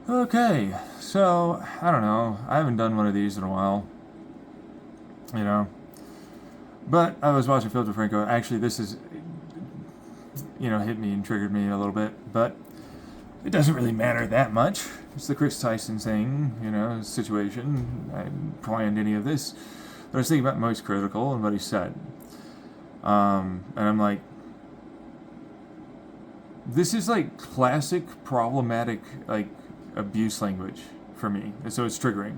Okay, so, I don't know. I haven't done one of these in a while. You know? But I was watching Phil DeFranco. Actually, this is, hit me and triggered me a little bit. But it doesn't really matter that much. It's the Kris Tyson thing, situation. I hadn't planned any of this. But I was thinking about moistcritical and what he said. And I'm like, this is like classic problematic, like, abuse language for me. And so it's triggering.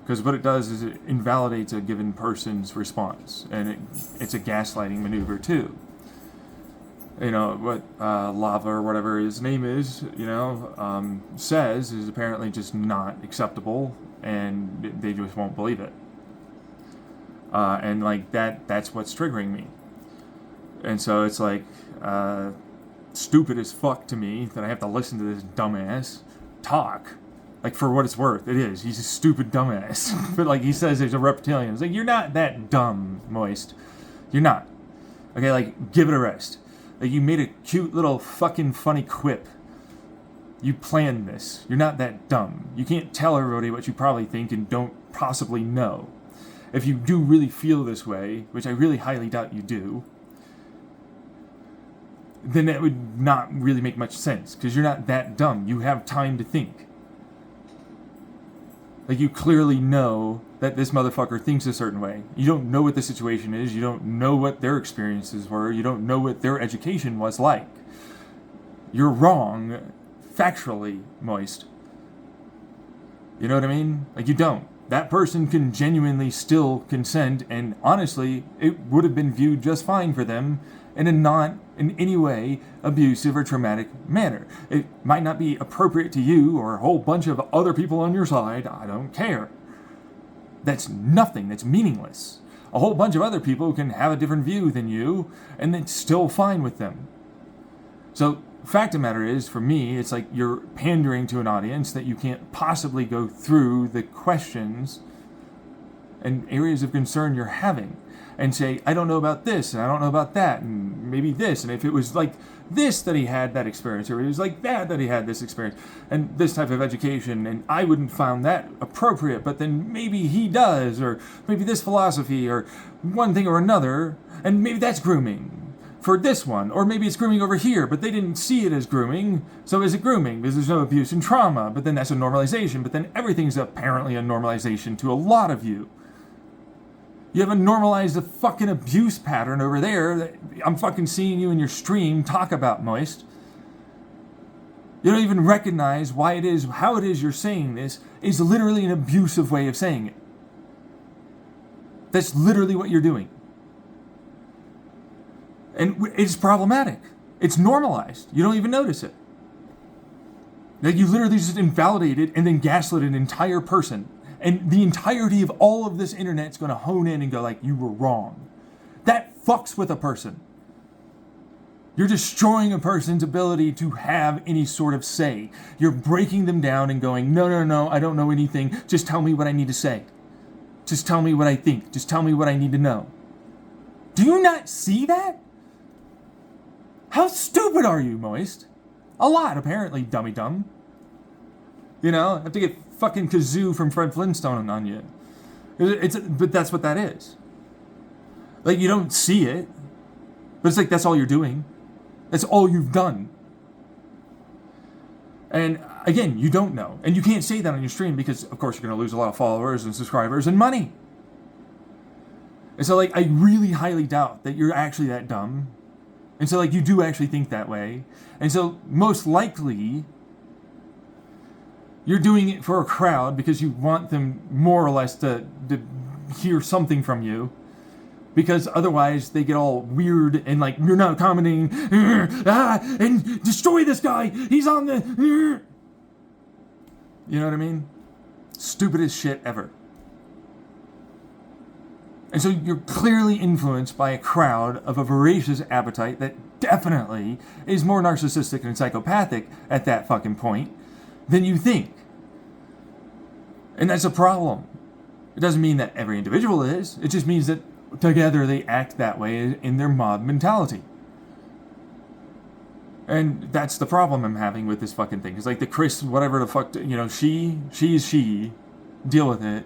Because what it does is it invalidates a given person's response. And it's a gaslighting maneuver, too. What Lava or whatever his name is, says is apparently just not acceptable. And they just won't believe it. And, like, that's what's triggering me. And so it's, like, stupid as fuck to me that I have to listen to this dumbass talk. Like, for what it's worth, it is. He's a stupid dumbass. But, like, he says there's a reptilian. It's like, you're not that dumb, Moist. You're not. Okay, like, give it a rest. Like, you made a cute little fucking funny quip. You planned this. You're not that dumb. You can't tell everybody what you probably think and don't possibly know. If you do really feel this way, which I really highly doubt you do, then that would not really make much sense, because you're not that dumb. You have time to think. Like, you clearly know that this motherfucker thinks a certain way. You don't know what the situation is. You don't know what their experiences were. You don't know what their education was like. You're wrong, factually, Moist. You know what I mean? Like, you don't. That person can genuinely still consent, and honestly, it would have been viewed just fine for them in a not in any way abusive or traumatic manner. It might not be appropriate to you or a whole bunch of other people on your side. I don't care. That's nothing. That's meaningless. A whole bunch of other people can have a different view than you, and it's still fine with them. So, fact of the matter is, for me, it's like you're pandering to an audience that you can't possibly go through the questions and areas of concern you're having and say, I don't know about this, and I don't know about that, and maybe this, and if it was like this that he had that experience, or it was like that he had this experience, and this type of education, and I wouldn't find that appropriate, but then maybe he does, or maybe this philosophy, or one thing or another, and maybe that's grooming for this one, or maybe it's grooming over here, but they didn't see it as grooming, so is it grooming? Because there's no abuse and trauma, but then that's a normalization, but then everything's apparently a normalization to a lot of you. You haven't normalized the fucking abuse pattern over there that I'm fucking seeing you in your stream talk about, Moist. You don't even recognize why it is, how it is you're saying this is literally an abusive way of saying it. That's literally what you're doing. And it's problematic. It's normalized. You don't even notice it. Like, you literally just invalidated and then gaslit an entire person. And the entirety of all of this internet's going to hone in and go like, you were wrong. That fucks with a person. You're destroying a person's ability to have any sort of say. You're breaking them down and going, no, I don't know anything. Just tell me what I need to say. Just tell me what I think. Just tell me what I need to know. Do you not see that? How stupid are you, Moist? A lot, apparently, dummy dumb. I have to get fucking Kazoo from Fred Flintstone on you. But that's what that is. Like, you don't see it, but it's like that's all you're doing. That's all you've done. And again, you don't know. And you can't say that on your stream because, of course, you're going to lose a lot of followers and subscribers and money. And so, like, I really highly doubt that you're actually that dumb. And so, like, you do actually think that way. And so, most likely, you're doing it for a crowd because you want them more or less to hear something from you. Because otherwise they get all weird and like, you're not commenting, and destroy this guy. He's on the... You know what I mean? Stupidest shit ever. And so you're clearly influenced by a crowd of a voracious appetite that definitely is more narcissistic and psychopathic at that fucking point than you think. And that's a problem. It doesn't mean that every individual is. It just means that together they act that way in their mob mentality. And that's the problem I'm having with this fucking thing. It's like the Kris, whatever the fuck, she is she. Deal with it,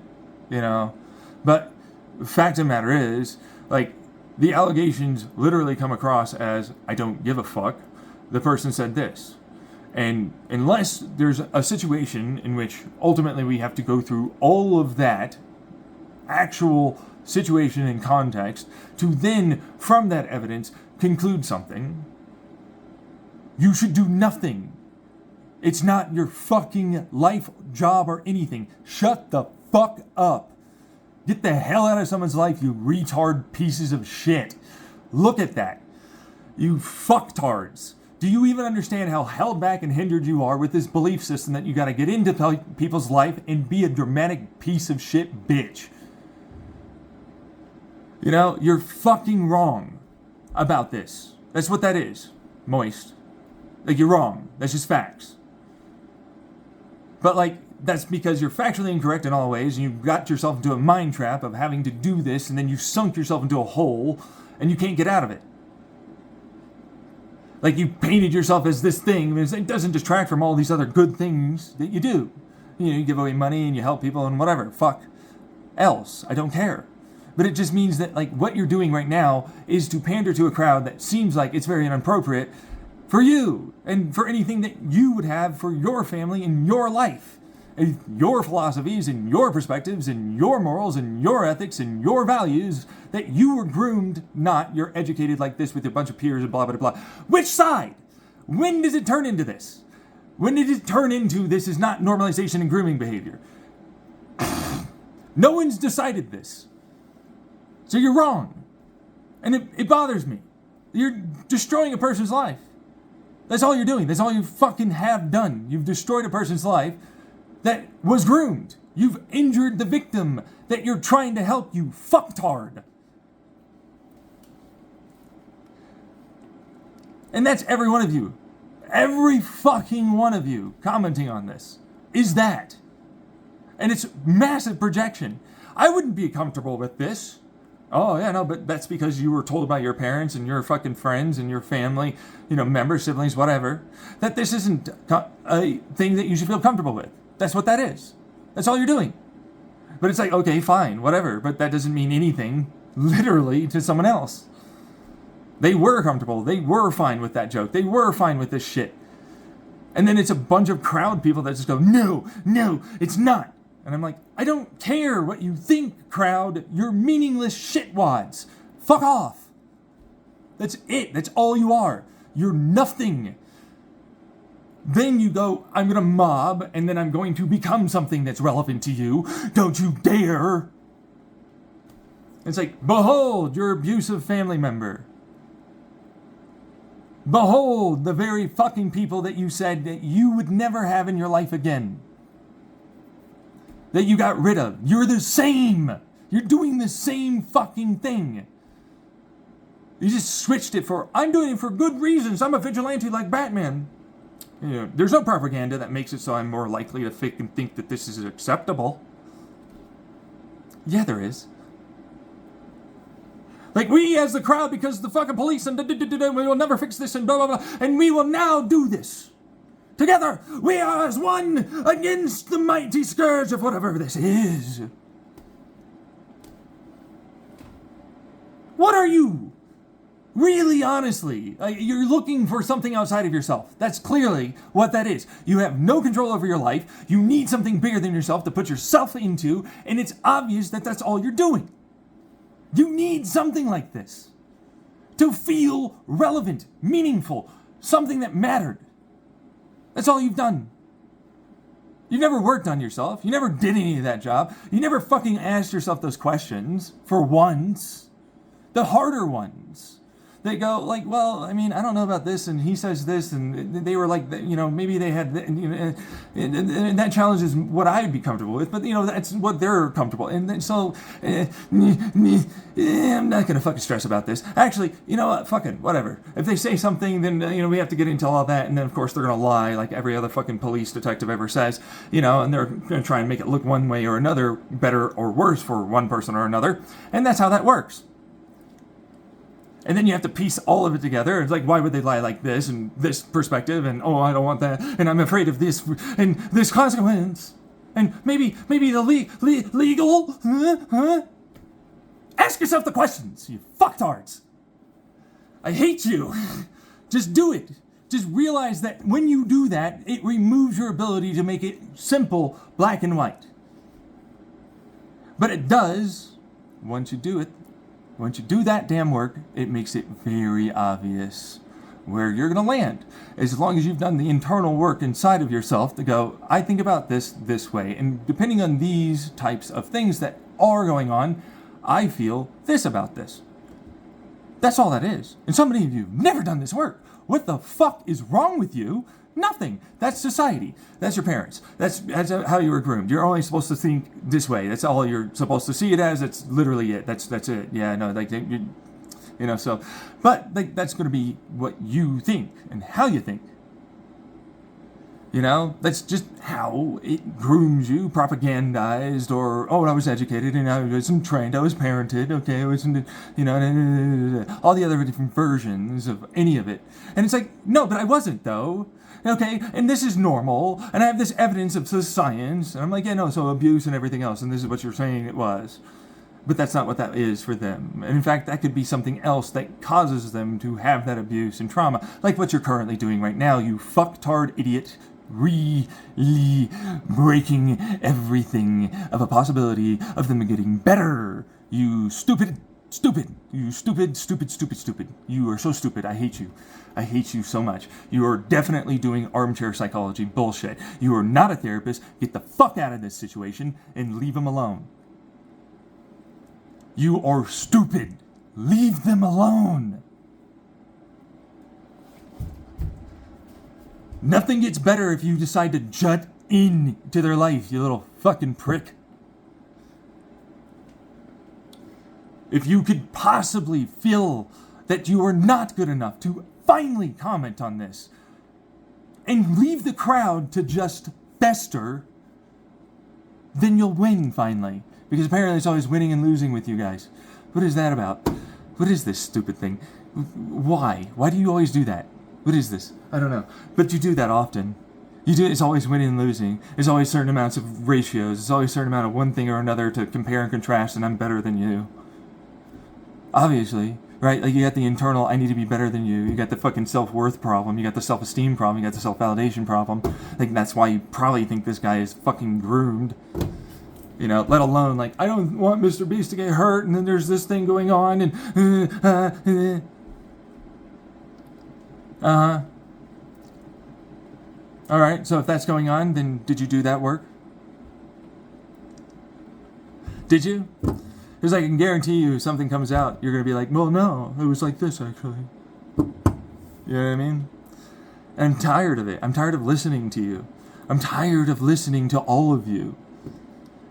But fact of the matter is, like, the allegations literally come across as, I don't give a fuck. The person said this. And unless there's a situation in which ultimately we have to go through all of that actual situation and context to then, from that evidence, conclude something, you should do nothing. It's not your fucking life, job, or anything. Shut the fuck up. Get the hell out of someone's life, you retard pieces of shit. Look at that. You fucktards. Do you even understand how held back and hindered you are with this belief system that you gotta get into people's life and be a dramatic piece of shit bitch? You're fucking wrong about this. That's what that is. Moist. Like, you're wrong. That's just facts. But, like, that's because you're factually incorrect in all ways, and you got yourself into a mind trap of having to do this, and then you sunk yourself into a hole, and you can't get out of it. Like, you painted yourself as this thing, and it doesn't distract from all these other good things that you do. You give away money, and you help people, and whatever. Fuck else. I don't care. But it just means that, like, what you're doing right now is to pander to a crowd that seems like it's very inappropriate for you, and for anything that you would have for your family and your life, and your philosophies, and your perspectives, and your morals, and your ethics, and your values, that you were groomed, not you're educated like this with a bunch of peers and blah, blah, blah. Which side? When does it turn into this? When did it turn into this is not normalization and grooming behavior? No one's decided this. So you're wrong. And it bothers me. You're destroying a person's life. That's all you're doing. That's all you fucking have done. You've destroyed a person's life that was groomed. You've injured the victim that you're trying to help, you fucktard. And that's every one of you. Every fucking one of you commenting on this is that. And it's massive projection. I wouldn't be comfortable with this. Oh, yeah, no, but that's because you were told by your parents and your fucking friends and your family, members, siblings, whatever, that this isn't a thing that you should feel comfortable with. That's what that is. That's all you're doing. But it's like, okay, fine, whatever, but that doesn't mean anything, literally, to someone else. They were comfortable. They were fine with that joke. They were fine with this shit. And then it's a bunch of crowd people that just go, no, it's not. And I'm like, I don't care what you think, crowd. You're meaningless shitwads. Fuck off. That's it. That's all you are. You're nothing. Then you go, I'm going to mob, and then I'm going to become something that's relevant to you. Don't you dare. It's like, behold, your abusive family member. Behold, the very fucking people that you said that you would never have in your life again. That you got rid of. You're the same. You're doing the same fucking thing. You just switched it for, I'm doing it for good reasons. I'm a vigilante like Batman. There's no propaganda that makes it so I'm more likely to think that this is acceptable. Yeah, there is. Like, we as the crowd, because the fucking police and we will never fix this and blah, blah, blah, and we will now do this. Together, we are as one against the mighty scourge of whatever this is. What are you? Really, honestly, you're looking for something outside of yourself. That's clearly what that is. You have no control over your life. You need something bigger than yourself to put yourself into, and it's obvious that that's all you're doing. You need something like this to feel relevant, meaningful, something that mattered. That's all you've done. You never worked on yourself. You never did any of that job. You never fucking asked yourself those questions for once. The harder ones. They go like, well, I mean, I don't know about this, and he says this, and they were like, maybe they had, and that challenges what I'd be comfortable with, but that's what they're comfortable, and so I'm not gonna fucking stress about this. Actually, you know what? Fucking whatever. If they say something, then we have to get into all that, and then of course they're gonna lie, like every other fucking police detective ever says, and they're gonna try and make it look one way or another, better or worse for one person or another, and that's how that works. And then you have to piece all of it together. It's like, why would they lie like this and this perspective? And oh, I don't want that. And I'm afraid of this and this consequence. And maybe the legal. Huh? Ask yourself the questions, you fucktards. I hate you. Just do it. Just realize that when you do that, it removes your ability to make it simple, black and white. But it does, once you do it, once you do that damn work, it makes it very obvious where you're going to land. As long as you've done the internal work inside of yourself to go, I think about this way. And depending on these types of things that are going on, I feel this about this. That's all that is. And so many of you have never done this work. What the fuck is wrong with you? Nothing. That's society. That's your parents. That's how you were groomed. You're only supposed to think this way. That's all you're supposed to see it as. That's literally it. That's it. Yeah, no, like, you know, so, but like, that's going to be what you think and how you think. You know, that's just how it grooms you, propagandized, or, oh, I was educated, and I wasn't trained, I was parented, okay, I wasn't, you know, all the other different versions of any of it. And it's like, no, but I wasn't, though. Okay, and this is normal, and I have this evidence of the science, and I'm like, yeah, no, so abuse and everything else, and this is what you're saying it was. But that's not what that is for them. And in fact, that could be something else that causes them to have that abuse and trauma, like what you're currently doing right now, you fucktard idiot, really breaking everything of a possibility of them getting better. You stupid. You stupid. You are so stupid. I hate you. I hate you so much. You are definitely doing armchair psychology bullshit. You are not a therapist. Get the fuck out of this situation and leave them alone. You are stupid. Leave them alone. Nothing gets better if you decide to jut into their life, you little fucking prick. If you could possibly feel that you are not good enough to finally comment on this and leave the crowd to just fester, then you'll win finally. Because apparently it's always winning and losing with you guys. What is that about? What is this stupid thing? Why? Why do you always do that? What is this? I don't know. But you do that often. It's always winning and losing. There's always certain amounts of ratios. There's always a certain amount of one thing or another to compare and contrast, and I'm better than you. Obviously, right? Like, you got the internal, I need to be better than you. You got the fucking self-worth problem. You got the self-esteem problem. You got the self-validation problem. Like, that's why you probably think this guy is fucking groomed. You know, let alone, like, I don't want Mr. Beast to get hurt, and then there's this thing going on, and Alright, so if that's going on, then did you do that work? Did you? Because I can guarantee you, if something comes out, you're going to be like, well, no, it was like this, actually. You know what I mean? And I'm tired of it. I'm tired of listening to you. I'm tired of listening to all of you.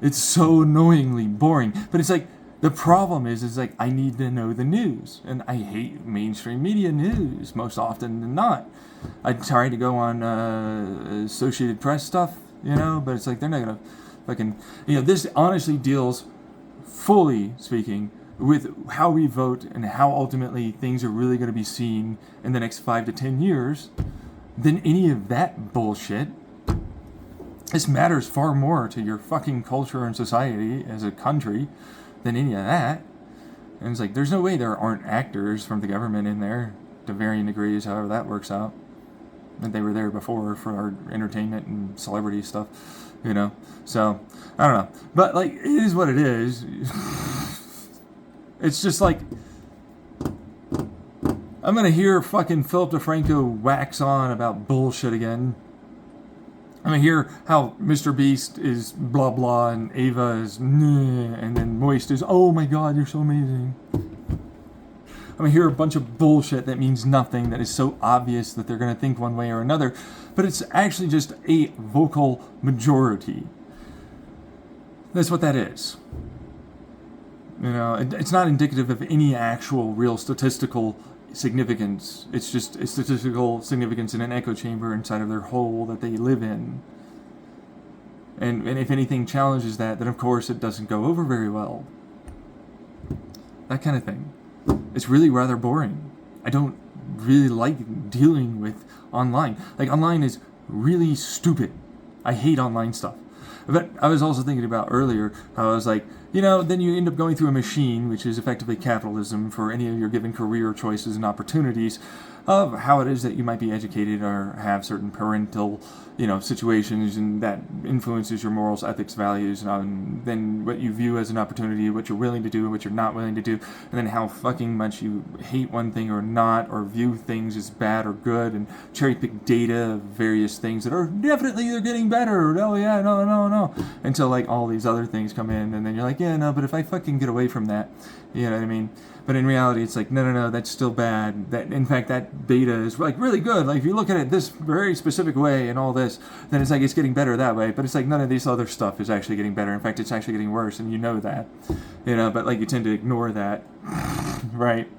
It's so annoyingly boring. But it's like, the problem is like, I need to know the news. And I hate mainstream media news most often than not. I try to go on Associated Press stuff, you know, but it's like, they're not going to fucking, you know, this honestly deals, fully speaking, with how we vote and how ultimately things are really going to be seen in the next 5 to 10 years than any of that bullshit. This matters far more to your fucking culture and society as a country than any of that. And it's like, there's no way there aren't actors from the government in there to varying degrees, however that works out. And they were there before for our entertainment and celebrity stuff, you know. So, I don't know. But, like, it is what it is. It's just like, I'm gonna hear fucking Philip DeFranco wax on about bullshit again. I'm gonna hear how Mr. Beast is blah blah and Ava is nah, and then Moist is, oh my god, you're so amazing. I'm gonna hear a bunch of bullshit that means nothing, that is so obvious that they're gonna think one way or another, but it's actually just a vocal majority. That's what that is. You know, it's not indicative of any actual real statistical significance. It's just a statistical significance in an echo chamber inside of their hole that they live in. And if anything challenges that, then of course it doesn't go over very well. That kind of thing. It's really rather boring. I don't really like dealing with online. Like, online is really stupid. I hate online stuff. But I was also thinking about earlier how I was like, then you end up going through a machine, which is effectively capitalism for any of your given career choices and opportunities, of how it is that you might be educated or have certain parental, situations, and that influences your morals, ethics, values, and then what you view as an opportunity, what you're willing to do, and what you're not willing to do, and then how fucking much you hate one thing or not, or view things as bad or good, and cherry pick data of various things that are definitely they're getting better. Oh yeah, no, until like all these other things come in, and then you're like, yeah, no, but if I fucking get away from that, you know what I mean? But in reality, it's like, no, that's still bad. That, in fact, that data is like really good. Like if you look at it this very specific way and all this, then it's like it's getting better that way. But it's like none of this other stuff is actually getting better. In fact, it's actually getting worse, and you know that, But like you tend to ignore that, right?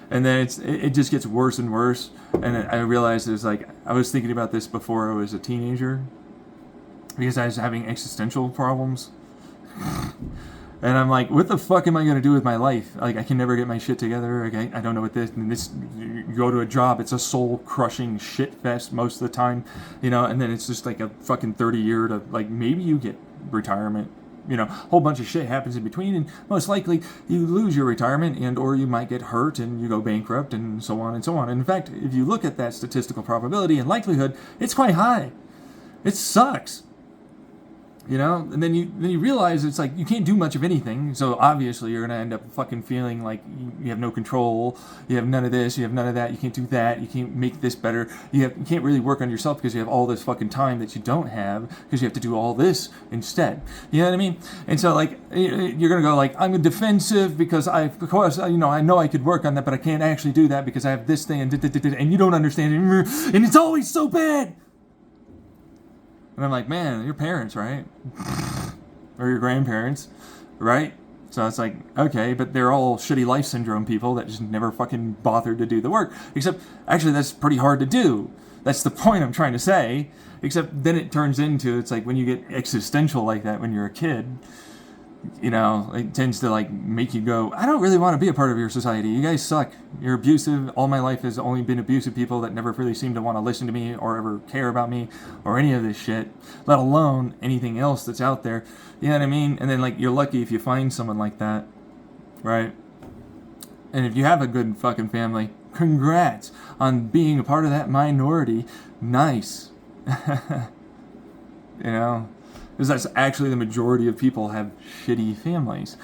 And then it just gets worse and worse. And I realized it's like I was thinking about this before I was a teenager, because I was having existential problems. And I'm like, what the fuck am I going to do with my life? Like, I can never get my shit together. Like, I don't know what this, and this, you go to a job, it's a soul-crushing shit fest most of the time, and then it's just like a fucking 30-year to, like, maybe you get retirement, a whole bunch of shit happens in between, and most likely you lose your retirement, and or you might get hurt, and you go bankrupt, and so on and so on. And in fact, if you look at that statistical probability and likelihood, it's quite high. It sucks. And then you realize it's like you can't do much of anything, so obviously you're going to end up fucking feeling like you have no control, you have none of this, you have none of that, you can't do that, you can't make this better, you can't really work on yourself because you have all this fucking time that you don't have because you have to do all this instead. You know what I mean? And so like you're going to go like, I'm defensive because of course, I know I could work on that, but I can't actually do that because I have this thing and you don't understand it, and it's always so bad. And I'm like, man, your parents, right? Or your grandparents, right? So it's like, okay, but they're all shitty life syndrome people that just never fucking bothered to do the work. Except, actually, that's pretty hard to do. That's the point I'm trying to say. Except then it turns into, it's like when you get existential like that when you're a kid, it tends to like make you go, I don't really want to be a part of your society. You guys suck. You're abusive. All my life has only been abusive people that never really seem to want to listen to me or ever care about me or any of this shit, let alone anything else that's out there. You know what I mean? And then like you're lucky if you find someone like that, right? And if you have a good fucking family, congrats on being a part of that minority. Nice. Because that's actually the majority of people have shitty families.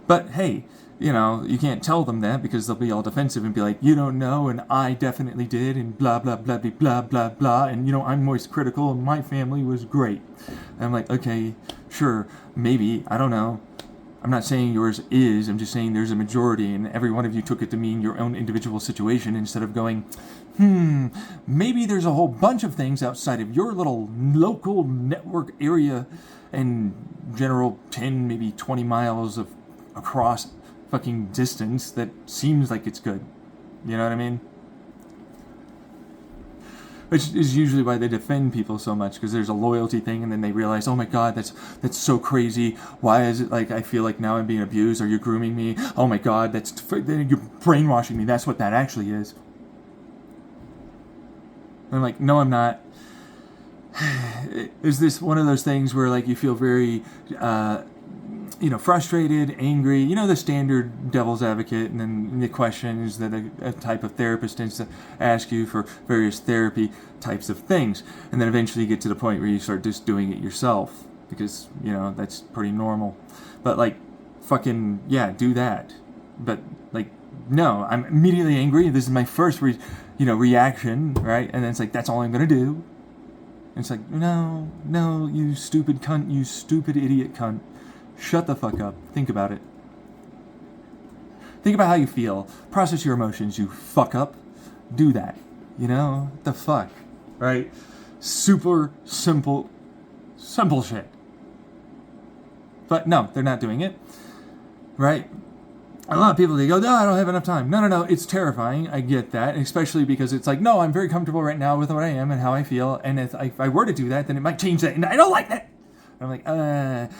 But hey, you can't tell them that because they'll be all defensive and be like, you don't know, and I definitely did, and blah, blah, blah, blah, blah, blah, blah, and I'm moist critical, and my family was great. And I'm like, okay, sure, maybe, I don't know. I'm not saying yours is, I'm just saying there's a majority, and every one of you took it to mean your own individual situation instead of going, maybe there's a whole bunch of things outside of your little local network area and general 10, maybe 20 miles of across fucking distance that seems like it's good. You know what I mean? Which is usually why they defend people so much, because there's a loyalty thing, and then they realize, oh my god, that's so crazy. Why is it like I feel like now I'm being abused? Are you grooming me? Oh my god, you're brainwashing me. That's what that actually is. And I'm like, no, I'm not. Is this one of those things where like you feel very frustrated, angry, the standard devil's advocate, and then the questions that a type of therapist tends to ask you for various therapy types of things. And then eventually you get to the point where you start just doing it yourself because, that's pretty normal. But like, fucking, yeah, do that. But like, no, I'm immediately angry. This is my first, reaction, right? And then it's like, that's all I'm going to do. And it's like, no, you stupid cunt, you stupid idiot cunt. Shut the fuck up. Think about it. Think about how you feel. Process your emotions, you fuck up. Do that. What the fuck? Right? Super simple shit. But no, they're not doing it. Right? A lot of people, they go, no, I don't have enough time. No, it's terrifying. I get that. Especially because it's like, no, I'm very comfortable right now with what I am and how I feel. And if I were to do that, then it might change that. And I don't like that. And I'm like,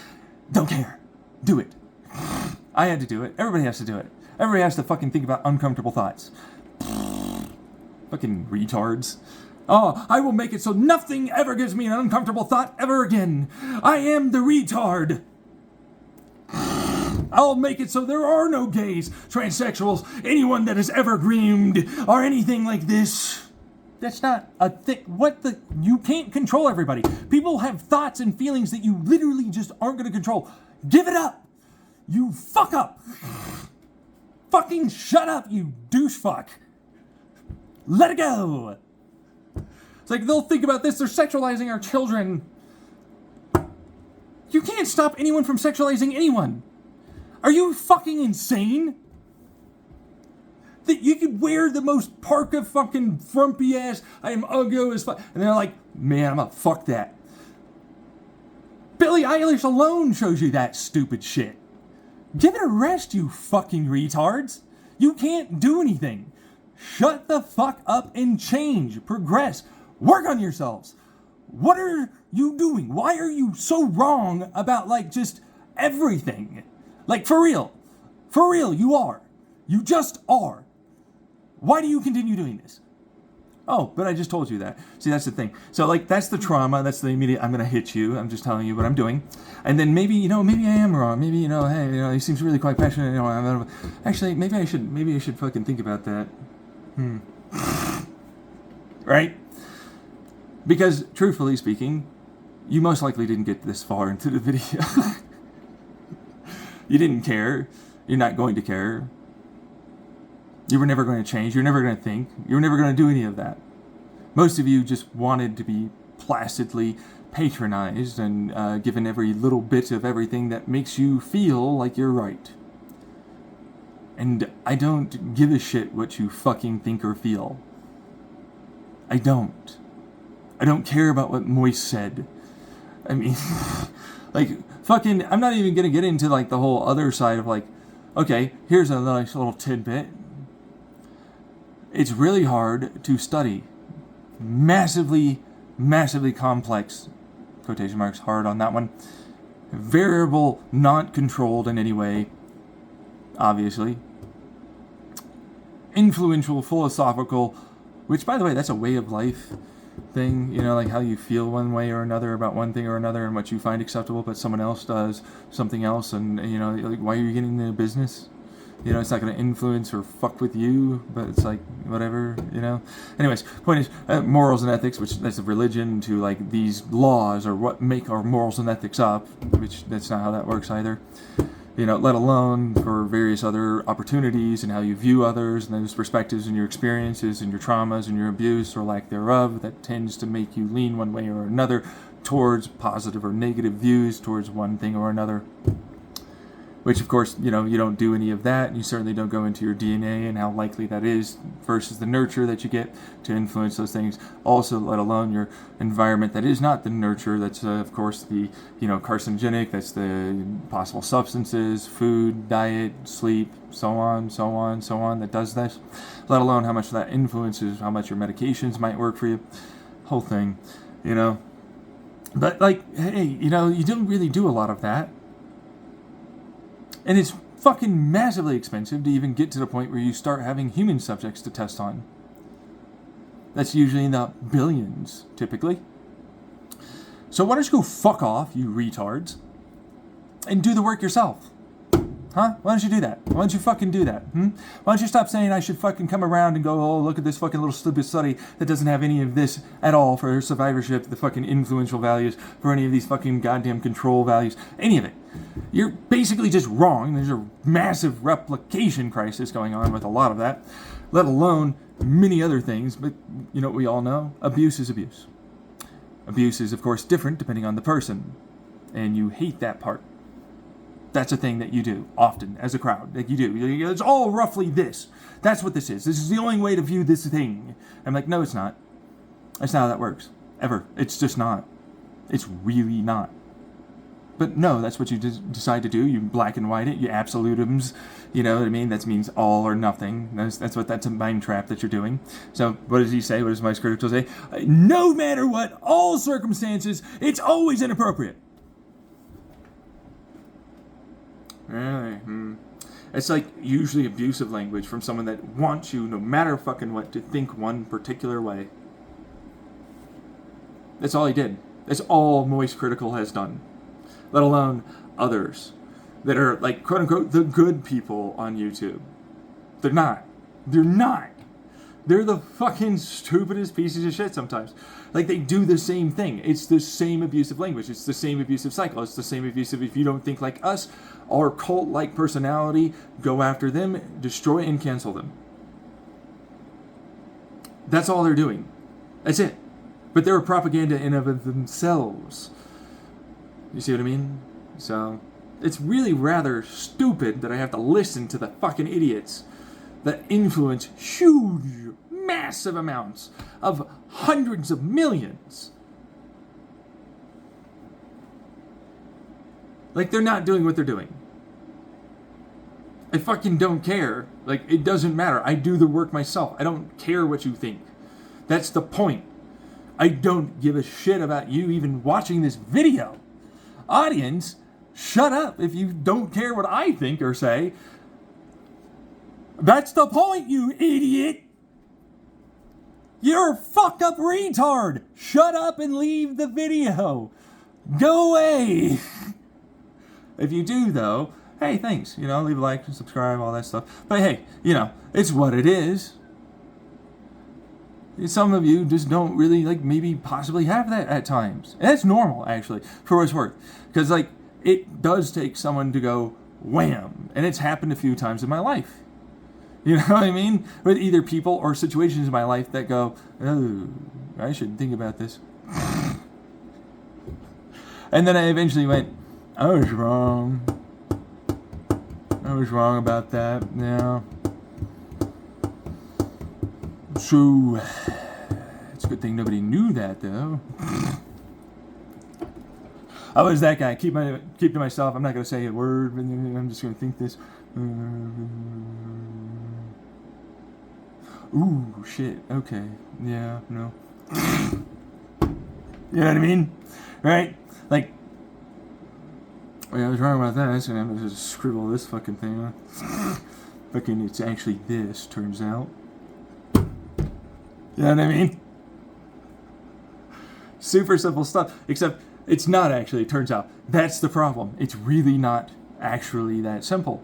don't care. Do it. I had to do it. Everybody has to do it. Everybody has to fucking think about uncomfortable thoughts. Fucking retards. Oh, I will make it so nothing ever gives me an uncomfortable thought ever again. I am the retard. I'll make it so there are no gays, transsexuals, anyone that is ever groomed, or anything like this. That's not a thing. You can't control everybody. People have thoughts and feelings that you literally just aren't going to control. Give it up. You fuck up. Fucking shut up, you douche fuck. Let it go. It's like they'll think about this. They're sexualizing our children. You can't stop anyone from sexualizing anyone. Are you fucking insane? That you could wear the most parka fucking frumpy ass, I am ugly as fuck, and they're like, man, I'm gonna fuck that. Billie Eilish alone shows you that stupid shit. Give it a rest, you fucking retards. You can't do anything. Shut the fuck up and change, progress, work on yourselves. What are you doing? Why are you so wrong about like just everything? Like for real, you are. You just are. Why do you continue doing this? Oh, but I just told you that. See, that's the thing. So, like, that's the trauma. That's the immediate, I'm going to hit you. I'm just telling you what I'm doing. And then maybe I am wrong. Maybe, hey, he seems really quite passionate. Actually, maybe I should fucking think about that. Right? Because, truthfully speaking, you most likely didn't get this far into the video. You didn't care. You're not going to care. You were never going to change. You're never going to think. You were never going to do any of that. Most of you just wanted to be placidly patronized and given every little bit of everything that makes you feel like you're right. And I don't give a shit what you fucking think or feel. I don't. I don't care about what Moist said. I mean, like, fucking, I'm not even going to get into, like, the whole other side of, like, okay, here's a nice little tidbit. It's really hard to study massively complex, quotation marks, hard on that one, variable, not controlled in any way, obviously, influential, philosophical, which, by the way, that's a way of life thing, like how you feel one way or another about one thing or another and what you find acceptable, but someone else does something else, and, like, why are you getting into business? It's not going to influence or fuck with you, but it's like, whatever, Anyways, point is, morals and ethics, which that's a religion to, like, these laws or what make our morals and ethics up, which that's not how that works either. Let alone for various other opportunities and how you view others and those perspectives and your experiences and your traumas and your abuse or lack thereof that tends to make you lean one way or another towards positive or negative views towards one thing or another. Which, of course, you don't do any of that, and you certainly don't go into your DNA and how likely that is versus the nurture that you get to influence those things. Also, let alone your environment that is not the nurture, that's, of course, the, carcinogenic, that's the possible substances, food, diet, sleep, so on, that does this. Let alone how much that influences how much your medications might work for you. Whole thing, But, like, hey, you don't really do a lot of that. And it's fucking massively expensive to even get to the point where you start having human subjects to test on. That's usually in the billions, typically. So why don't you go fuck off, you retards, and do the work yourself? Huh? Why don't you do that? Why don't you fucking do that? Why don't you stop saying I should fucking come around and go, oh, look at this fucking little stupid study that doesn't have any of this at all for survivorship, the fucking influential values, for any of these fucking goddamn control values, any of it. You're basically just wrong. There's a massive replication crisis going on with a lot of that, let alone many other things. But you know what we all know? Abuse is abuse. Abuse is, of course, different depending on the person. And you hate that part. That's a thing that you do often as a crowd. Like you do. It's all roughly this. That's what this is. This is the only way to view this thing. I'm like, no, it's not. That's not how that works. Ever. It's just not. It's really not. But no, that's what you decide to do. You black and white it. You absolutisms. You know what I mean? That means all or nothing. That's a mind trap that you're doing. So what does he say? What does moistcritical say? No matter what, all circumstances, it's always inappropriate. Really? It's like usually abusive language from someone that wants you, no matter fucking what, to think one particular way. That's all he did. That's all Moist Critical has done. Let alone others that are like, quote unquote, the good people on YouTube. They're not. They're not. They're the fucking stupidest pieces of shit sometimes. Like, they do the same thing. It's the same abusive language. It's the same abusive cycle. It's the same abusive, if you don't think like us, our cult-like personality, go after them, destroy and cancel them. That's all they're doing. That's it. But they're a propaganda in of themselves. You see what I mean? So, it's really rather stupid that I have to listen to the fucking idiots that influence huge, massive amounts of hundreds of millions. Like, they're not doing what they're doing. I fucking don't care. Like, it doesn't matter. I do the work myself. I don't care what you think. That's the point. I don't give a shit about you even watching this video. Audience, shut up if you don't care what I think or say. That's the point, you idiot! You're a fucked up retard! Shut up and leave the video! Go away! If you do, though, hey, thanks. You know, leave a like, subscribe, all that stuff. But hey, you know, it's what it is. Some of you just don't really, like, maybe possibly have that at times. And that's normal, actually, for what it's worth. Because, like, it does take someone to go wham. And it's happened a few times in my life. You know what I mean? With either people or situations in my life that go, oh, I should think about this. And then I eventually went, I was wrong. I was wrong about that. Yeah. So, it's a good thing nobody knew that, though. I was that guy. Keep to myself. I'm not going to say a word. I'm just going to think this. Ooh, shit. Okay. Yeah, no. You know what I mean? Right? Like, yeah, I was wrong about that. So I'm going to just scribble this fucking thing on. Fucking, it's actually this, turns out. You know what I mean? Super simple stuff. Except, it's not actually, it turns out. That's the problem. It's really not actually that simple.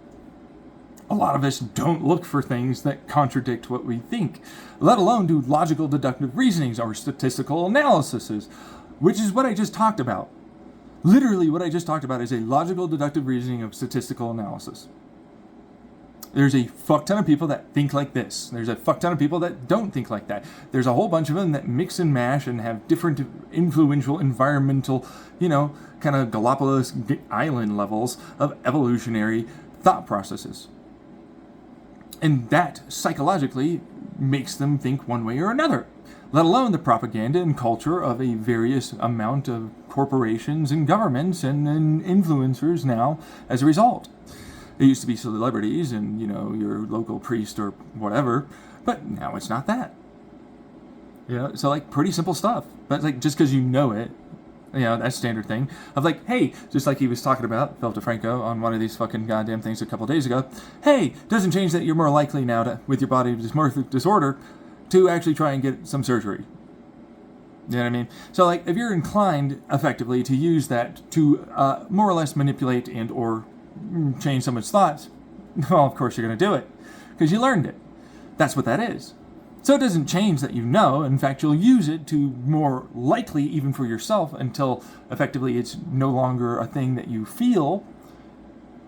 A lot of us don't look for things that contradict what we think, let alone do logical deductive reasonings or statistical analyses, which is what I just talked about. Literally what I just talked about is a logical deductive reasoning of statistical analysis. There's a fuck ton of people that think like this. There's a fuck ton of people that don't think like that. There's a whole bunch of them that mix and mash and have different influential environmental, you know, kind of Galapagos Island levels of evolutionary thought processes. And that psychologically makes them think one way or another, let alone the propaganda and culture of a various amount of corporations and governments and influencers now as a result. It used to be celebrities and, you know, your local priest or whatever, but now it's not that. You know, so like pretty simple stuff, but like just because you know it, you know, that standard thing of like, hey, just like he was talking about, Phil DeFranco, on one of these fucking goddamn things a couple days ago, hey, doesn't change that you're more likely now to, with your body dysmorphic disorder, to actually try and get some surgery. You know what I mean? So like, if you're inclined effectively to use that to more or less manipulate and or change someone's thoughts, well, of course you're going to do it, because you learned it. That's what that is. So it doesn't change that you know. In fact, you'll use it to more likely, even for yourself, until effectively it's no longer a thing that you feel,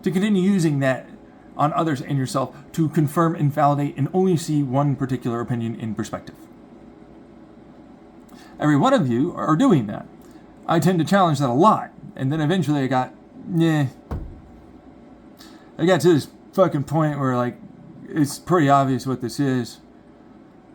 to continue using that on others and yourself to confirm, invalidate, and only see one particular opinion in perspective. Every one of you are doing that. I tend to challenge that a lot, and then eventually I got to this fucking point where, like, it's pretty obvious what this is.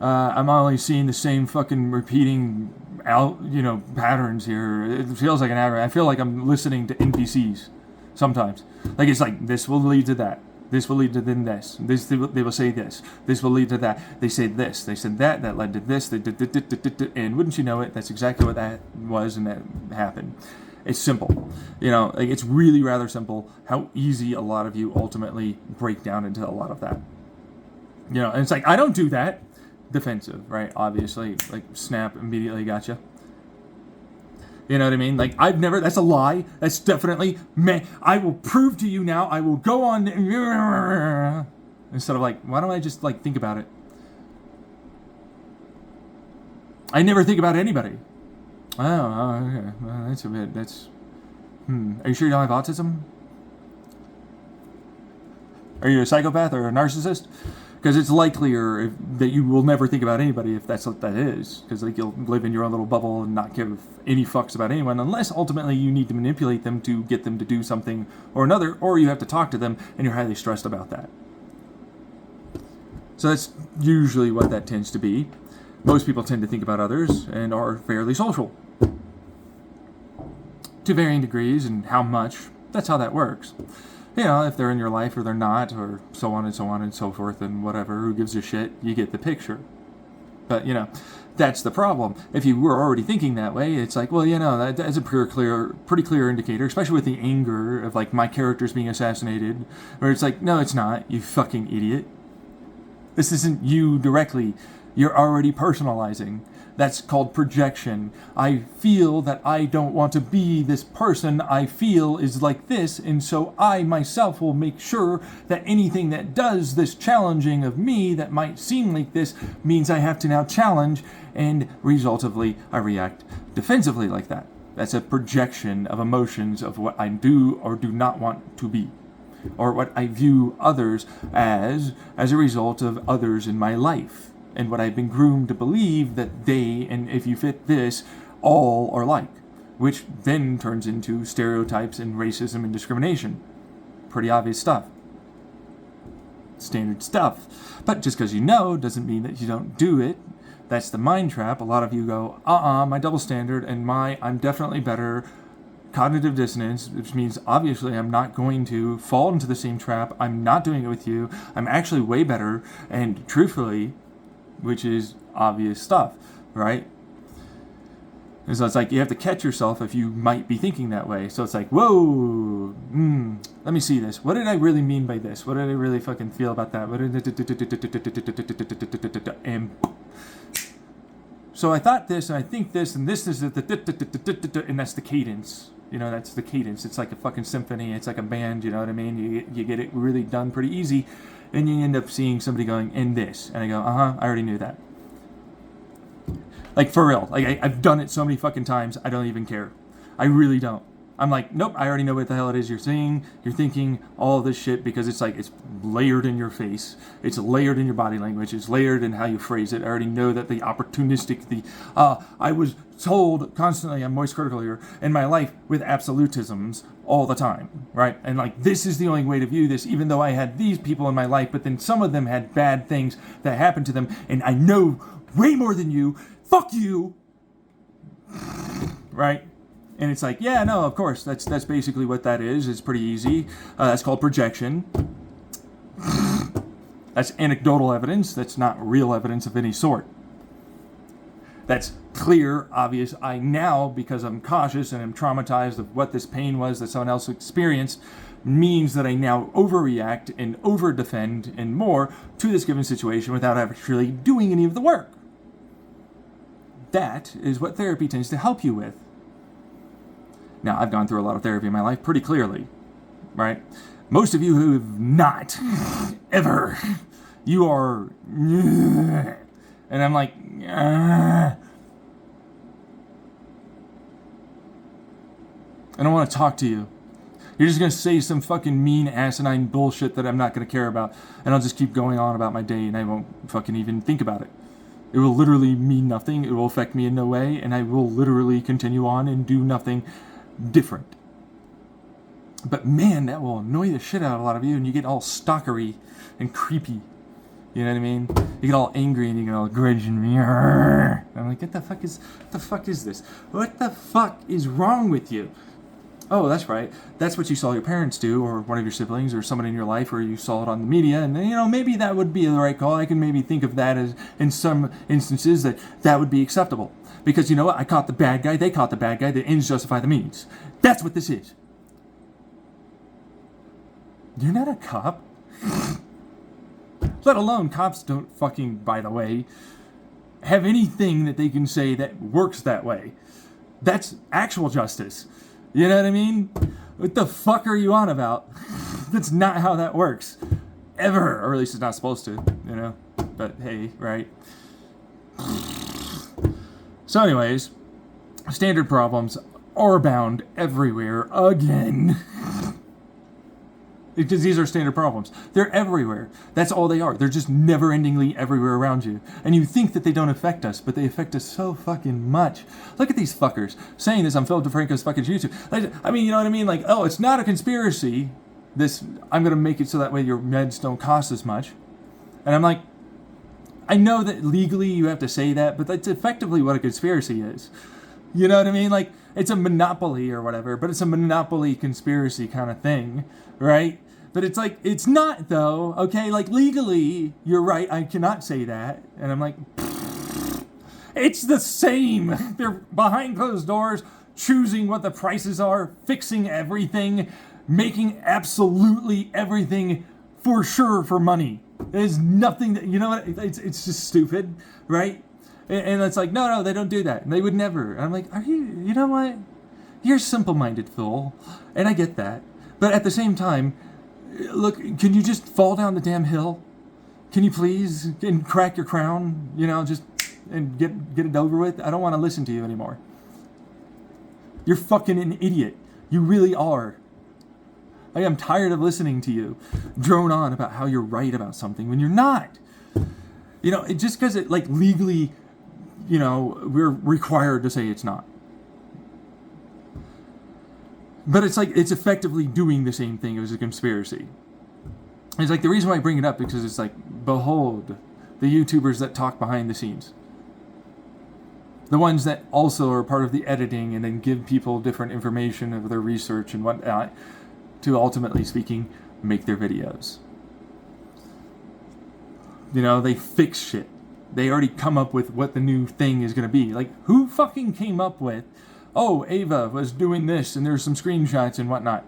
I'm only seeing the same fucking repeating patterns here. It feels like an ad. I feel like I'm listening to NPCs sometimes. Like, it's like, this will lead to that. This will lead to then this. They will say this. This will lead to that. They say this. They said that. That led to this. And wouldn't you know it, that's exactly what that was, and that happened. It's simple. Like it's really rather simple how easy a lot of you ultimately break down into a lot of that. And it's like, I don't do that. Defensive, right? Obviously, like snap, immediately gotcha. You know what I mean? Like, I've never, that's a lie. That's definitely, I will prove to you now. I will go on, instead of like, why don't I just like think about it? I never think about anybody. Oh, okay. Well, that's a bit, are you sure you don't have autism? Are you a psychopath or a narcissist? Because it's likelier that you will never think about anybody if that's what that is. Because like you'll live in your own little bubble and not give any fucks about anyone, unless ultimately you need to manipulate them to get them to do something or another, or you have to talk to them and you're highly stressed about that. So that's usually what that tends to be. Most people tend to think about others and are fairly social. To varying degrees and how much, that's how that works. If they're in your life or they're not, or so on and so on and so forth and whatever, who gives a shit, you get the picture. But, that's the problem. If you were already thinking that way, it's like, well, that's a pretty clear indicator, especially with the anger of, like, my character's being assassinated, where it's like, no, it's not, you fucking idiot. This isn't you directly. You're already personalizing. That's called projection. I feel that I don't want to be this person I feel is like this, and so I myself will make sure that anything that does this challenging of me that might seem like this means I have to now challenge, and resultively I react defensively like that. That's a projection of emotions of what I do or do not want to be, or what I view others as a result of others in my life. And what I've been groomed to believe that they, and if you fit this, all are like, which then turns into stereotypes and racism and discrimination. Pretty obvious stuff. Standard stuff. But just because you know doesn't mean that you don't do it. That's the mind trap. A lot of you go, my double standard and I'm definitely better. Cognitive dissonance, which means obviously I'm not going to fall into the same trap. I'm not doing it with you. I'm actually way better. And truthfully, which is obvious stuff, right? And so it's like you have to catch yourself if you might be thinking that way. So it's like, whoa, let me see this. What did I really mean by this? What did I really fucking feel about that? And so I thought this, and I think this, and this is the, and that's the cadence. That's the cadence. It's like a fucking symphony. It's like a band, you know what I mean? You get it really done pretty easy. And you end up seeing somebody going, and this. And I go, I already knew that. Like, for real. Like, I've done it so many fucking times, I don't even care. I really don't. I'm like, nope, I already know what the hell it is you're saying. You're thinking all of this shit because it's like, it's layered in your face. It's layered in your body language. It's layered in how you phrase it. I already know that the opportunistic, I was told constantly, I'm moist critical here, in my life with absolutisms all the time, right? And like, this is the only way to view this, even though I had these people in my life, but then some of them had bad things that happened to them, and I know way more than you. Fuck you. Right? And it's like, yeah, no, of course, that's basically what that is. It's pretty easy. That's called projection. That's anecdotal evidence. That's not real evidence of any sort. That's clear, obvious. I now, because I'm cautious and I'm traumatized of what this pain was that someone else experienced, means that I now overreact and overdefend and more to this given situation without actually doing any of the work. That is what therapy tends to help you with. Now, I've gone through a lot of therapy in my life pretty clearly, right? Most of you who have not, ever, you are, and I'm like, I don't want to talk to you. You're just going to say some fucking mean, asinine bullshit that I'm not going to care about, and I'll just keep going on about my day, and I won't fucking even think about it. It will literally mean nothing. It will affect me in no way, and I will literally continue on and do nothing different. But man, that will annoy the shit out of a lot of you, and you get all stalkery and creepy. You know what I mean? You get all angry and you get all grudging me. I'm like, what the fuck is this? What the fuck is wrong with you? Oh, that's right. That's what you saw your parents do, or one of your siblings, or someone in your life, or you saw it on the media, and maybe that would be the right call. I can maybe think of that as, in some instances, that would be acceptable. Because you know what? I caught the bad guy, they caught the bad guy, the ends justify the means. That's what this is. You're not a cop. Let alone cops don't fucking, by the way, have anything that they can say that works that way. That's actual justice. You know what I mean? What the fuck are you on about? That's not how that works. Ever. Or at least it's not supposed to, But hey, right? So anyways, standard problems are abound everywhere again. Because these are standard problems. They're everywhere. That's all they are. They're just never-endingly everywhere around you. And you think that they don't affect us, but they affect us so fucking much. Look at these fuckers saying this on Philip DeFranco's fucking YouTube. I mean, you know what I mean? Like, oh, it's not a conspiracy. I'm going to make it so that way your meds don't cost as much. And I'm like, I know that legally you have to say that, but that's effectively what a conspiracy is. You know what I mean? Like, it's a monopoly or whatever, but it's a monopoly conspiracy kind of thing, right? But it's like, it's not though, okay? Like, legally, you're right, I cannot say that. And I'm like, it's the same. They're behind closed doors, choosing what the prices are, fixing everything, making absolutely everything for sure for money. There's nothing that, you know what, it's just stupid, right? And it's like, no, they don't do that. And they would never. And I'm like, you know what? You're a simple-minded fool. And I get that. But at the same time, look, can you just fall down the damn hill? Can you please? And crack your crown, and get it over with? I don't want to listen to you anymore. You're fucking an idiot. You really are. I am tired of listening to you drone on about how you're right about something when you're not. Just because it, like, legally, we're required to say it's not. But it's like, it's effectively doing the same thing as a conspiracy. It's like, the reason why I bring it up, because it's like, behold, the YouTubers that talk behind the scenes. The ones that also are part of the editing and then give people different information of their research and whatnot to, ultimately speaking, make their videos. They fix shit. They already come up with what the new thing is going to be. Like, who fucking came up with, oh, Ava was doing this, and there's some screenshots and whatnot.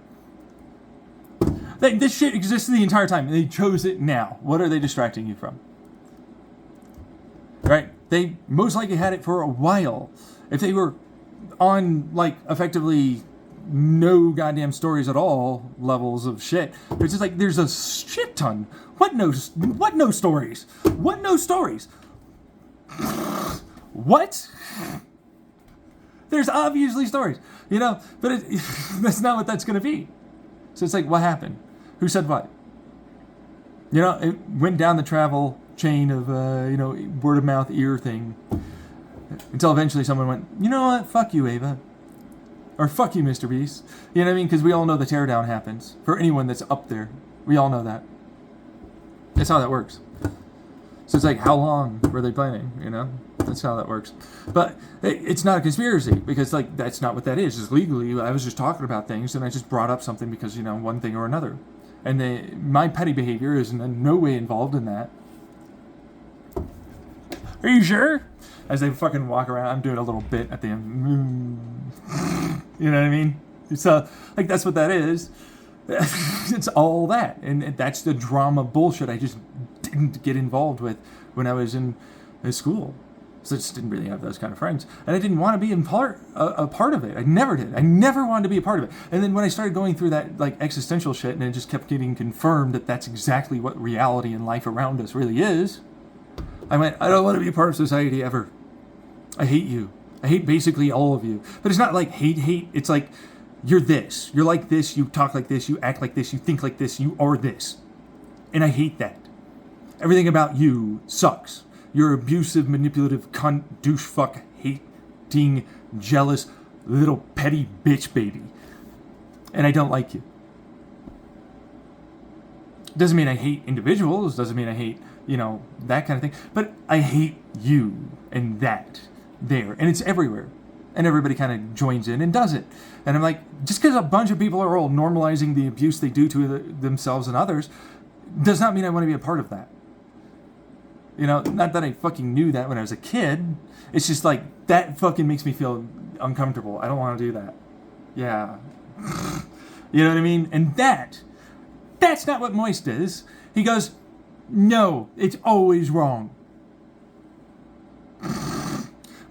This shit existed the entire time, and they chose it now. What are they distracting you from? Right? They most likely had it for a while. If they were on, like, effectively no goddamn stories at all levels of shit. It's just like, there's a shit ton. What no stories? What no stories? What? There's obviously stories, but that's not what that's going to be. So it's like, what happened? Who said what? It went down the travel chain of, word of mouth ear thing until eventually someone went, you know what? Fuck you, Ava. Or fuck you, Mr. Beast. You know what I mean? Because we all know the teardown happens. For anyone that's up there. We all know that. That's how that works. So it's like, how long were they planning? That's how that works. But it's not a conspiracy, because, like, that's not what that is. It's legally, I was just talking about things, and I just brought up something because, one thing or another. And my petty behavior is in no way involved in that. Are you sure? As they fucking walk around, I'm doing a little bit at the end. You know what I mean? So, like, that's what that is. It's all that. And that's the drama bullshit I just didn't get involved with when I was in school. So I just didn't really have those kind of friends. And I didn't want to be a part of it. I never did. I never wanted to be a part of it. And then when I started going through that, like, existential shit, and it just kept getting confirmed that that's exactly what reality and life around us really is, I went, I don't want to be a part of society ever. I hate you. I hate basically all of you. But it's not like hate. It's like, you're this. You're like this. You talk like this. You act like this. You think like this. You are this. And I hate that. Everything about you sucks. You're abusive, manipulative, cunt, douche, fuck, hating, jealous, little petty bitch baby. And I don't like you. Doesn't mean I hate individuals. Doesn't mean I hate, that kind of thing. But I hate you and that there. And it's everywhere. And everybody kind of joins in and does it. And I'm like, just because a bunch of people are all normalizing the abuse they do to themselves and others, does not mean I want to be a part of that. You know, not that I fucking knew that when I was a kid. It's just like, that fucking makes me feel uncomfortable. I don't want to do that. Yeah. You know what I mean? And that's not what Moist is. He goes, no, it's always wrong.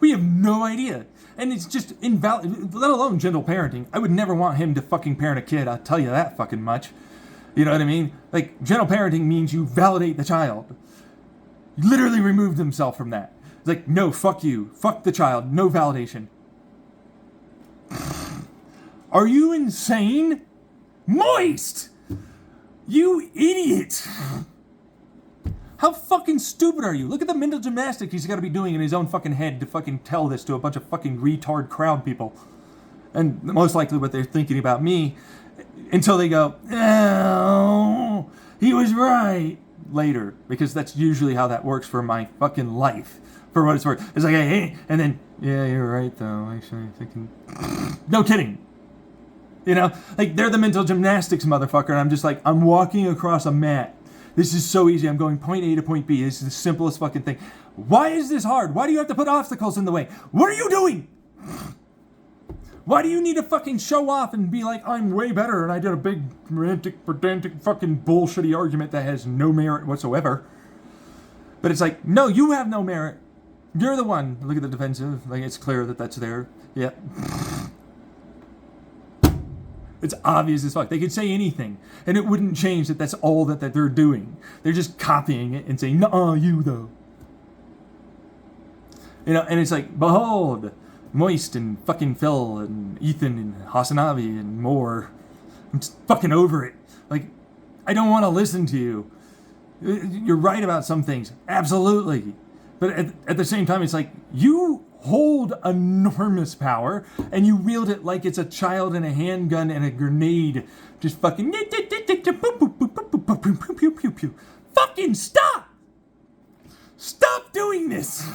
We have no idea. And it's just invalid, let alone gentle parenting. I would never want him to fucking parent a kid, I'll tell you that fucking much. You know what I mean? Like, gentle parenting means you validate the child. You literally removed himself from that. It's like, no, fuck you. Fuck the child. No validation. Are you insane? Moist! You idiot! How fucking stupid are you? Look at the mental gymnastics he's got to be doing in his own fucking head to fucking tell this to a bunch of fucking retard crowd people. And most likely what they're thinking about me until they go, oh, he was right later. Because that's usually how that works for my fucking life. For what it's worth. It's like, hey, and then, yeah, you're right though. Actually, I'm thinking, no kidding. You know, like they're the mental gymnastics motherfucker. And I'm just like, I'm walking across a mat. This is so easy. I'm going point A to point B. This is the simplest fucking thing. Why is this hard? Why do you have to put obstacles in the way? What are you doing? Why do you need to fucking show off and be like, I'm way better and I did a big, romantic, pedantic, fucking bullshitty argument that has no merit whatsoever? But it's like, no, you have no merit. You're the one. Look at the defensive. Like, it's clear that that's there. Yeah. It's obvious as fuck. They could say anything, and it wouldn't change that that's all that they're doing. They're just copying it and saying, "Nuh-uh, you though." You know, and it's like, behold, Moist and fucking Phil and Ethan and Hasanavi and more. I'm just fucking over it. Like, I don't want to listen to you. You're right about some things, absolutely, but at the same time, it's like you hold enormous power and you wield it like it's a child and a handgun and a grenade. Just fucking fucking stop! Stop doing this!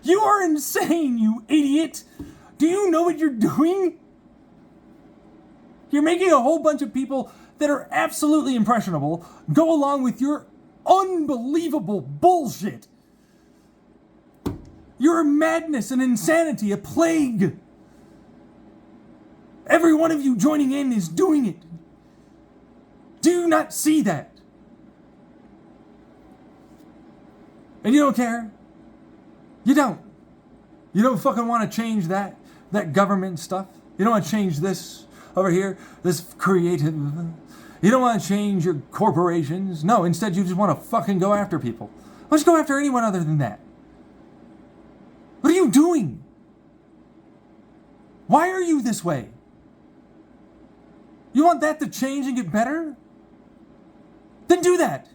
You are insane, you idiot! Do you know what you're doing? You're making a whole bunch of people that are absolutely impressionable go along with your unbelievable bullshit. You're a madness, an insanity, a plague. Every one of you joining in is doing it. Do you not see that? And you don't care. You don't. You don't fucking want to change that government stuff. You don't want to change this over here, this creative. You don't want to change your corporations. No, instead you just want to fucking go after people. Let's go after anyone other than that. What are you doing? Why are you this way? You want that to change and get better? Then do that.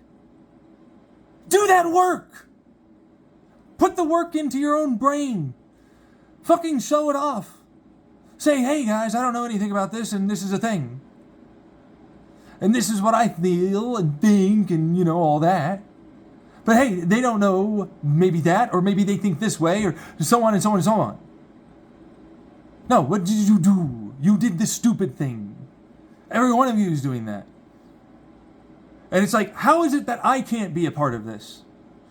Do that work. Put the work into your own brain. Fucking show it off. Say, hey guys, I don't know anything about this and this is a thing. And this is what I feel and think and, you know, all that. But hey, they don't know maybe that, or maybe they think this way, or so on and so on and so on. No, what did you do? You did this stupid thing. Every one of you is doing that. And it's like, how is it that I can't be a part of this?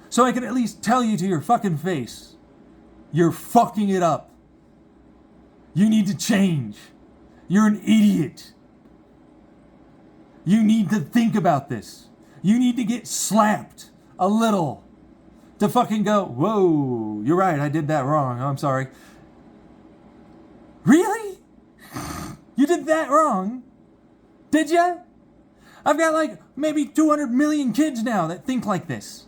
So I can at least tell you to your fucking face, you're fucking it up. You need to change. You're an idiot. You need to think about this. You need to get slapped a little to fucking go, whoa, you're right, I did that wrong. I'm sorry. Really? You did that wrong? Did ya? I've got like maybe 200 million kids now that think like this.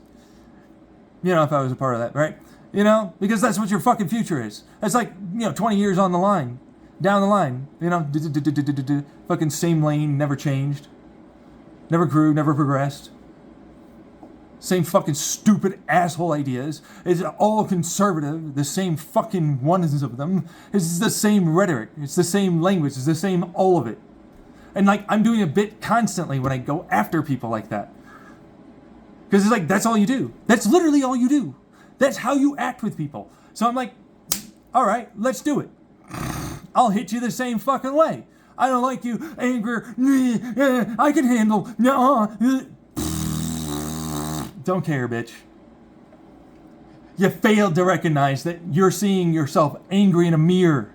You know, if I was a part of that, right? You know, because that's what your fucking future is. That's like, you know, 20 years on the line, down the line, you know, fucking same lane, never changed, never grew, never progressed. Same fucking stupid asshole ideas. It's all conservative. The same fucking ones of them. It's the same rhetoric. It's the same language. It's the same all of it. And like, I'm doing a bit constantly when I go after people like that. Because it's like, that's all you do. That's literally all you do. That's how you act with people. So I'm like, All right, let's do it. I'll hit you the same fucking way. I don't like you, anger, I can handle, don't care, bitch. You failed to recognize that you're seeing yourself angry in a mirror.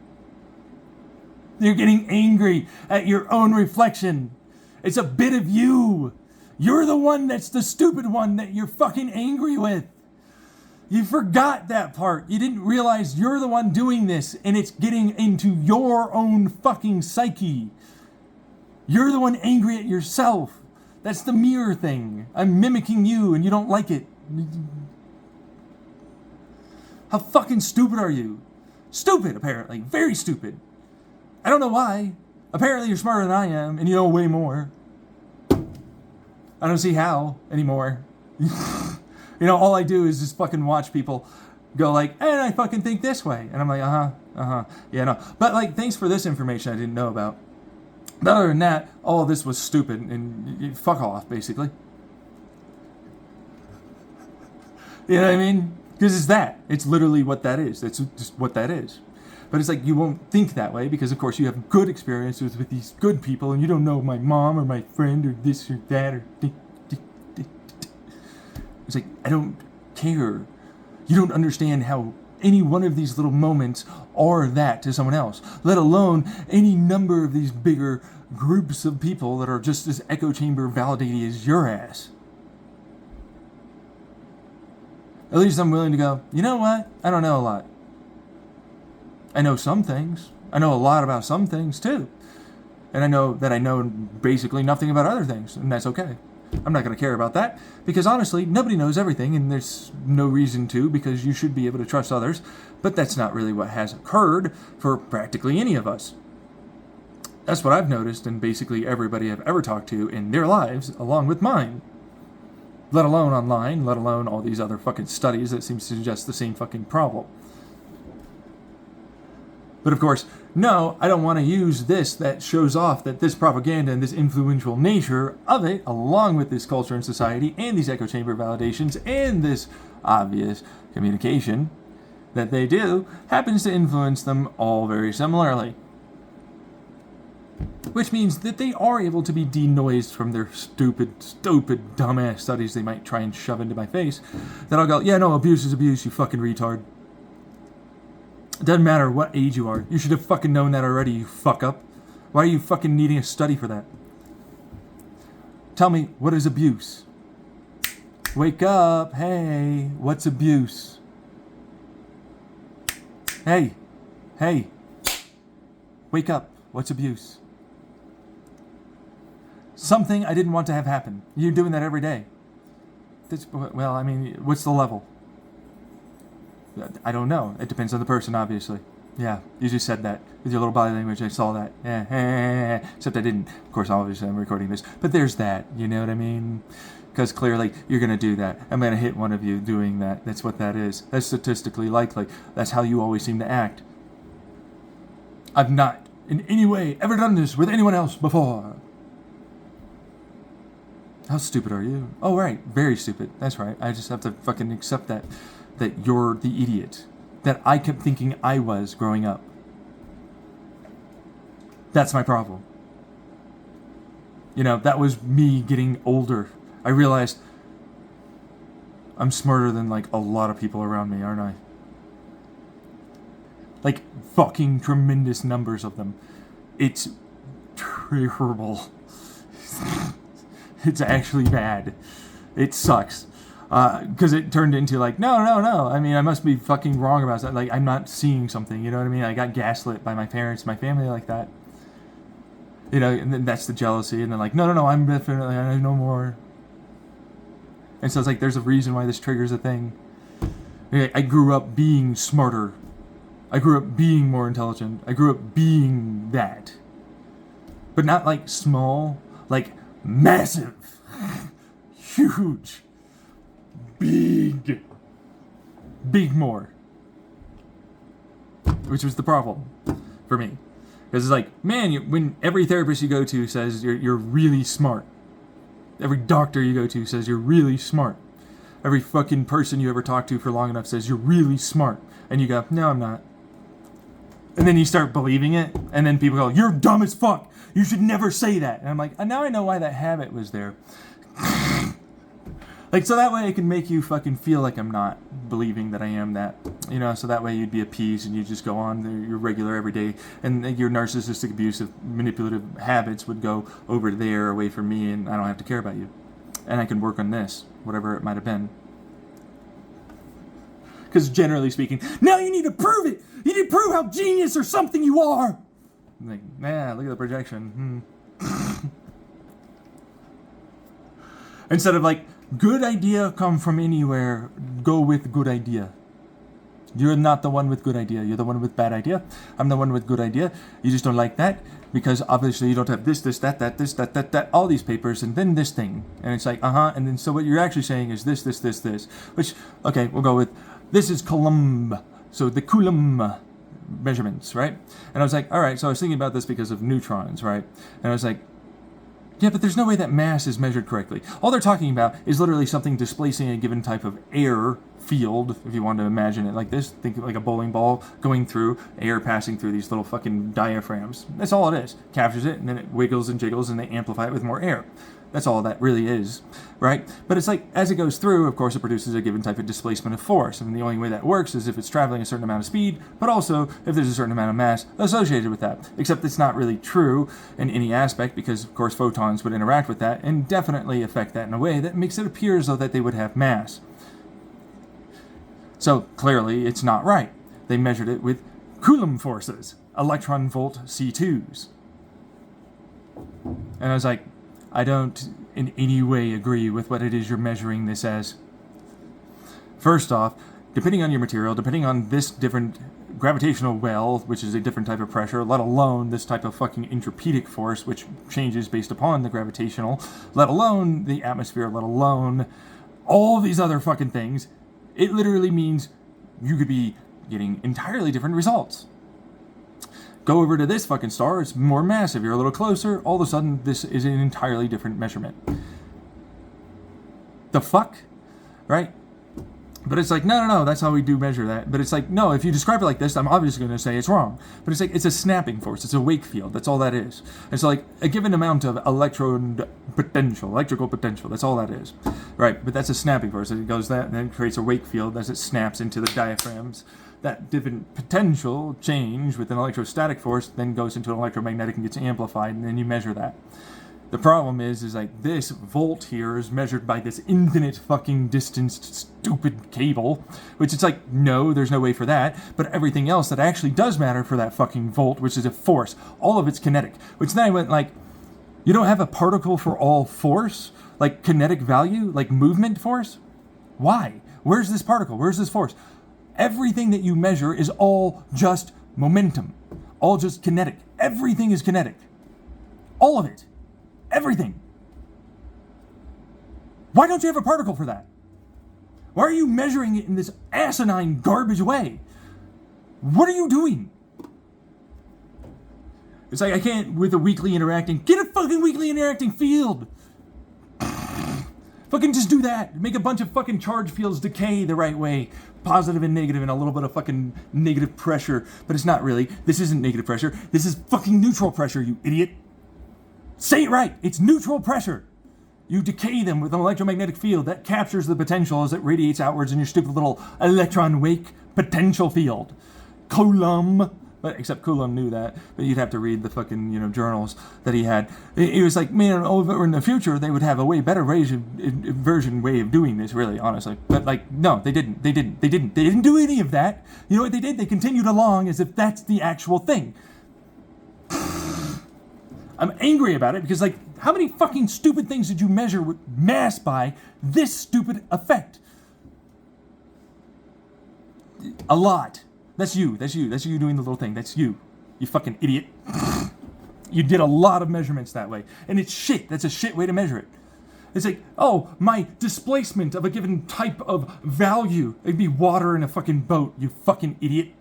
You're getting angry at your own reflection. It's a bit of you. You're the one that's the stupid one that you're fucking angry with. You forgot that part. You didn't realize you're the one doing this, and it's getting into your own fucking psyche. You're the one angry at yourself. That's the mirror thing. I'm mimicking you, and you don't like it. How fucking stupid are you? Stupid, apparently. Very stupid. I don't know why. Apparently you're smarter than I am, and you know way more. I don't see how anymore. You know, all I do is just fucking watch people go like, and I fucking think this way. And I'm like, yeah, no. But like, thanks for this information I didn't know about. But other than that, all of this was stupid and fuck off, basically. You know what I mean? Because it's that. It's literally what that is. That's just what that is. But it's like, you won't think that way because, of course, you have good experiences with these good people and you don't know my mom or my friend or this or that or... It's like, I don't care. You don't understand how any one of these little moments are that to someone else, let alone any number of these bigger groups of people that are just as echo chamber validated as your ass. At least I'm willing to go, you know what? I don't know a lot. I know some things. I know a lot about some things too. And I know that I know basically nothing about other things, and that's okay. I'm not going to care about that, because honestly, nobody knows everything, and there's no reason to, because you should be able to trust others, but that's not really what has occurred for practically any of us. That's what I've noticed in basically everybody I've ever talked to in their lives, along with mine. Let alone online, let alone all these other fucking studies that seem to suggest the same fucking problem. But of course, no, I don't want to use this that shows off that this propaganda and this influential nature of it, along with this culture and society and these echo chamber validations and this obvious communication that they do, happens to influence them all very similarly. Which means that they are able to be denoised from their stupid, dumbass studies they might try and shove into my face. Then I'll go, yeah, no, abuse is abuse, you fucking retard. It doesn't matter what age you are. You should have fucking known that already, you fuck up. Why are you fucking needing a study for that? Tell me, what is abuse? Wake up. Hey, what's abuse? Hey. Wake up. What's abuse? Something I didn't want to have happen. You're doing that every day. Well, I mean, what's the level? I don't know. It depends on the person, obviously. Yeah, you just said that. With your little body language, I saw that. Except I didn't. Of course, obviously, I'm recording this. But there's that, you know what I mean? Because clearly, you're going to do that. I'm going to hit one of you doing that. That's what that is. That's statistically likely. That's how you always seem to act. I've not, in any way, ever done this with anyone else before. How stupid are you? Oh, right. Very stupid. That's right. I just have to fucking accept that you're the idiot that I kept thinking I was growing up. That's my problem. You know, that was me getting older. I realized I'm smarter than like a lot of people around me, aren't I? Like fucking tremendous numbers of them. It's terrible. It's actually bad. It sucks. Because it turned into like, no. I mean, I must be fucking wrong about that. Like, I'm not seeing something, you know what I mean? I got gaslit by my parents, my family like that. You know, and then that's the jealousy. And then like, no, I'm definitely, I know more. And so it's like, there's a reason why this triggers a thing. I grew up being smarter. I grew up being more intelligent. I grew up being that. But not like small, like massive, huge. Big more. Which was the problem for me. Because it's like, man, when every therapist you go to says you're really smart. Every doctor you go to says you're really smart. Every fucking person you ever talk to for long enough says you're really smart. And you go, no, I'm not. And then you start believing it, and then people go, you're dumb as fuck. You should never say that. And I'm like, now I know why that habit was there. Like, so that way I can make you fucking feel like I'm not believing that I am that. You know, so that way you'd be appeased and you just go on your regular everyday, and your narcissistic, abusive, manipulative habits would go over there away from me, and I don't have to care about you. And I can work on this, whatever it might have been. Because generally speaking, now you need to prove it! You need to prove how genius or something you are! I'm like, nah, look at the projection. Instead of like, good idea come from anywhere, go with good idea. You're not the one with good idea. You're the one with bad idea. I'm the one with good idea. You just don't like that because obviously you don't have this, that, all these papers, and then this thing. And it's like, and then so what you're actually saying is this, which, okay, we'll go with, this is Coulomb. So the Coulomb measurements, right? And I was like, all right, so I was thinking about this because of neutrons, right? And I was like, yeah, but there's no way that mass is measured correctly. All they're talking about is literally something displacing a given type of air field, if you want to imagine it like this. Think of like a bowling ball going through, air passing through these little fucking diaphragms. That's all it is. Captures it, and then it wiggles and jiggles, and they amplify it with more air. That's all that really is, right? But it's like, as it goes through, of course, it produces a given type of displacement of force. And the only way that works is if it's traveling a certain amount of speed, but also if there's a certain amount of mass associated with that. Except it's not really true in any aspect because, of course, photons would interact with that and definitely affect that in a way that makes it appear as though that they would have mass. So, clearly, it's not right. They measured it with Coulomb forces, electron volt C2s. And I was like, I don't in any way agree with what it is you're measuring this as. First off, depending on your material, depending on this different gravitational well, which is a different type of pressure, let alone this type of fucking intrapedic force, which changes based upon the gravitational, let alone the atmosphere, let alone all these other fucking things, it literally means you could be getting entirely different results. Go over to this fucking star, it's more massive, you're a little closer, all of a sudden this is an entirely different measurement. The fuck? Right? But it's like, no, that's how we do measure that. But it's like, no, if you describe it like this, I'm obviously going to say it's wrong. But it's like, it's a snapping force, it's a wake field, that's all that is. It's like a given amount of electrical potential, that's all that is. Right, but that's a snapping force, it goes that, and then creates a wake field as it snaps into the diaphragms. That different potential change with an electrostatic force then goes into an electromagnetic and gets amplified, and then you measure that. The problem is like this volt here is measured by this infinite fucking distanced stupid cable, which it's like, no, there's no way for that, but everything else that actually does matter for that fucking volt, which is a force, all of it's kinetic, which then I went like, you don't have a particle for all force? Like kinetic value? Like movement force? Why? Where's this particle? Where's this force? Everything that you measure is all just momentum, all just kinetic. Everything is kinetic. All of it. Everything. Why don't you have a particle for that? Why are you measuring it in this asinine garbage way? What are you doing? It's like I can't with a weakly interacting. Get a fucking weakly interacting field. Fucking just do that. Make a bunch of fucking charge fields decay the right way. Positive and negative and a little bit of fucking negative pressure. But it's not really. This isn't negative pressure. This is fucking neutral pressure, you idiot. Say it right. It's neutral pressure. You decay them with an electromagnetic field that captures the potential as it radiates outwards in your stupid little electron wake potential field. Coulomb. But except Coulomb knew that, but you'd have to read the fucking, journals that he had. It was like, man, over in the future, they would have a way better version way of doing this, really, honestly. But like, no, they didn't. They didn't do any of that. You know what they did? They continued along as if that's the actual thing. I'm angry about it because, like, how many fucking stupid things did you measure with mass by this stupid effect? A lot. That's you doing the little thing. That's you fucking idiot. You did a lot of measurements that way. And it's shit. That's a shit way to measure it. It's like, oh, my displacement of a given type of value. It'd be water in a fucking boat, you fucking idiot.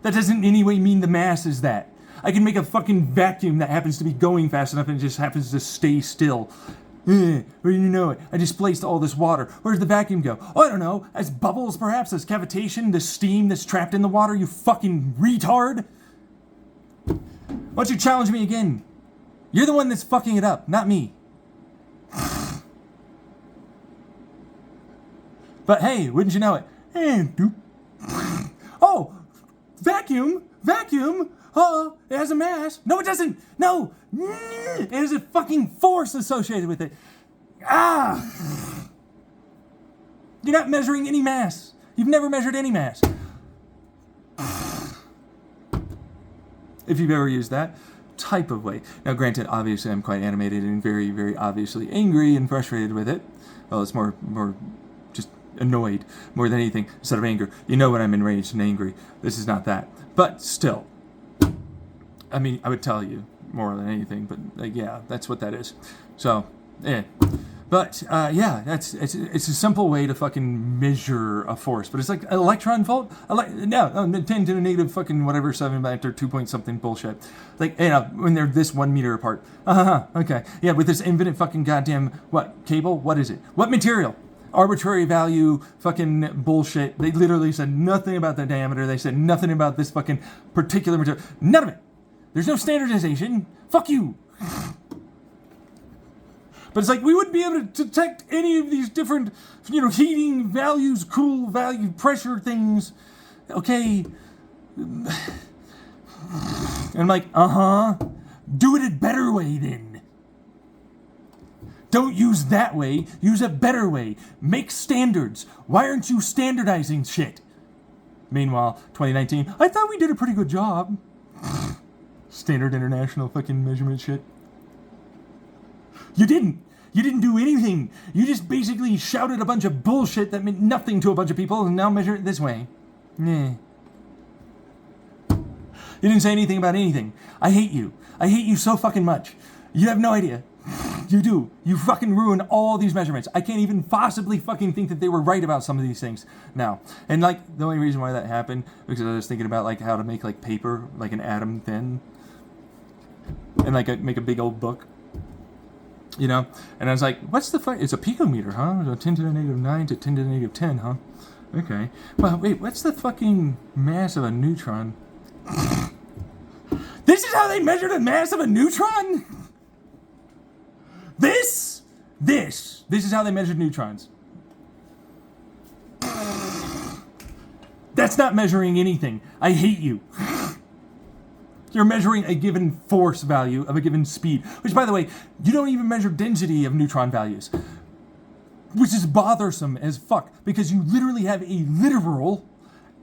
That doesn't in any way mean the mass is that. I can make a fucking vacuum that happens to be going fast enough and it just happens to stay still. Where do you know it? I displaced all this water. Where does the vacuum go? Oh, I don't know. As bubbles, perhaps? As cavitation? The steam that's trapped in the water, you fucking retard? Why don't you challenge me again? You're the one that's fucking it up, not me. But hey, wouldn't you know it? Oh, vacuum. It has a mass. No, it doesn't. No, it has a fucking force associated with it. You're not measuring any mass. You've never measured any mass. If you've ever used that type of way. Now, granted, obviously, I'm quite animated and very, very obviously angry and frustrated with it. Well, it's more just annoyed more than anything instead of anger. You know when I'm enraged and angry. This is not that. But still, I mean, I would tell you more than anything, but yeah, that's what that is. So, yeah. But yeah, it's a simple way to fucking measure a force. But it's like an electron volt. 10 to the negative fucking whatever 7 or 2 point something bullshit. Like, you know, when they're this 1 meter apart. Okay. Yeah, with this infinite fucking goddamn cable? What is it? What material? Arbitrary value fucking bullshit. They literally said nothing about the diameter. They said nothing about this fucking particular material. None of it. There's no standardization. Fuck you. But it's like we wouldn't be able to detect any of these different, heating values, cool value, pressure things. Okay. And I'm like, do it a better way then. Don't use that way. Use a better way. Make standards. Why aren't you standardizing shit? Meanwhile, 2019, I thought we did a pretty good job. Standard international fucking measurement shit. You didn't. You didn't do anything. You just basically shouted a bunch of bullshit that meant nothing to a bunch of people and now measure it this way. You didn't say anything about anything. I hate you. I hate you so fucking much. You have no idea. You do. You fucking ruin all these measurements. I can't even possibly fucking think that they were right about some of these things now. And the only reason why that happened because I was thinking about how to make paper an atom thin and make a big old book. And I was like, what's the fuck? It's a picometer, huh? 10 to the negative 9 to 10 to the negative 10, huh? Okay. Well, wait, what's the fucking mass of a neutron? This is how they measure the mass of a neutron? This is how they measured neutrons. That's not measuring anything. I hate you. You're measuring a given force value of a given speed, which, by the way, you don't even measure density of neutron values, which is bothersome as fuck, because you literally have a literal,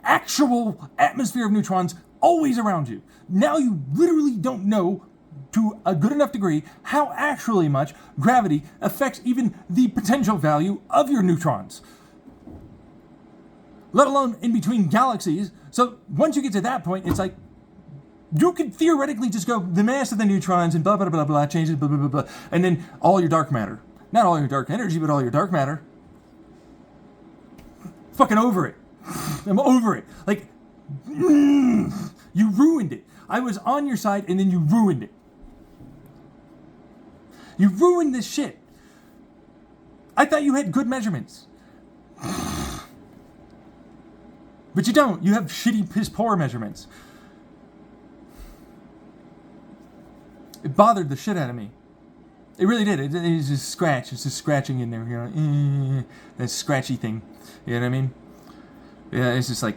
actual atmosphere of neutrons always around you. Now you literally don't know, to a good enough degree, how actually much gravity affects even the potential value of your neutrons, let alone in between galaxies. So once you get to that point, it's like, you could theoretically just go, the mass of the neutrons and blah, blah, blah, blah, changes, blah, blah, blah, blah, and then all your dark matter. Not all your dark energy, but all your dark matter. Fucking over it. I'm over it. You ruined it. I was on your side, and then you ruined it. You ruined this shit. I thought you had good measurements. But you don't. You have shitty, piss-poor measurements. It bothered the shit out of me. It really did. It's just scratch. It's just scratching in there, that scratchy thing. You know what I mean? Yeah, it's just like,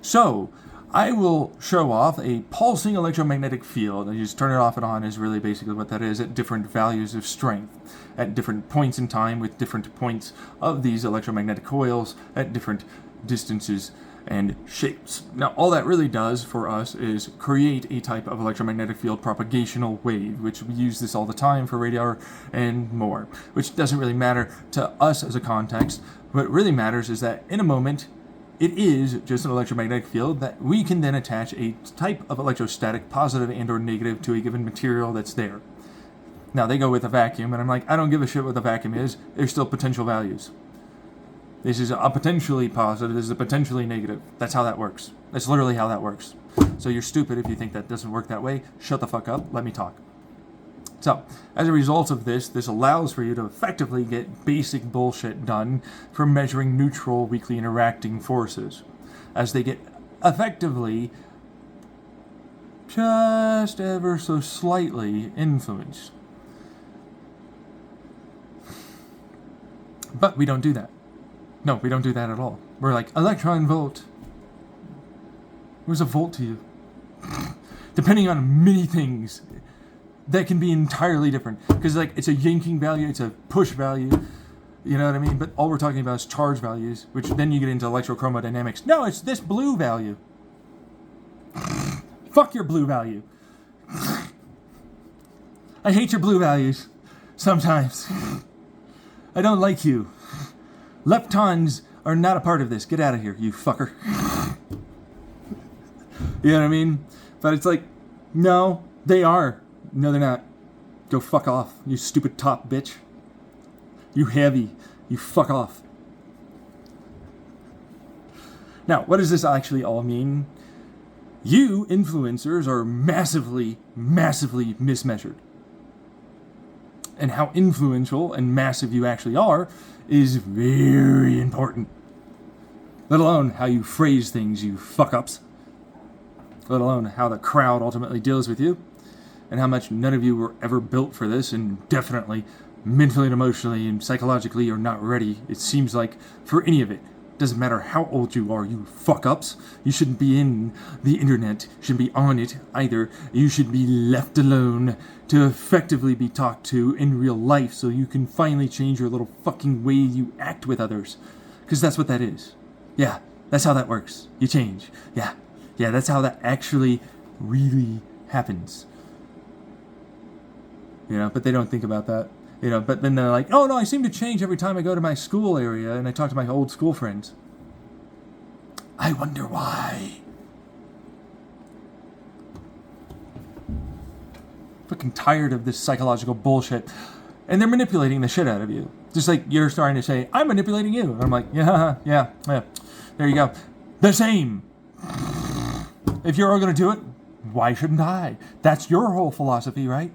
So, I will show off a pulsing electromagnetic field, and you just turn it off and on is really basically what that is at different values of strength, at different points in time with different points of these electromagnetic coils at different distances and shapes. Now, all that really does for us is create a type of electromagnetic field propagational wave, which we use this all the time for radar and more, which doesn't really matter to us as a context. What really matters is that in a moment, it is just an electromagnetic field that we can then attach a type of electrostatic positive and or negative to a given material that's there. Now, they go with a vacuum, and I'm like, I don't give a shit what the vacuum is. There's still potential values. This is a potentially positive. This is a potentially negative. That's how that works. That's literally how that works. So you're stupid if you think that doesn't work that way. Shut the fuck up. Let me talk. So, as a result of this, this allows for you to effectively get basic bullshit done for measuring neutral weakly interacting forces, as they get effectively just ever so slightly influenced. But we don't do that. No, we don't do that at all. We're like, electron volt. Where's a volt to you? Depending on many things, that can be entirely different. Because like, it's a yanking value, it's a push value. You know what I mean? But all we're talking about is charge values, which then you get into electrochromodynamics. No, it's this blue value. Fuck your blue value. I hate your blue values. Sometimes. I don't like you. Leptons are not a part of this. Get out of here, you fucker. You know what I mean? But it's like, no, they are. No, they're not. Go fuck off, you stupid top bitch. You heavy. You fuck off. Now, what does this actually all mean? You, influencers, are massively, massively mismeasured. And how influential and massive you actually are is very important. Let alone how you phrase things, you fuck-ups. Let alone how the crowd ultimately deals with you. And how much none of you were ever built for this, and definitely mentally and emotionally and psychologically are not ready, it seems like, for any of it. Doesn't matter how old you are, you fuck-ups. You shouldn't be in the internet, shouldn't be on it either. You should be left alone to effectively be talked to in real life so you can finally change your little fucking way you act with others. Because that's what that is. Yeah, that's how that works. You change. Yeah, that's how that actually really happens. You know, but they don't think about that. You know, but then they're like, oh no, I seem to change every time I go to my school area and I talk to my old school friends. I wonder why. Fucking tired of this psychological bullshit. And they're manipulating the shit out of you. Just like you're starting to say, I'm manipulating you. And I'm like, yeah. There you go. The same. If you're all going to do it, why shouldn't I? That's your whole philosophy, right?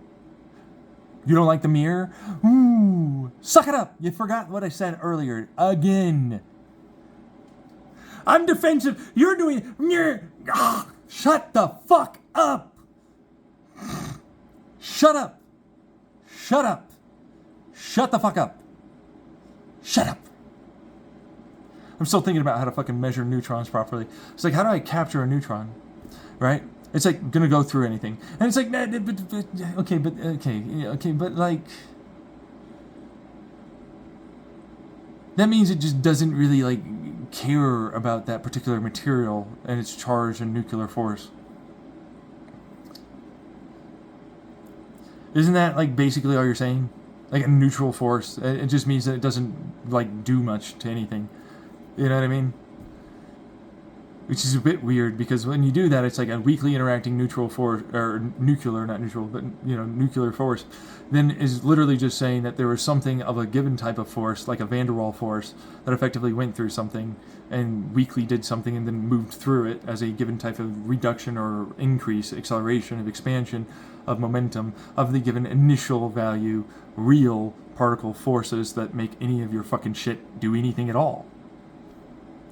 You don't like the mirror? Ooh, suck it up. You forgot what I said earlier. Again. I'm defensive. You're doing... Shut the fuck up. Shut up. Shut up. Shut the fuck up. Shut up. I'm still thinking about how to fucking measure neutrons properly. It's like, how do I capture a neutron? Right? It's like gonna go through anything, and it's like, but like, that means it just doesn't really like care about that particular material and its charge and nuclear force. Isn't that like basically all you're saying? Like a neutral force. It just means that it doesn't like do much to anything. You know what I mean? Which is a bit weird, because when you do that, it's like a weakly interacting neutral force, or nuclear, not neutral, but, nuclear force, then is literally just saying that there was something of a given type of force, like a van der Waals force, that effectively went through something and weakly did something and then moved through it as a given type of reduction or increase, acceleration of expansion of momentum of the given initial value, real particle forces that make any of your fucking shit do anything at all.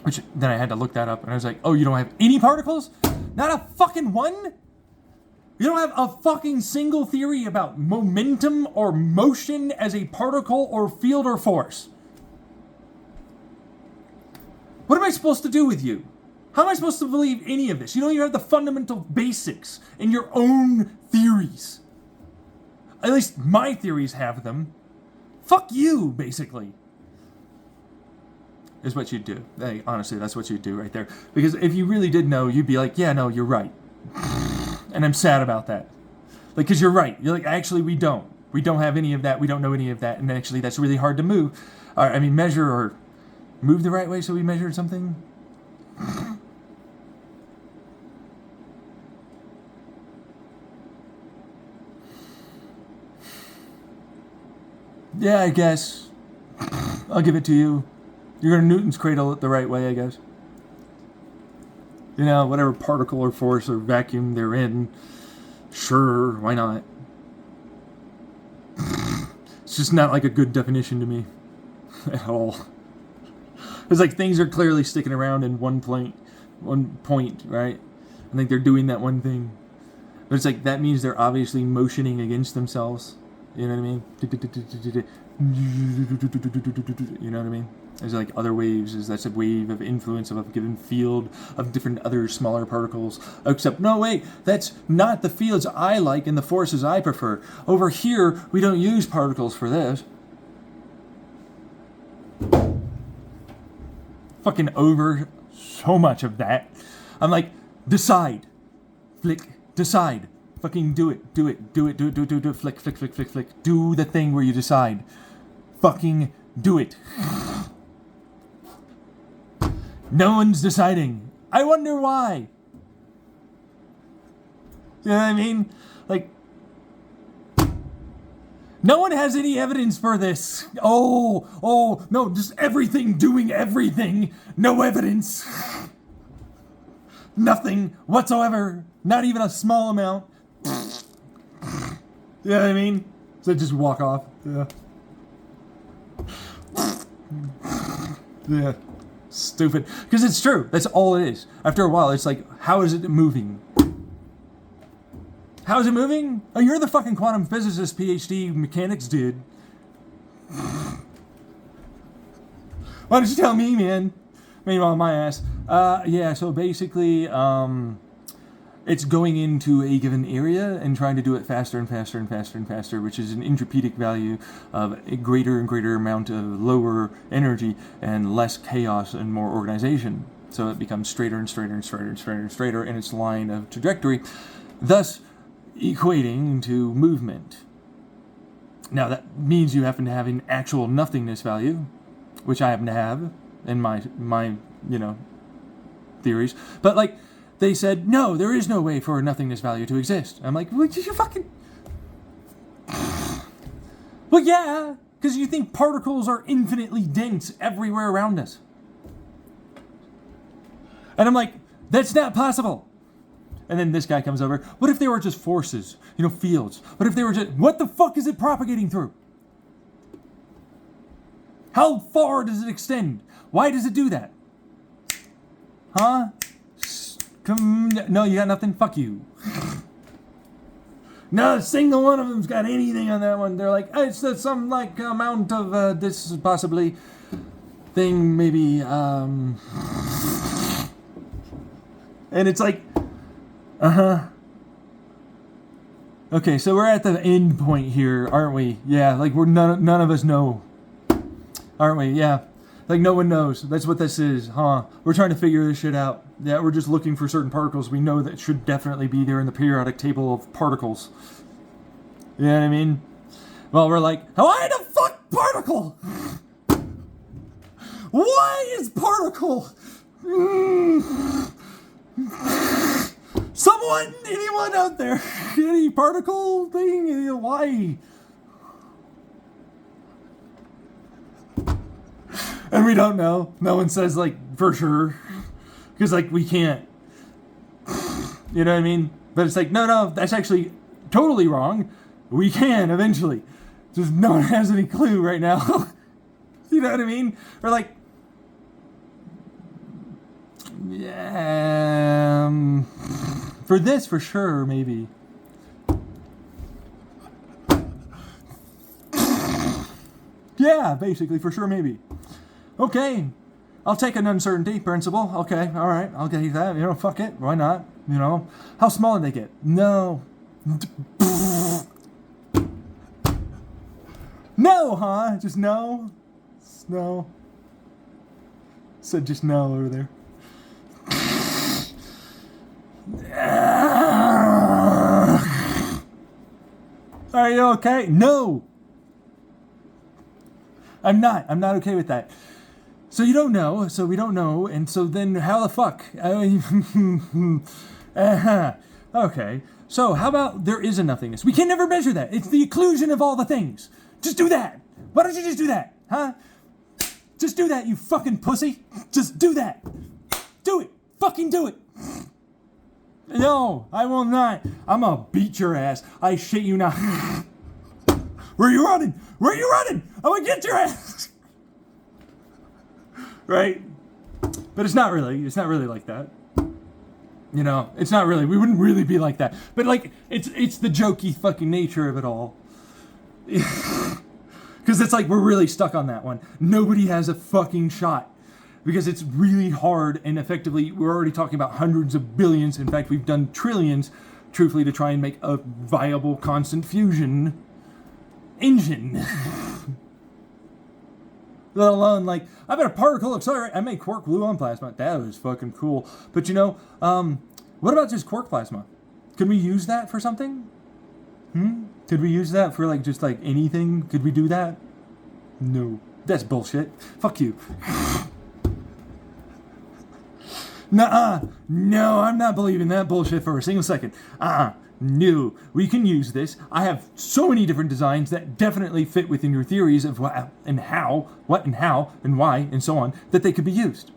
Which, then I had to look that up, and I was like, oh, you don't have any particles? Not a fucking one? You don't have a fucking single theory about momentum or motion as a particle or field or force? What am I supposed to do with you? How am I supposed to believe any of this? You don't even have the fundamental basics in your own theories. At least my theories have them. Fuck you, basically. Is what you'd do. Hey, honestly, that's what you'd do right there. Because if you really did know, you'd be like, yeah, no, you're right. And I'm sad about that. Like, because you're right. You're like, actually, we don't. We don't have any of that. We don't know any of that. And actually, that's really hard to move. Measure or move the right way so we measured something. Yeah, I guess. I'll give it to you. You're going to Newton's cradle it the right way, I guess. You know, whatever particle or force or vacuum they're in. Sure, why not? It's just not like a good definition to me. At all. It's like things are clearly sticking around in one point, right? I think they're doing that one thing. But it's like, that means they're obviously motioning against themselves. You know what I mean? You know what I mean? There's like other waves. That's a wave of influence of a given field of different other smaller particles. Except, no, wait, that's not the fields I like and the forces I prefer. Over here, we don't use particles for this. Fucking over so much of that. I'm like, decide. Flick, decide. Fucking do it, flick, flick. Do the thing where you decide. Fucking do it. No one's deciding. I wonder why. You know what I mean? Like, no one has any evidence for this. Oh, no, just everything doing everything. No evidence. Nothing whatsoever. Not even a small amount. You know what I mean? So just walk off. Yeah. Yeah. Stupid. Because it's true. That's all it is. After a while, it's like, how is it moving? How is it moving? Oh, you're the fucking quantum physicist PhD mechanics dude. Why don't you tell me, man? Meanwhile, my ass. Yeah, so basically, it's going into a given area and trying to do it faster and faster and faster and faster, which is an intrapedic value of a greater and greater amount of lower energy and less chaos and more organization. So it becomes straighter and straighter and straighter and straighter and straighter in its line of trajectory, thus equating to movement. Now that means you happen to have an actual nothingness value, which I happen to have in my theories. But like, they said, no, there is no way for a nothingness value to exist. I'm like, well, you fucking... Well, yeah, because you think particles are infinitely dense everywhere around us. And I'm like, that's not possible. And then this guy comes over, what if they were just forces, fields? What if they were just... What the fuck is it propagating through? How far does it extend? Why does it do that? Huh? No, you got nothing? Fuck you. Not a single one of them's got anything on that one. They're like, it's some like amount of this possibly thing, maybe. And it's like, Okay, so we're at the end point here, aren't we? Yeah, like we're none of us know, aren't we? Yeah. Like, no one knows. That's what this is, huh? We're trying to figure this shit out. Yeah, we're just looking for certain particles we know that should definitely be there in the periodic table of particles. You know what I mean? Well, we're like, why the fuck particle? Why is particle? Anyone out there? Any particle thing? Why? And we don't know. No one says, like, for sure. Because, like, we can't. You know what I mean? But it's like, no, that's actually totally wrong. We can, eventually. Just no one has any clue right now. You know what I mean? Or, like, yeah, for this, for sure, maybe. Yeah, basically, for sure, maybe. Okay, I'll take an uncertainty principle. Okay, all right, I'll get that. Fuck it. Why not? How small did they get? No. No, huh? Just no? No. Said just no over there. Are you okay? No. I'm not okay with that. So you don't know, so we don't know, and so then how the fuck? Okay, so how about there is a nothingness? We can never measure that. It's the occlusion of all the things. Just do that. Why don't you just do that? Huh? Just do that, you fucking pussy. Just do that. Do it. Fucking do it. No, I will not. I'm gonna beat your ass. I shit you not. Where are you running? Where are you running? I'm gonna get your ass. Right? But it's not really like that. You know, it's not really, we wouldn't really be like that. But like, it's the jokey fucking nature of it all. Because it's like, we're really stuck on that one. Nobody has a fucking shot. Because it's really hard, and effectively, we're already talking about hundreds of billions. In fact, we've done trillions, truthfully, to try and make a viable constant fusion engine. Let alone, like, I bet a particle accelerator. I made quark gluon plasma. That was fucking cool. But you know, what about just quark plasma? Could we use that for something? Could we use that for, like, just, like, anything? Could we do that? No. That's bullshit. Fuck you. Nuh-uh. No, I'm not believing that bullshit for a single second. No, we can use this. I have so many different designs that definitely fit within your theories of what and how, and why, and so on, that they could be used.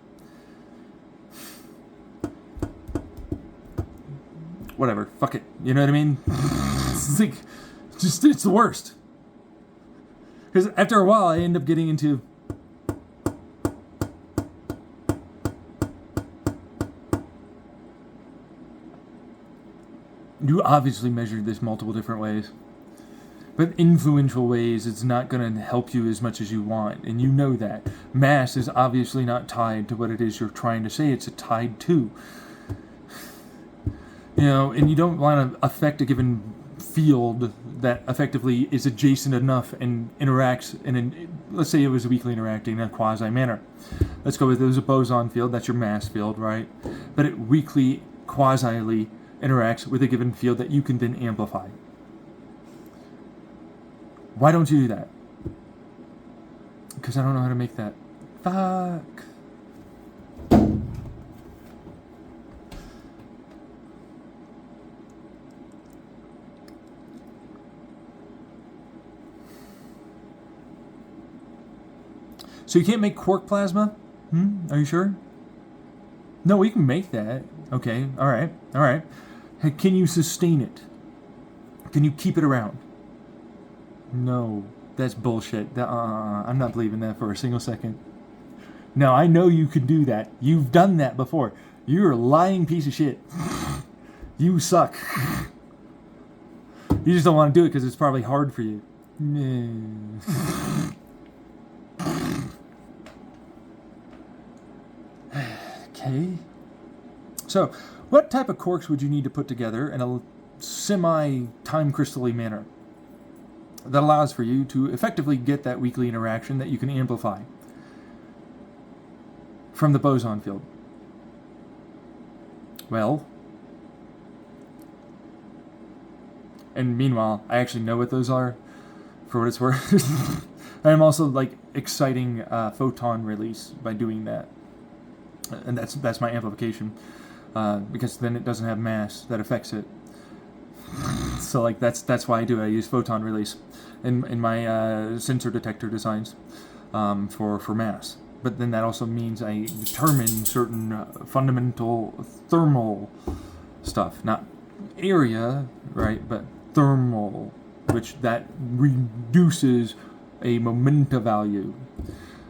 Whatever, fuck it. You know what I mean? It's like, it's the worst. Because after a while, I end up getting into... You obviously measured this multiple different ways. But influential ways, it's not going to help you as much as you want. And you know that. Mass is obviously not tied to what it is you're trying to say. It's tied to. You know, and you don't want to affect a given field that effectively is adjacent enough and interacts in let's say it was weakly interacting in a quasi manner. Let's go with it was a boson field. That's your mass field, right? But it weakly, quasi-ly interacts with a given field that you can then amplify. Why don't you do that? Because I don't know how to make that. Fuck. So you can't make quark plasma? Are you sure? No, we can make that. Okay, all right. Hey, can you sustain it? Can you keep it around? No, that's bullshit. I'm not believing that for a single second. No, I know you could do that. You've done that before. You're a lying piece of shit. You suck. You just don't want to do it because it's probably hard for you. Okay. So, what type of quarks would you need to put together in a semi-time crystal-y manner that allows for you to effectively get that weakly interaction that you can amplify from the boson field? Well, and meanwhile, I actually know what those are, for what it's worth. I'm also, like, exciting photon release by doing that. And that's my amplification, because then it doesn't have mass that affects it. So like that's why I do it. I use photon release in my sensor detector designs for mass. But then that also means I determine certain fundamental thermal stuff, not area, right, but thermal, which that reduces a momenta value.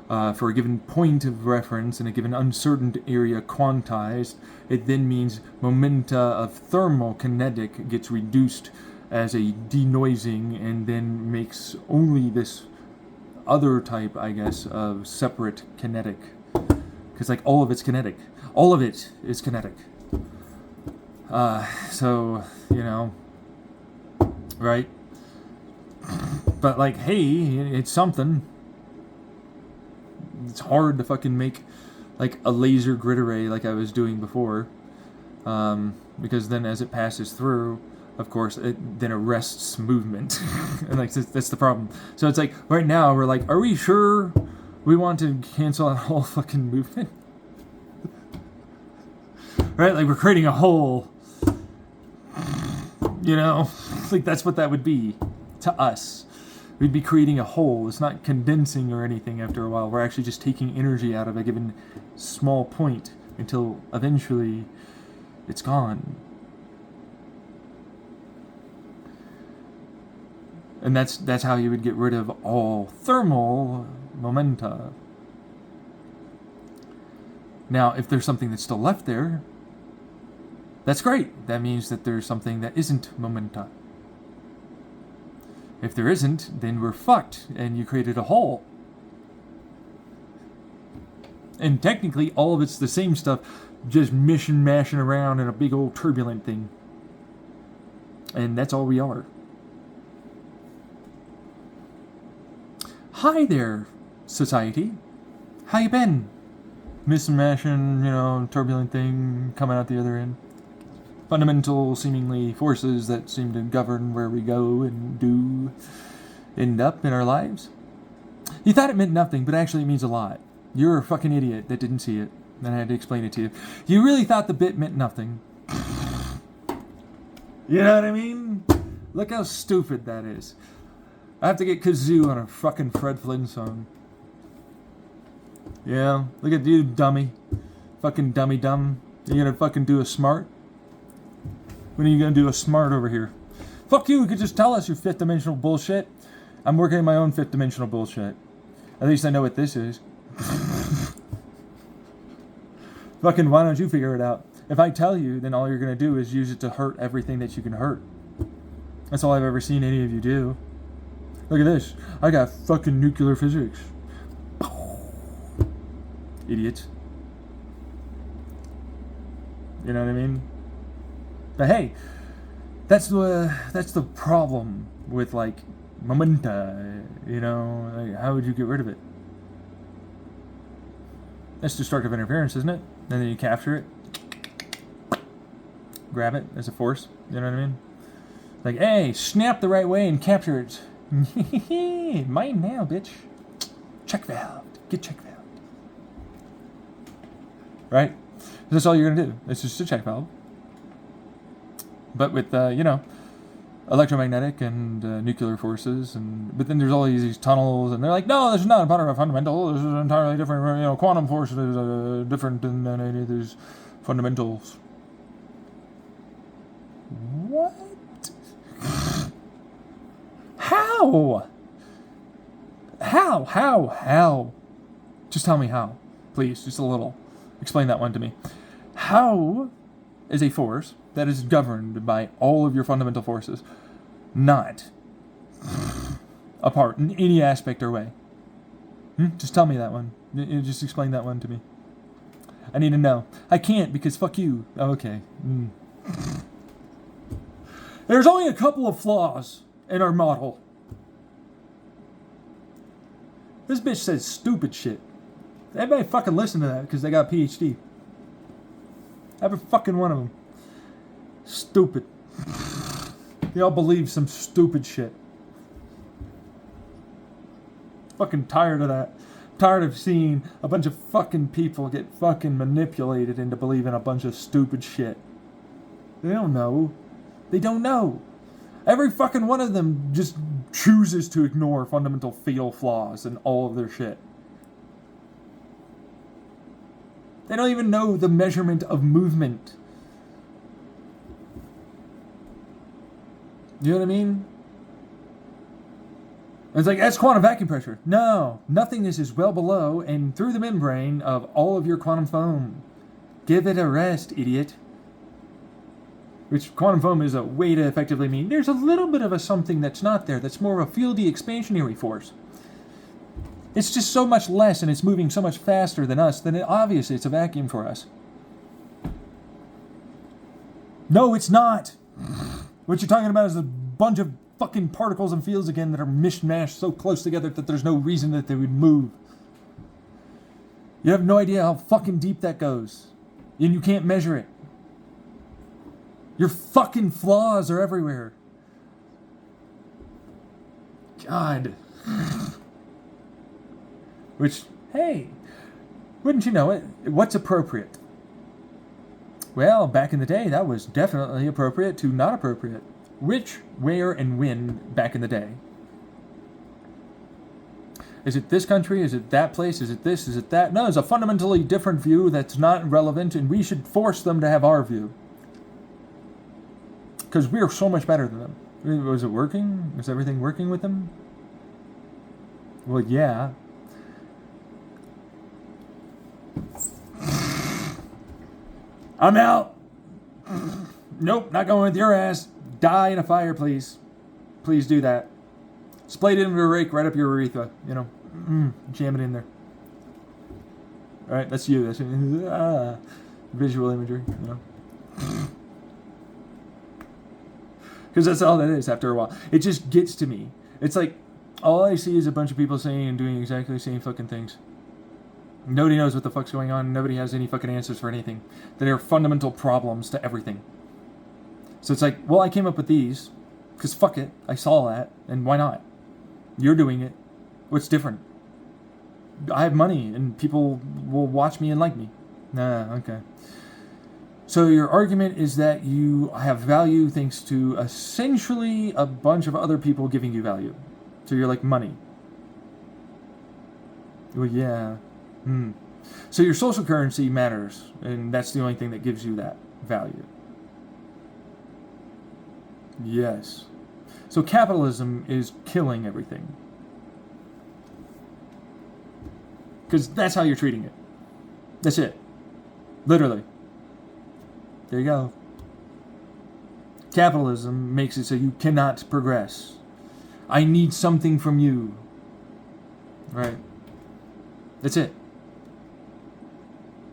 For a given point of reference in a given uncertain area quantized, it then means momenta of thermal kinetic gets reduced as a denoising and then makes only this other type, I guess, of separate kinetic. Because, like, all of it's kinetic. All of it is kinetic. So, you know, right? But, like, hey, it's something. It's hard to fucking make like a laser grid array like I was doing before, because then as it passes through, of course, it then arrests movement. And like that's the problem. So it's like right now we're like, are we sure we want to cancel out all fucking movement? Right? Like we're creating a hole. You know, like that's what that would be to us. We'd be creating a hole. It's not condensing or anything after a while. We're actually just taking energy out of a given small point until eventually it's gone. And that's how you would get rid of all thermal momenta. Now, if there's something that's still left there, that's great. That means that there's something that isn't momenta. If there isn't, then we're fucked, and you created a hole. And technically, all of it's the same stuff, just mashing around in a big old turbulent thing. And that's all we are. Hi there, society. How you been? Mashing, turbulent thing coming out the other end. Fundamental, seemingly, forces that seem to govern where we go and do end up in our lives. You thought it meant nothing, but actually it means a lot. You're a fucking idiot that didn't see it, and I had to explain it to you. You really thought the bit meant nothing. You know what I mean? Look how stupid that is. I have to get kazoo on a fucking Fred Flynn song. Yeah, look at you, dummy. Fucking dummy dumb. You gonna fucking do a smart? When are you gonna do a smart over here? Fuck you could just tell us your fifth dimensional bullshit. I'm working on my own fifth dimensional bullshit. At least I know what this is. Fucking why don't you figure it out? If I tell you, then all you're gonna do is use it to hurt everything that you can hurt. That's all I've ever seen any of you do. Look at this. I got fucking nuclear physics. Idiot. You know what I mean? But hey, that's the problem with like momenta. Like, how would you get rid of it? That's destructive interference, isn't it? And then you capture it, grab it as a force. You know what I mean? Like, hey, snap the right way and capture it. Mine now, bitch. Check valve. Get check valve. Right? That's all you're gonna do. It's just a check valve. But with electromagnetic and nuclear forces, but then there's all these tunnels, and they're like, no, this is not a fundamental. This is entirely different. Quantum force is different than any of these fundamentals. What? How? How? Just tell me how. Please, just a little. Explain that one to me. How is a force that is governed by all of your fundamental forces not apart in any aspect or way? Just tell me that one. Just explain that one to me. I need to know. I can't because fuck you. Okay. There's only a couple of flaws in our model. This bitch says stupid shit. Everybody fucking listen to that because they got a PhD. Every fucking one of them. Stupid. They all believe some stupid shit. Fucking tired of that. Tired of seeing a bunch of fucking people get fucking manipulated into believing a bunch of stupid shit. They don't know. They don't know. Every fucking one of them just chooses to ignore fundamental fatal flaws in all of their shit. They don't even know the measurement of movement. You know what I mean? It's like, that's quantum vacuum pressure. No, nothingness is well below and through the membrane of all of your quantum foam. Give it a rest, idiot. Which quantum foam is a way to effectively mean there's a little bit of a something that's not there, that's more of a fieldy expansionary force. It's just so much less and it's moving so much faster than us, then obviously it's a vacuum for us. No, it's not. What you're talking about is a bunch of fucking particles and fields again that are mishmashed so close together that there's no reason that they would move. You have no idea how fucking deep that goes. And you can't measure it. Your fucking flaws are everywhere. God. Which, hey, wouldn't you know it? What's appropriate? Well, back in the day, that was definitely appropriate to not appropriate. Which, where, and when back in the day? Is it this country? Is it that place? Is it this? Is it that? No, it's a fundamentally different view that's not relevant, and we should force them to have our view. Because we are so much better than them. Was it working? Was everything working with them? Well, yeah. I'm out. Nope, not going with your ass. Die in a fire, please. Please do that. Splayed it into a rake right up your urethra. You know, jam it in there. All right, that's you. That's visual imagery. You know, because that's all that is. After a while, it just gets to me. It's like all I see is a bunch of people saying and doing exactly the same fucking things. Nobody knows what the fuck's going on. Nobody has any fucking answers for anything. There are fundamental problems to everything. So it's like, well, I came up with these because fuck it. I saw that, and why not? You're doing it. What's different? I have money, and people will watch me and like me. Nah, okay. So your argument is that you have value thanks to essentially a bunch of other people giving you value. So you're like money. Well, yeah. So your social currency matters, and that's the only thing that gives you that value. Yes. So capitalism is killing everything. Because that's how you're treating it. That's it. Literally. There you go. Capitalism makes it so you cannot progress. I need something from you. Right. That's it.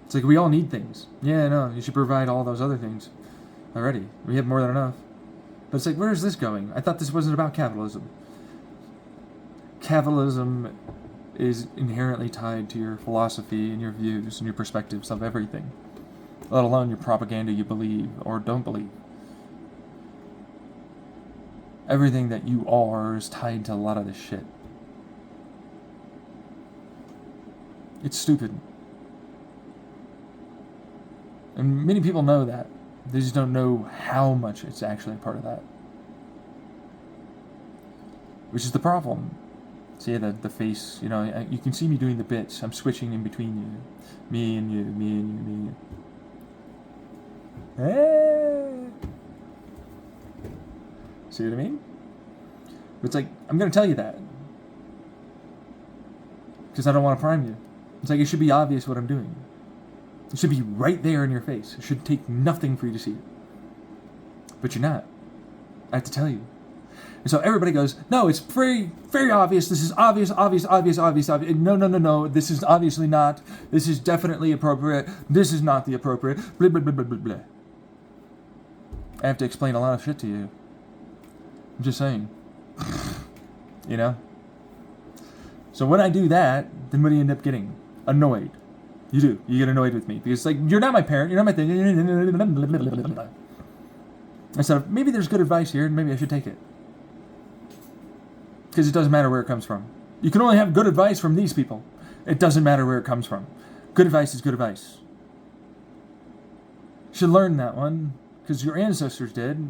It's like we all need things. Yeah, no, you should provide all those other things already. We have more than enough. But it's like, where is this going? I thought this wasn't about capitalism. Capitalism is inherently tied to your philosophy and your views and your perspectives of everything, let alone your propaganda you believe or don't believe. Everything that you are is tied to a lot of this shit. It's stupid. And many people know that. They just don't know how much it's actually part of that. Which is the problem. See the face, you know, you can see me doing the bits. I'm switching in between you. Me and you, me and you, me and you. Hey! See what I mean? It's like, I'm going to tell you that. Because I don't want to prime you. It's like, it should be obvious what I'm doing. It should be right there in your face. It should take nothing for you to see it. But you're not. I have to tell you. And so everybody goes, no, it's very, very obvious. This is obvious. No. This is obviously not. This is definitely appropriate. This is not the appropriate. Blah, blah, blah, blah, blah, blah. I have to explain a lot of shit to you. I'm just saying. You know? So when I do that, then what do you end up getting? Annoyed. You do. You get annoyed with me. Because it's like, you're not my parent. You're not my thing. Instead of, maybe there's good advice here, and maybe I should take it. Because it doesn't matter where it comes from. You can only have good advice from these people. It doesn't matter where it comes from. Good advice is good advice. You should learn that one, because your ancestors did.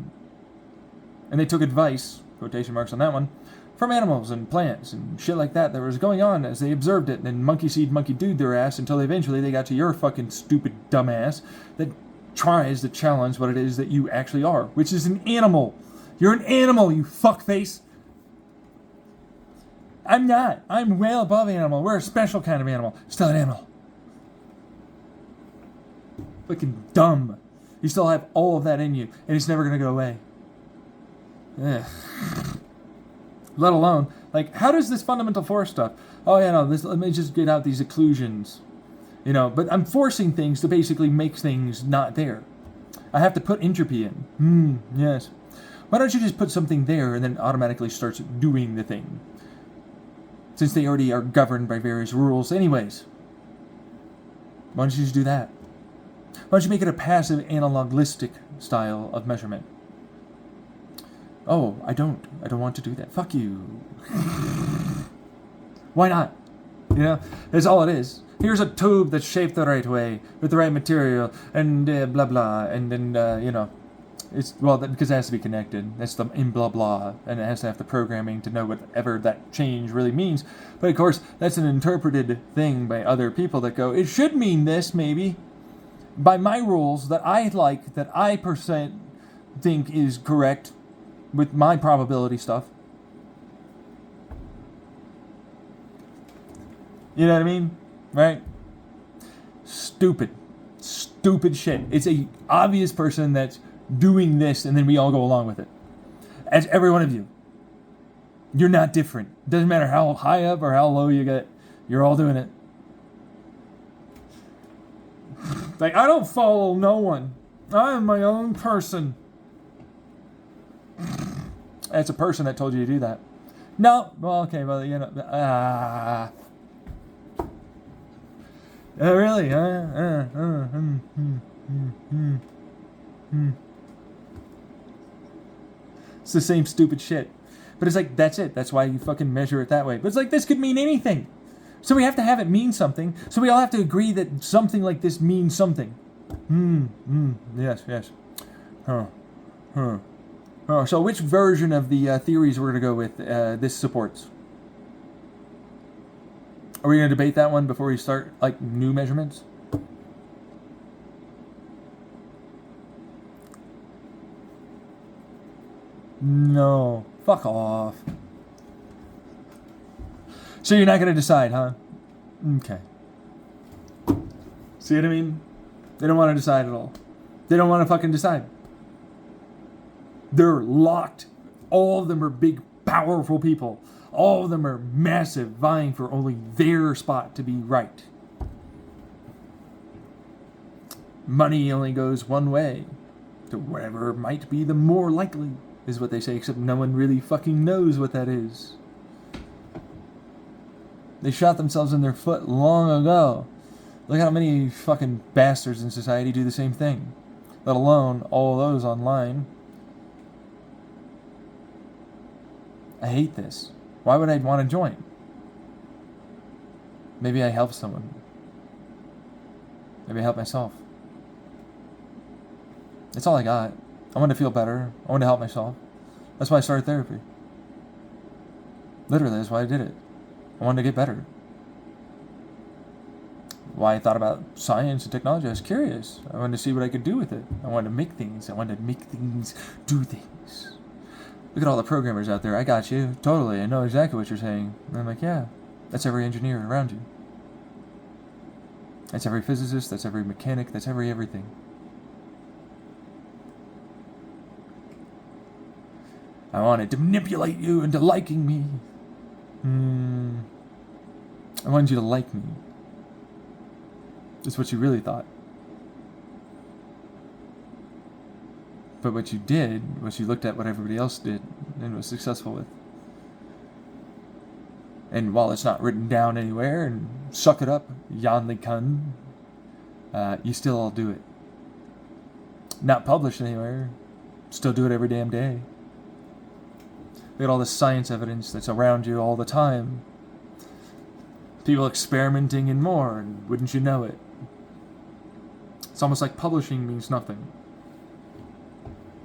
And they took advice, quotation marks on that one, from animals and plants and shit like that was going on as they observed it, and then monkey see, monkey do their ass until eventually they got to your fucking stupid dumbass that tries to challenge what it is that you actually are, which is an animal. You're an animal, you fuckface. I'm not. I'm well above animal. We're a special kind of animal. Still an animal. Fucking dumb. You still have all of that in you, and it's never going to go away. Ugh. Let alone, like, how does this fundamental force stuff? Oh, yeah, no, let me just get out these occlusions. You know, but I'm forcing things to basically make things not there. I have to put entropy in. Yes. Why don't you just put something there and then it automatically starts doing the thing? Since they already are governed by various rules anyways. Why don't you just do that? Why don't you make it a passive analogistic style of measurement? Oh, I don't want to do that. Fuck you. Why not? You know, that's all it is. Here's a tube that's shaped the right way, with the right material, and blah blah, and then, you know, Because it has to be connected. That's the in blah blah, and it has to have the programming to know whatever that change really means. But of course, that's an interpreted thing by other people that go, it should mean this maybe, by my rules that I like, that I think is correct with my probability stuff. You know what I mean? Right? Stupid shit. It's a obvious person that's doing this, and then we all go along with it. As every one of you. You're not different. Doesn't matter how high up or how low you get. You're all doing it. Like, I don't follow no one. I am my own person. It's a person that told you to do that. No. Well, okay. Well, you know. Really? It's the same stupid shit. But it's like, that's it. That's why you fucking measure it that way. But it's like, this could mean anything. So we have to have it mean something. So we all have to agree that something like this means something. Yes. So which version of the theories we're going to go with this supports? Are we going to debate that one before we start, like, new measurements? No. Fuck off. So you're not going to decide, huh? Okay. See what I mean? They don't want to decide at all. They don't want to fucking decide. They're locked. All of them are big, powerful people. All of them are massive, vying for only their spot to be right. Money only goes one way. To whatever might be the more likely, is what they say, except no one really fucking knows what that is. They shot themselves in their foot long ago. Look how many fucking bastards in society do the same thing. Let alone all those online. I hate this. Why would I want to join? Maybe I help someone. Maybe I help myself. That's all I got. I want to feel better. I want to help myself. That's why I started therapy. Literally, that's why I did it. I wanted to get better. Why I thought about science and technology. I was curious. I wanted to see what I could do with it. I wanted to make things. I wanted to make things do things. Look at all the programmers out there. I got you. Totally. I know exactly what you're saying. And I'm like, yeah. That's every engineer around you. That's every physicist. That's every mechanic. That's everything. I wanted to manipulate you into liking me. I wanted you to like me. That's what you really thought. But what you did was you looked at what everybody else did and was successful with. And while it's not written down anywhere, and suck it up, Yanli Kun, you still all do it. Not published anywhere, still do it every damn day. Look at all the science evidence that's around you all the time. People experimenting and more, and wouldn't you know it? It's almost like publishing means nothing.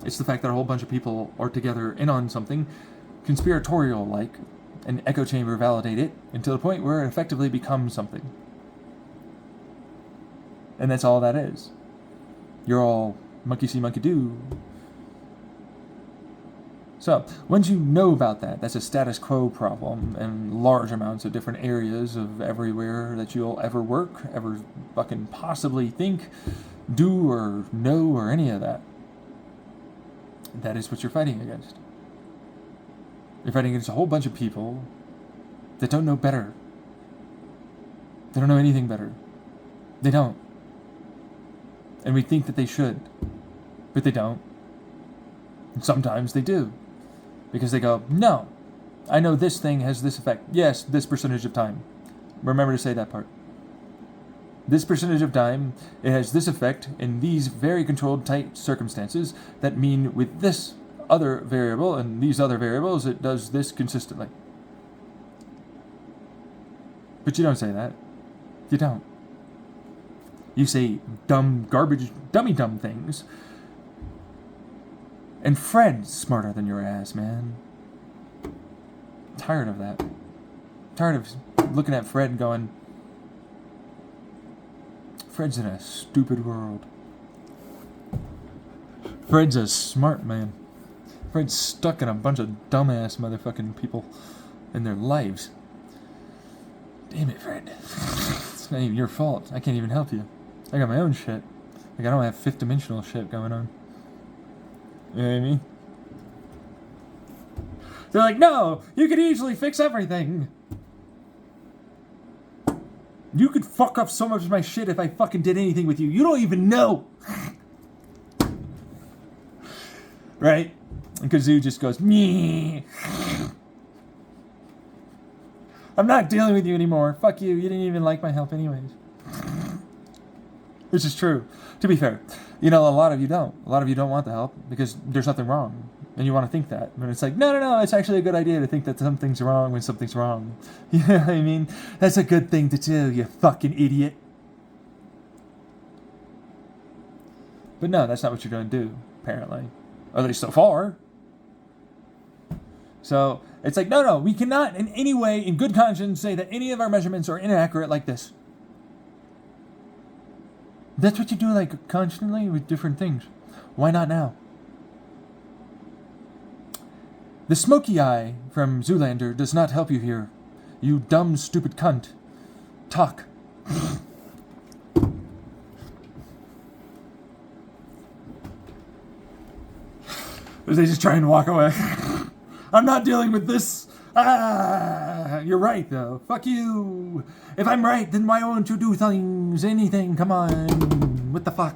It's the fact that a whole bunch of people are together in on something, conspiratorial-like, and echo chamber validate it, until the point where it effectively becomes something. And that's all that is. You're all monkey see, monkey do. So, once you know about that, that's a status quo problem in large amounts of different areas of everywhere that you'll ever work, ever fucking possibly think, do, or know, or any of that. That is what you're fighting against. You're fighting against a whole bunch of people that don't know better. They don't know anything better. They don't. And we think that they should. But they don't. And sometimes they do. Because they go, no, I know this thing has this effect. Yes, this percentage of time. Remember to say that part. This percentage of time, it has this effect in these very controlled, tight circumstances that mean with this other variable and these other variables, it does this consistently. But you don't say that. You don't. You say dumb, garbage, dummy things And Fred's smarter than your ass, man. I'm tired of that. I'm tired of looking at Fred and going, Fred's in a stupid world. Fred's a smart man. Fred's stuck in a bunch of dumbass motherfucking people in their lives. Damn it, Fred. It's not even your fault. I can't even help you. I got my own shit. Like, I don't have fifth dimensional shit going on. You know what I mean? They're like, no, you could easily fix everything. You could fuck up so much of my shit if I fucking did anything with you. You don't even know. Right? And Kazoo just goes, meh. I'm not dealing with you anymore. Fuck you. You didn't even like my help anyways. Which is true. To be fair. You know, a lot of you don't. A lot of you don't want the help because there's nothing wrong. And you want to think that. But it's like, no, it's actually a good idea to think that something's wrong when something's wrong. You know what I mean? That's a good thing to do, you fucking idiot. But no, that's not what you're going to do, apparently. At least so far. So, it's like, no, we cannot in any way, in good conscience, say that any of our measurements are inaccurate like this. That's what you do, like, constantly with different things. Why not now? The smoky eye from Zoolander does not help you here. You dumb, stupid cunt. Talk. They just try and walk away. I'm not dealing with this. You're right, though. Fuck you. If I'm right, then why won't you do things? Anything? Come on. What the fuck?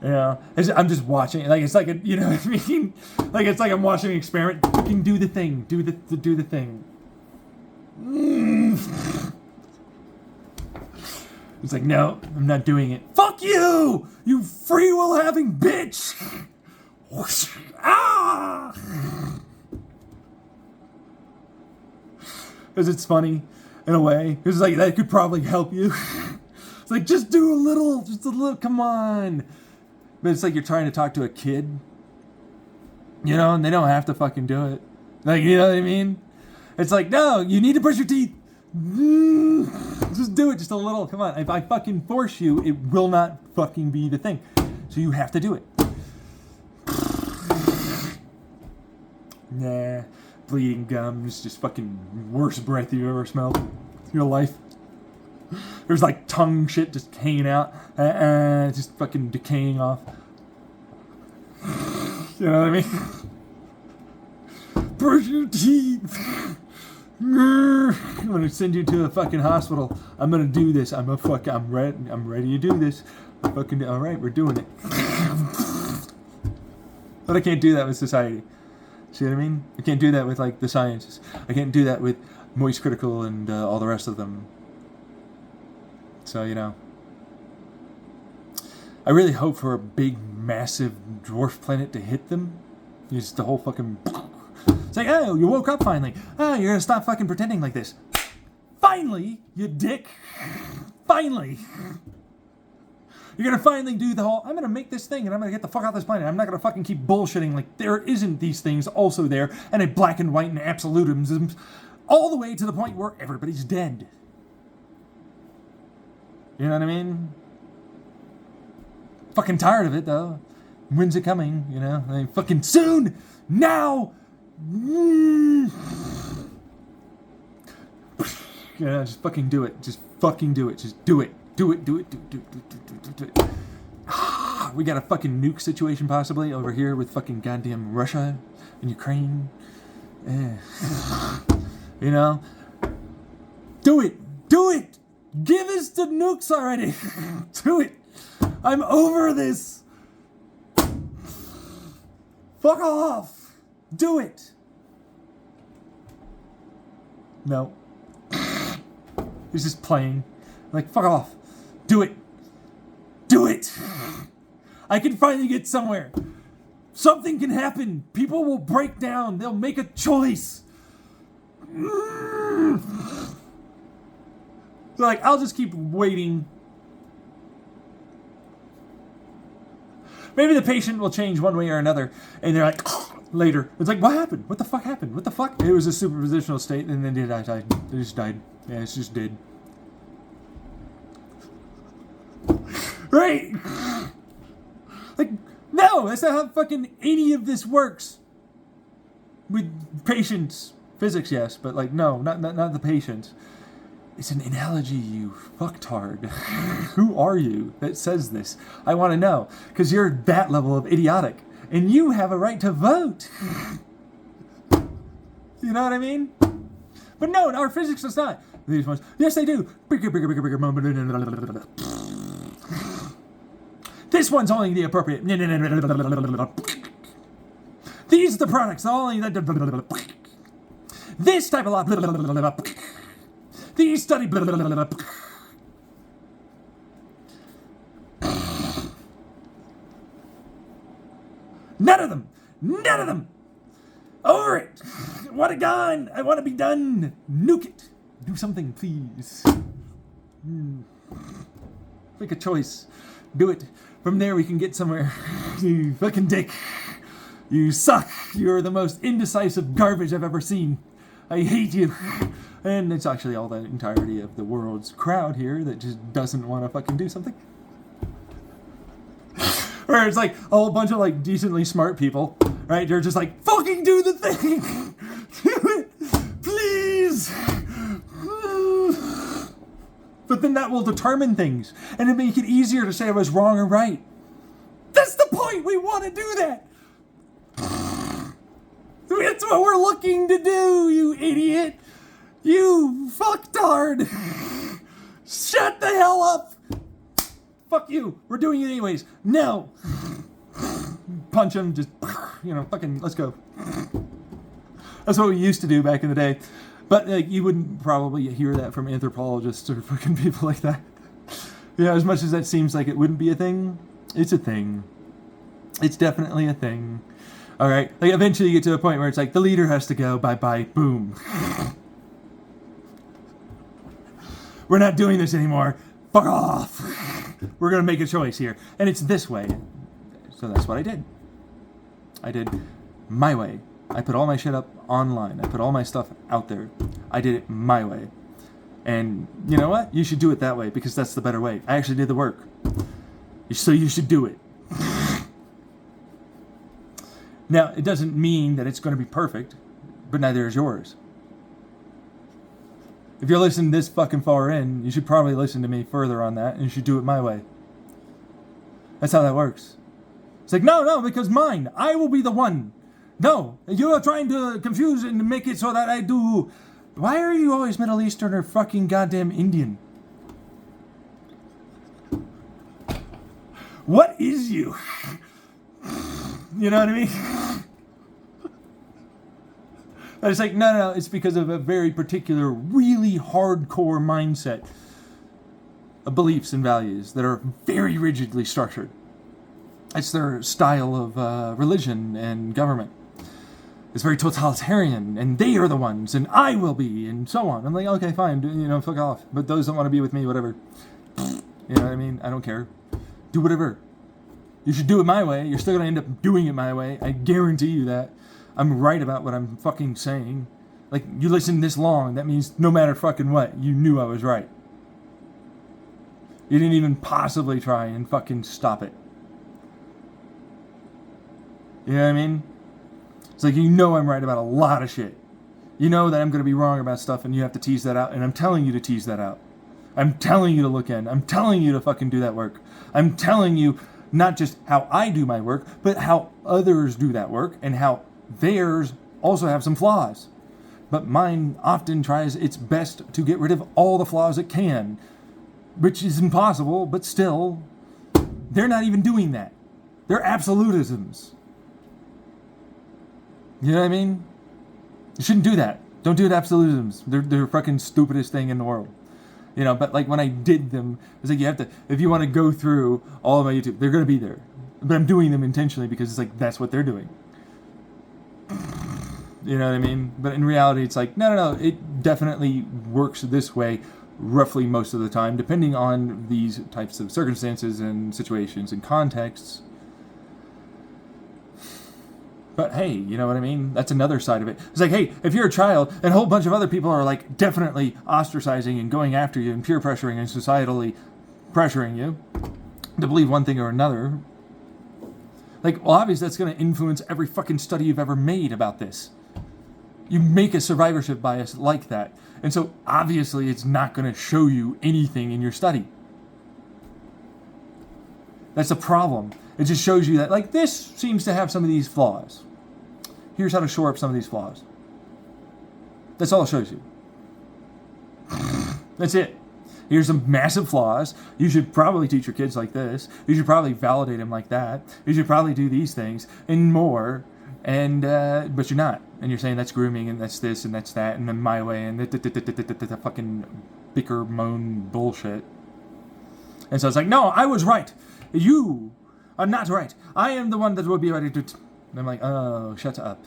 Yeah, I'm just watching. Like, it's like a, you know what I mean? Like, it's like I'm watching an experiment. Fucking do the thing. Do the thing. It's like, no, I'm not doing it. Fuck you! You free will having bitch! Ah! Because it's funny, in a way. Because, like, that could probably help you. It's like, just do a little, come on. But it's like you're trying to talk to a kid. You know, and they don't have to fucking do it. Like, you know what I mean? It's like, no, you need to brush your teeth. Just do it, just a little. Come on. If I fucking force you, it will not fucking be the thing. So you have to do it. Nah. Bleeding gums, just fucking worst breath you ever smelled in your life. There's like tongue shit just hanging out, just fucking decaying off. You know what I mean? Brush your teeth. I'm gonna send you to the fucking hospital. I'm gonna do this. I'm ready to do this. All right, we're doing it. But I can't do that with society. See what I mean? I can't do that with like the sciences. I can't do that with moistcritical and all the rest of them. So, you know, I really hope for a big, massive dwarf planet to hit them. Just the whole fucking... It's like, oh, you woke up finally. Oh, you're gonna stop fucking pretending like this. Finally, you dick. Finally. You're gonna finally do the whole, I'm gonna make this thing and I'm gonna get the fuck out of this planet. I'm not gonna fucking keep bullshitting like there isn't these things also there and a black and white and absolutism all the way to the point where everybody's dead. You know what I mean? Fucking tired of it, though. When's it coming, you know? Like, fucking soon! Now! You know, just fucking do it. Just fucking do it. Just do it. Do it. We got a fucking nuke situation possibly over here with fucking goddamn Russia and Ukraine. You know? Do it! Do it! Give us the nukes already! Do it! I'm over this! Fuck off! Do it! No. He's just playing. Like, fuck off. Do it! Do it! I can finally get somewhere. Something can happen. People will break down. They'll make a choice. Like, I'll just keep waiting. Maybe the patient will change one way or another, and they're like, later, it's like, what happened? What the fuck happened? What the fuck? It was a superpositional state, and then they died. They just died. Yeah, it's just dead. Right? Like, no, that's not how fucking any of this works. With patients. Physics, yes, but like, no, not the patients. It's an analogy, you fucktard. Who are you that says this? I want to know, because you're that level of idiotic, and you have a right to vote. You know what I mean? But no, our physics does not. These ones, yes, they do. Bigger. This one's only the appropriate. These are the products, only the. This type of law. These study. None of them. Over it. I want it gone. I want to be done. Nuke it. Do something, please. Make a choice. Do it. From there we can get somewhere. You fucking dick. You suck. You're the most indecisive garbage I've ever seen. I hate you. And it's actually all the entirety of the world's crowd here that just doesn't want to fucking do something. Or it's like a whole bunch of like decently smart people, right? They're just like, fucking do the thing! Do it! Please! But then that will determine things, and it'll make it easier to say I was wrong or right. That's the point! We want to do that! That's what we're looking to do, you idiot! You fucktard! Shut the hell up! Fuck you! We're doing it anyways. No! Punch him, just, fucking, let's go. That's what we used to do back in the day. But like, you wouldn't probably hear that from anthropologists or fucking people like that. As much as that seems like it wouldn't be a thing, it's a thing. It's definitely a thing. Alright? Like, eventually you get to a point where it's like, the leader has to go, bye-bye, boom. We're not doing this anymore. Fuck off. We're gonna make a choice here. And it's this way. So that's what I did. I did my way. I put all my shit up online. I put all my stuff out there. I did it my way. And you know what? You should do it that way because that's the better way. I actually did the work. So you should do it. Now, it doesn't mean that it's going to be perfect, but neither is yours. If you're listening this fucking far in, you should probably listen to me further on that, and you should do it my way. That's how that works. It's like, no, because mine. I will be the one. No, you are trying to confuse and make it so that I do. Why are you always Middle Eastern or fucking goddamn Indian? What is you? You know what I mean? I was like, no, it's because of a very particular, really hardcore mindset of beliefs and values that are very rigidly structured. It's their style of religion and government. It's very totalitarian, and they are the ones, and I will be, and so on. I'm like, okay, fine, fuck off. But those that want to be with me, whatever. You know what I mean? I don't care. Do whatever. You should do it my way. You're still going to end up doing it my way. I guarantee you that. I'm right about what I'm fucking saying. Like, you listened this long, that means no matter fucking what, you knew I was right. You didn't even possibly try and fucking stop it. You know what I mean? It's like, I'm right about a lot of shit. You know that I'm going to be wrong about stuff, and you have to tease that out, and I'm telling you to tease that out. I'm telling you to look in. I'm telling you to fucking do that work. I'm telling you not just how I do my work, but how others do that work, and how theirs also have some flaws. But mine often tries its best to get rid of all the flaws it can, which is impossible, but still, they're not even doing that. They're absolutisms. You know what I mean? You shouldn't do that. Don't do absolutisms. They're fucking stupidest thing in the world. But like when I did them, it's like you have to, if you want to go through all of my YouTube, they're going to be there. But I'm doing them intentionally because it's like, that's what they're doing. You know what I mean? But in reality, it's like, no, it definitely works this way roughly most of the time, depending on these types of circumstances and situations and contexts. But hey, you know what I mean? That's another side of it. It's like, hey, if you're a child and a whole bunch of other people are like definitely ostracizing and going after you and peer pressuring and societally pressuring you to believe one thing or another, like, well, obviously that's going to influence every fucking study you've ever made about this. You make a survivorship bias like that. And so obviously it's not going to show you anything in your study. That's a problem. It just shows you that, like, this seems to have some of these flaws. Here's how to shore up some of these flaws. That's all it shows you. That's it. Here's some massive flaws. You should probably teach your kids like this. You should probably validate them like that. You should probably do these things and more. And but you're not. And you're saying that's grooming and that's this and that's that and then my way and the fucking bicker moan bullshit. And so it's like, no, I was right. You are not right. I am the one that will be ready to... And I'm like, oh, shut up.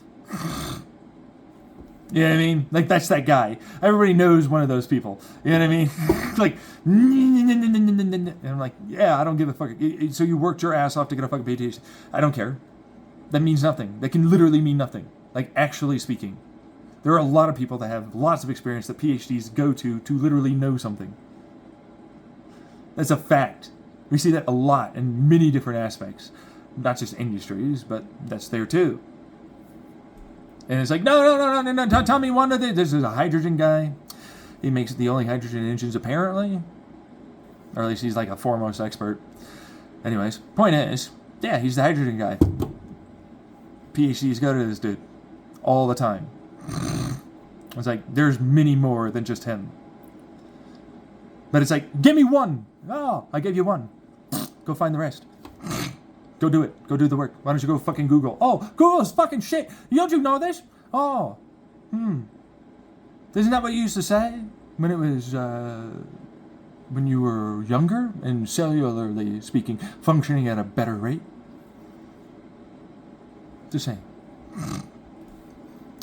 You know what I mean? Like, that's that guy. Everybody knows one of those people. You know what I mean? Like, and I'm like, yeah, I don't give a fuck. So you worked your ass off to get a fucking PhD. I don't care. That means nothing. That can literally mean nothing. Like, actually speaking. There are a lot of people that have lots of experience that PhDs go to literally know something. That's a fact. We see that a lot in many different aspects. Not just industries, but that's there too. And it's like, no, tell me one of the... This is a hydrogen guy. He makes the only hydrogen engines, apparently. Or at least he's like a foremost expert. Anyways, point is, yeah, he's the hydrogen guy. PhDs go to this dude all the time. It's like, there's many more than just him. But it's like, give me one. Oh, I gave you one. Go find the rest. Go do it. Go do the work. Why don't you go fucking Google? Oh, Google's fucking shit. Don't you know this? Oh. Isn't that what you used to say when it was, when you were younger and cellularly speaking, functioning at a better rate? Just saying.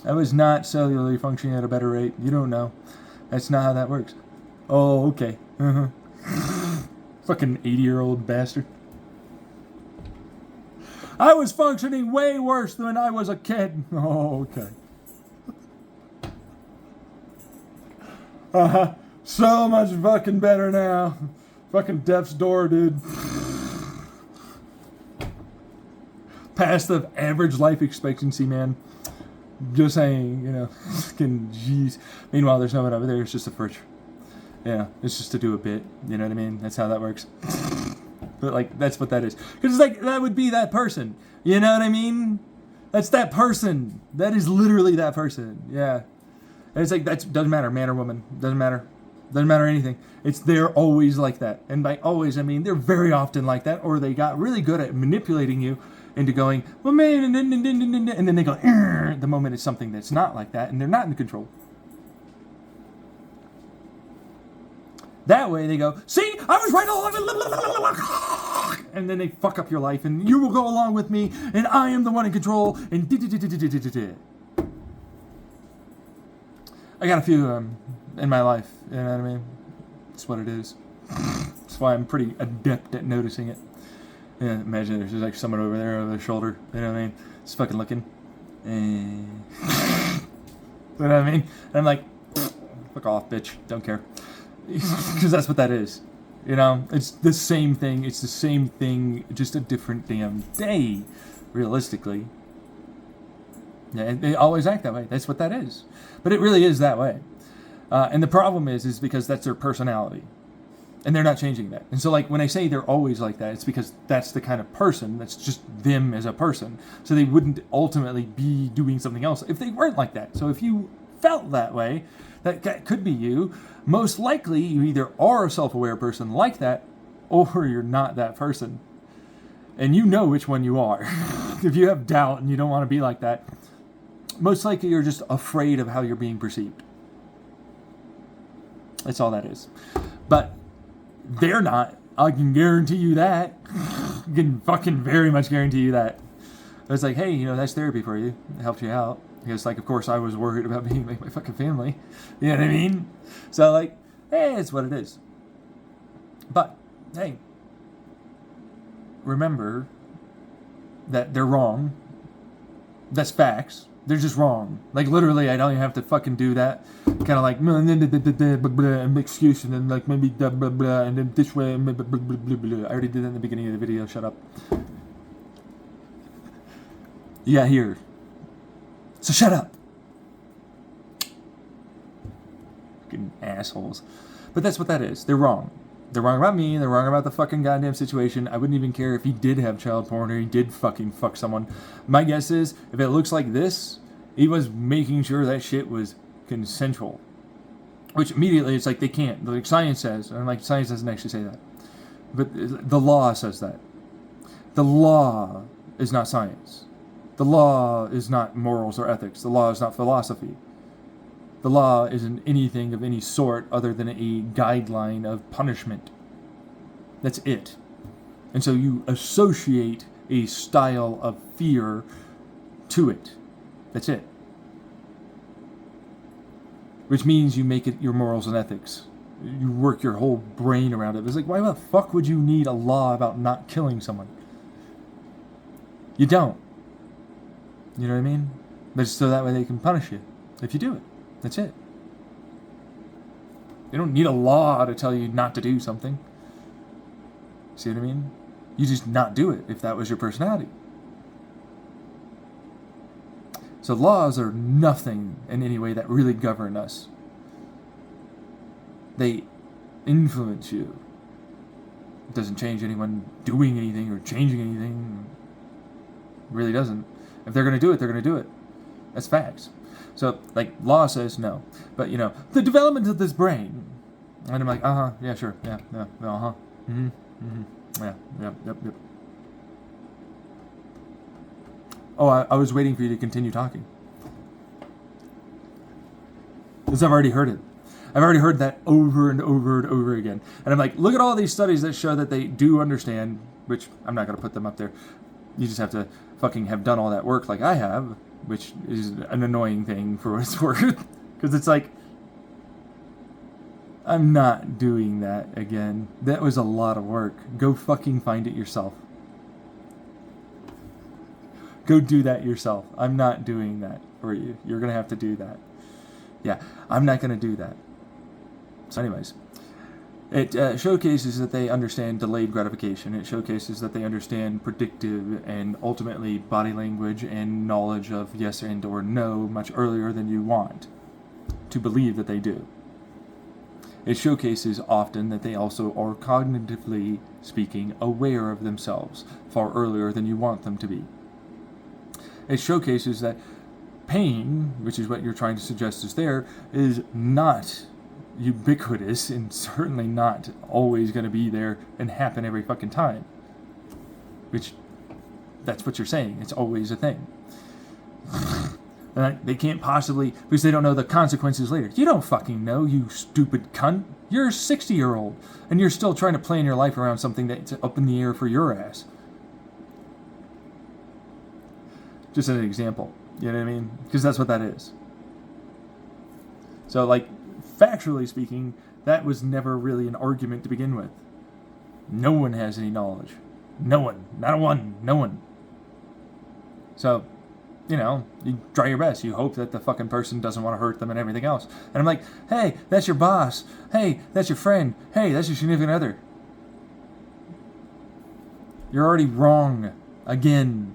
I was not cellularly functioning at a better rate. You don't know. That's not how that works. Oh, okay. Fucking 80-year-old bastard. I was functioning way worse than when I was a kid. Oh, okay. So much fucking better now. Fucking death's door, dude. Past the average life expectancy, man. Just saying, you know. Fucking jeez. Meanwhile, there's no one over there. It's just a fridge. Yeah, it's just to do a bit. You know what I mean? That's how that works. But, like, that's what that is. Because it's like, that would be that person. You know what I mean? That's that person. That is literally that person. Yeah. And it's like, that doesn't matter, man or woman. Doesn't matter. Doesn't matter anything. They're always like that. And by always, I mean, they're very often like that. Or they got really good at manipulating you into going, well, man, and then they go, the moment it's something that's not like that. And they're not in control. That way they go, see, I was right all along. And then they fuck up your life, and you will go along with me, and I am the one in control, and I got a few in my life, you know what I mean? That's what it is. That's why I'm pretty adept at noticing it. Yeah, imagine there's just like someone over there over their shoulder, you know what I mean? Just fucking looking. You know what I mean? And I'm like, fuck off, bitch, don't care. Because that's what that is. You know, it's the same thing. It's the same thing, just a different damn day, realistically. Yeah, and they always act that way. That's what that is. But it really is that way. And the problem is because that's their personality. And they're not changing that. And so, like, when I say they're always like that, it's because that's the kind of person, that's just them as a person. So they wouldn't ultimately be doing something else if they weren't like that. So if you felt that way, that could be you. Most likely, you either are a self-aware person like that, or you're not that person. And you know which one you are. If you have doubt and you don't want to be like that, most likely you're just afraid of how you're being perceived. That's all that is. But they're not. I can guarantee you that. I can fucking very much guarantee you that. It's like, hey, you know, that's therapy for you. It helps you out. Because, like, of course, I was worried about being like my fucking family. You know what I mean? So, like, hey, it's what it is. But, hey, remember that they're wrong. That's facts. They're just wrong. Like, literally, I don't even have to fucking do that. Kind of like, excuse, and then like maybe blah, blah, blah, and then this way, blah, blah, blah, blah, blah. I already did that in the beginning of the video. Shut up. Yeah, here. So shut up. Fucking assholes. But that's what that is. They're wrong. They're wrong about me. They're wrong about the fucking goddamn situation. I wouldn't even care if he did have child porn or he did fucking fuck someone. My guess is, if it looks like this, he was making sure that shit was consensual. Which immediately it's like they can't. Like science says, and like science doesn't actually say that. But the law says that. The law is not science. The law is not morals or ethics. The law is not philosophy. The law isn't anything of any sort other than a guideline of punishment. That's it. And so you associate a style of fear to it. That's it. Which means you make it your morals and ethics. You work your whole brain around it. It's like, why the fuck would you need a law about not killing someone? You don't. You know what I mean? But so that way they can punish you if you do it. That's it. You don't need a law to tell you not to do something. See what I mean? You just not do it if that was your personality. So laws are nothing in any way that really govern us. They influence you. It doesn't change anyone doing anything or changing anything. It really doesn't. If they're going to do it, they're going to do it. That's facts. So, like, law says no. But, you know, the development of this brain. And I'm like, yeah, sure, yeah, yeah, yep. Oh, I was waiting for you to continue talking. Because I've already heard it. I've already heard that over and over and over again. And I'm like, look at all these studies that show that they do understand, which I'm not going to put them up there. You just have to fucking have done all that work like I have, which is an annoying thing for what it's worth. Because it's like, I'm not doing that again. That was a lot of work. Go fucking find it yourself. Go do that yourself. I'm not doing that for you. You're going to have to do that. Yeah, I'm not going to do that. So anyways, it showcases that they understand delayed gratification. It showcases that they understand predictive and ultimately body language and knowledge of yes and or no much earlier than you want to believe that they do. It showcases often that they also are cognitively speaking aware of themselves far earlier than you want them to be. It showcases that pain, which is what you're trying to suggest is there, is not ubiquitous and certainly not always going to be there and happen every fucking time. Which, that's what you're saying. It's always a thing. They can't possibly, because they don't know the consequences later. You don't fucking know, you stupid cunt. You're a 60-year-old, and you're still trying to plan your life around something that's up in the air for your ass. Just as an example. You know what I mean? Because that's what that is. So, like, factually speaking, that was never really an argument to begin with. No one has any knowledge. No one. Not a one. No one. So, you know, you try your best. You hope that the fucking person doesn't want to hurt them and everything else. And I'm like, hey, that's your boss. Hey, that's your friend. Hey, that's your significant other. You're already wrong. Again.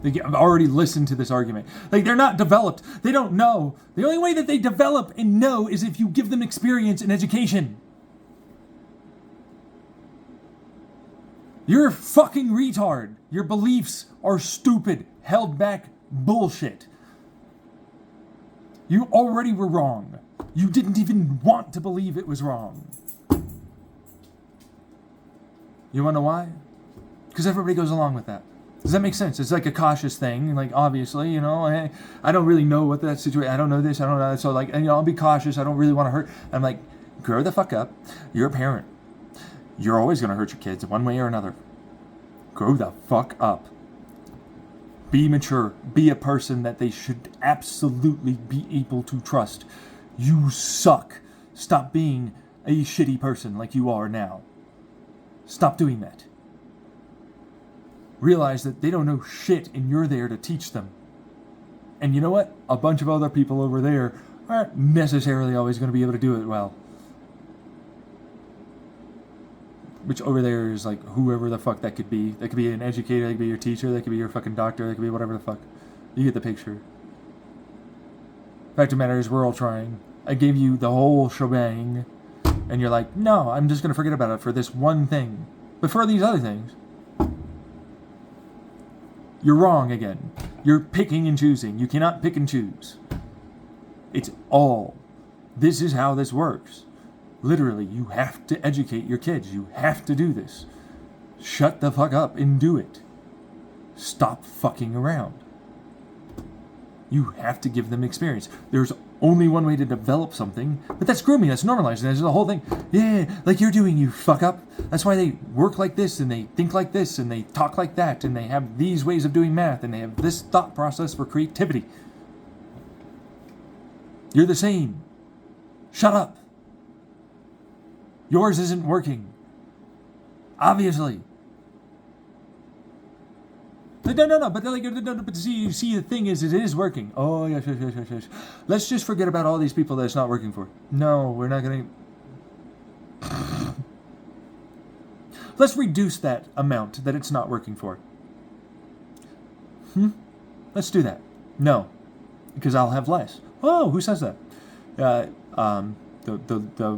I've already listened to this argument. Like, they're not developed. They don't know. The only way that they develop and know is if you give them experience and education. You're a fucking retard. Your beliefs are stupid, held back bullshit. You already were wrong. You didn't even want to believe it was wrong. You want to know why? Because everybody goes along with that. Does that make sense? It's like a cautious thing. Like, obviously, you know, I don't really know what that situation, I don't know this, I don't know that. So, like, and, you know, I'll be cautious. I don't really want to hurt. I'm like, grow the fuck up. You're a parent. You're always going to hurt your kids one way or another. Grow the fuck up. Be mature. Be a person that they should absolutely be able to trust. You suck. Stop being a shitty person like you are now. Stop doing that. realize that they don't know shit and you're there to teach them. And you know what? A bunch of other people over there aren't necessarily always going to be able to do it well. Which over there is like whoever the fuck that could be. That could be an educator, that could be your teacher, that could be your fucking doctor, that could be whatever the fuck. You get the picture. Fact of the matter is, we're all trying. I gave you the whole shebang, and you're like, no, I'm just going to forget about it for this one thing. But for these other things, you're wrong again. You're picking and choosing. You cannot pick and choose. It's all. This is how this works. Literally, you have to educate your kids. You have to do this. Shut the fuck up and do it. Stop fucking around. You have to give them experience. There's only one way to develop something, but that's grooming, that's normalizing, that's the whole thing. Yeah, like you're doing, you fuck up. That's why they work like this, and they think like this, and they talk like that, and they have these ways of doing math, and they have this thought process for creativity. You're the same. Shut up. Yours isn't working. Obviously. No, but see, the thing is, it is working. Oh, yes. Let's just forget about all these people that it's not working for. No, we're not going to... Let's reduce that amount that it's not working for. Let's do that. No, because I'll have less. Oh, who says that? The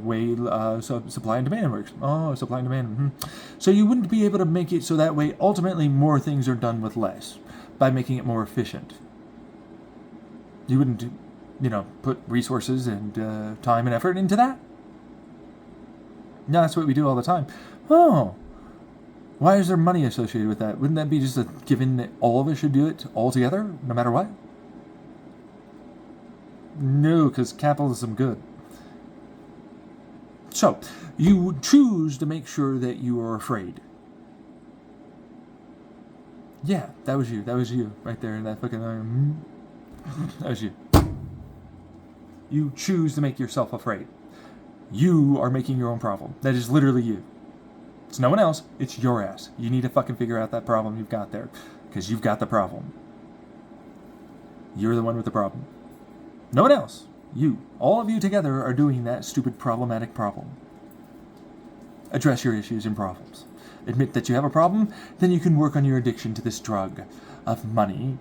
way supply and demand works. Oh, supply and demand. So you wouldn't be able to make it so that way ultimately more things are done with less by making it more efficient. You wouldn't, put resources and time and effort into that. No, that's what we do all the time. Oh, why is there money associated with that? Wouldn't that be just a given that all of us should do it all together, no matter what? No, because capitalism good. So, you choose to make sure that you are afraid. Yeah, that was you. That was you. Right there in that fucking... That was you. You choose to make yourself afraid. You are making your own problem. That is literally you. It's no one else. It's your ass. You need to fucking figure out that problem you've got there. Because you've got the problem. You're the one with the problem. No one else. You. All of you together are doing that stupid problematic problem. Address your issues and problems. Admit that you have a problem, then you can work on your addiction to this drug of money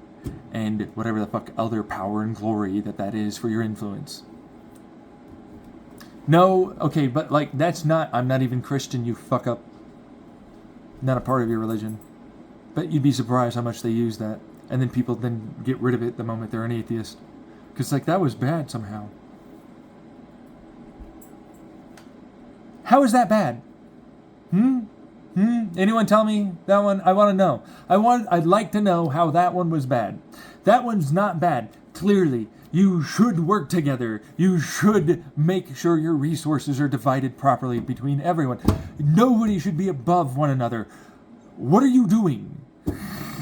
and whatever the fuck other power and glory that is for your influence. No, okay, but that's not, I'm not even Christian, you fuck up. Not a part of your religion. But you'd be surprised how much they use that. And then people then get rid of it the moment they're an atheist. Because, that was bad somehow. How is that bad? Anyone tell me that one? I want to know. I'd like to know how that one was bad. That one's not bad. Clearly, you should work together. You should make sure your resources are divided properly between everyone. Nobody should be above one another. What are you doing?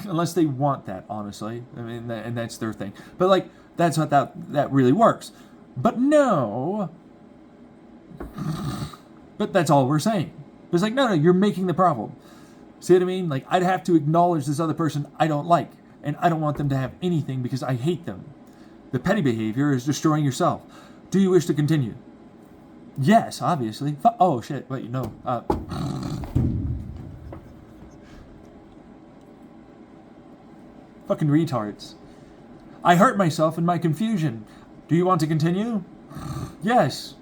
Unless they want that, honestly. I mean, and that's their thing. But, that's what that really works. But no. But that's all we're saying. It's no, you're making the problem. See what I mean? I'd have to acknowledge this other person I don't like. And I don't want them to have anything because I hate them. The petty behavior is destroying yourself. Do you wish to continue? Yes, obviously. Oh, shit. Wait, no. Fucking retards. I hurt myself in my confusion. Do you want to continue? Yes.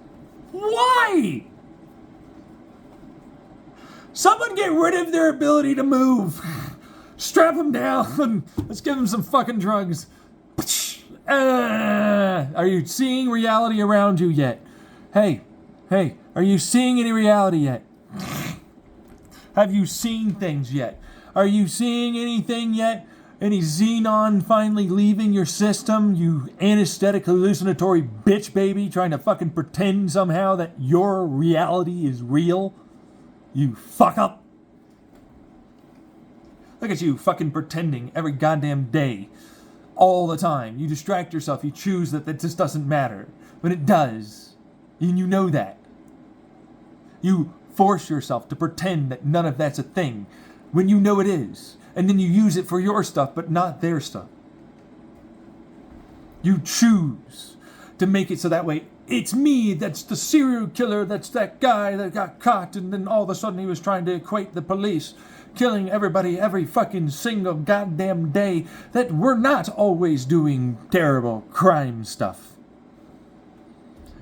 Why? Someone get rid of their ability to move. Strap them down and let's give them some fucking drugs. Are you seeing reality around you yet? Hey, are you seeing any reality yet? Have you seen things yet? Are you seeing anything yet? Any xenon finally leaving your system? You anesthetic hallucinatory bitch baby trying to fucking pretend somehow that your reality is real? You fuck up. Look at you fucking pretending every goddamn day. All the time. You distract yourself. You choose that just doesn't matter. But it does. And you know that. You force yourself to pretend that none of that's a thing. when you know it is. And then you use it for your stuff, but not their stuff. You choose to make it so that way it's me that's the serial killer, that's that guy that got caught, and then all of a sudden he was trying to equate the police killing everybody every fucking single goddamn day, that we're not always doing terrible crime stuff.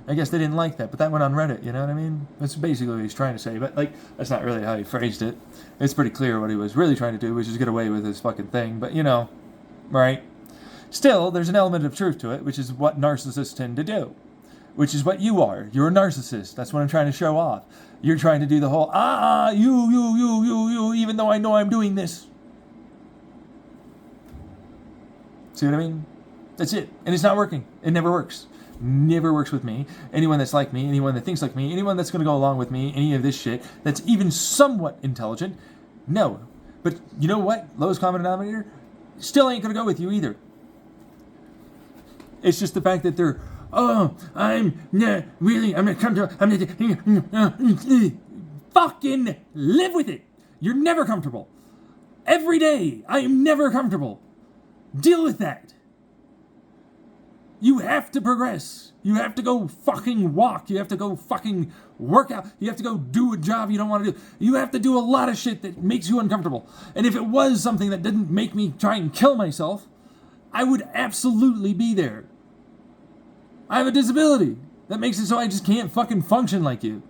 I guess they didn't like that, but that went on Reddit, you know what I mean? That's basically what he's trying to say, but, like, that's not really how he phrased it. It's pretty clear what he was really trying to do, which is get away with his fucking thing, but, you know, right? Still, there's an element of truth to it, which is what narcissists tend to do, which is what you are. You're a narcissist. That's what I'm trying to show off. You're trying to do the whole, you, even though I know I'm doing this. See what I mean? That's it. And it's not working. It never works. Never works with me. Anyone that's like me, anyone that thinks like me, anyone that's going to go along with me, any of this shit, that's even somewhat intelligent, no. But you know what? Lowest common denominator? Still ain't going to go with you either. It's just the fact that they're, I'm not fucking live with it. You're never comfortable. Every day, I am never comfortable. Deal with that. You have to progress. You have to go fucking walk. You have to go fucking work out. You have to go do a job you don't want to do. You have to do a lot of shit that makes you uncomfortable. And if it was something that didn't make me try and kill myself, I would absolutely be there. I have a disability that makes it so I just can't fucking function like you.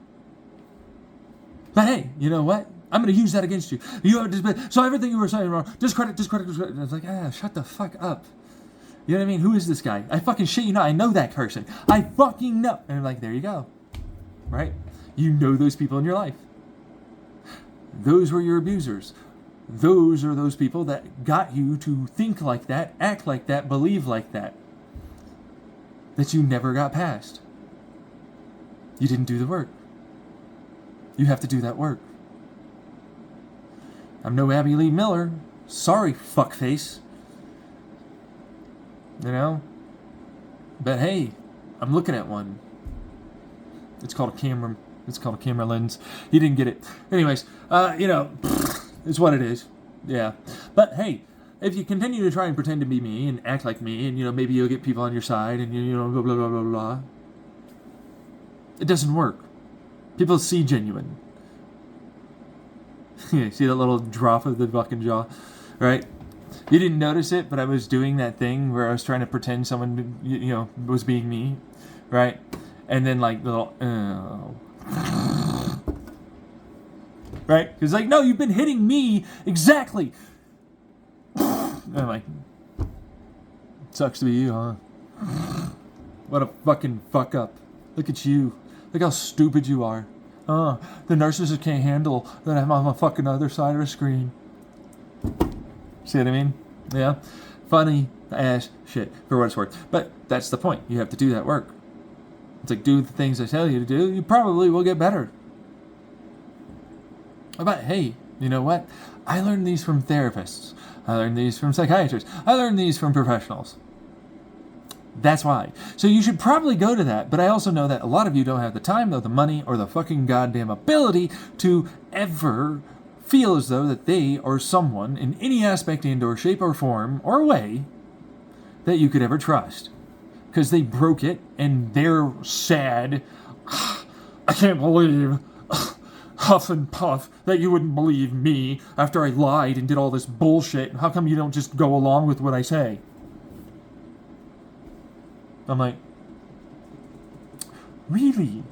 But hey, you know what? I'm going to use that against you. You have a disability. So everything you were saying wrong, discredit. And I was like, shut the fuck up. You know what I mean? Who is this guy? I fucking shit you not. I know that person. I fucking know. And I'm like, there you go. Right? You know those people in your life. Those were your abusers. Those are those people that got you to think like that, act like that, believe like that. That you never got past. You didn't do the work. You have to do that work. I'm no Abby Lee Miller. Sorry, fuckface. You know? But hey, I'm looking at one. It's called a camera. It's called a camera lens. You didn't get it. Anyways, you know, it's what it is. Yeah. But hey, if you continue to try and pretend to be me and act like me, and, you know, maybe you'll get people on your side, and, you know, blah, blah, blah, blah, blah. It doesn't work. People see genuine. See that little drop of the fucking jaw? Right? You didn't notice it, but I was doing that thing where I was trying to pretend someone, you know, was being me. Right? And then, like, little, right? Because, like, no, you've been hitting me exactly. And I'm like, sucks to be you, huh? What a fucking fuck up. Look at you. Look how stupid you are. The narcissist can't handle that I'm on the fucking other side of the screen. See what I mean? Yeah? Funny ass shit, for what it's worth. But that's the point. You have to do that work. It's like, do the things I tell you to do, you probably will get better. But hey, you know what? I learned these from therapists. I learned these from psychiatrists. I learned these from professionals. That's why. So you should probably go to that, but I also know that a lot of you don't have the time, or the money, or the fucking goddamn ability to ever feel as though that they are someone in any aspect and or shape or form or way that you could ever trust. Because they broke it and they're sad. I can't believe, huff and puff, that you wouldn't believe me after I lied and did all this bullshit. How come you don't just go along with what I say? I'm like, really?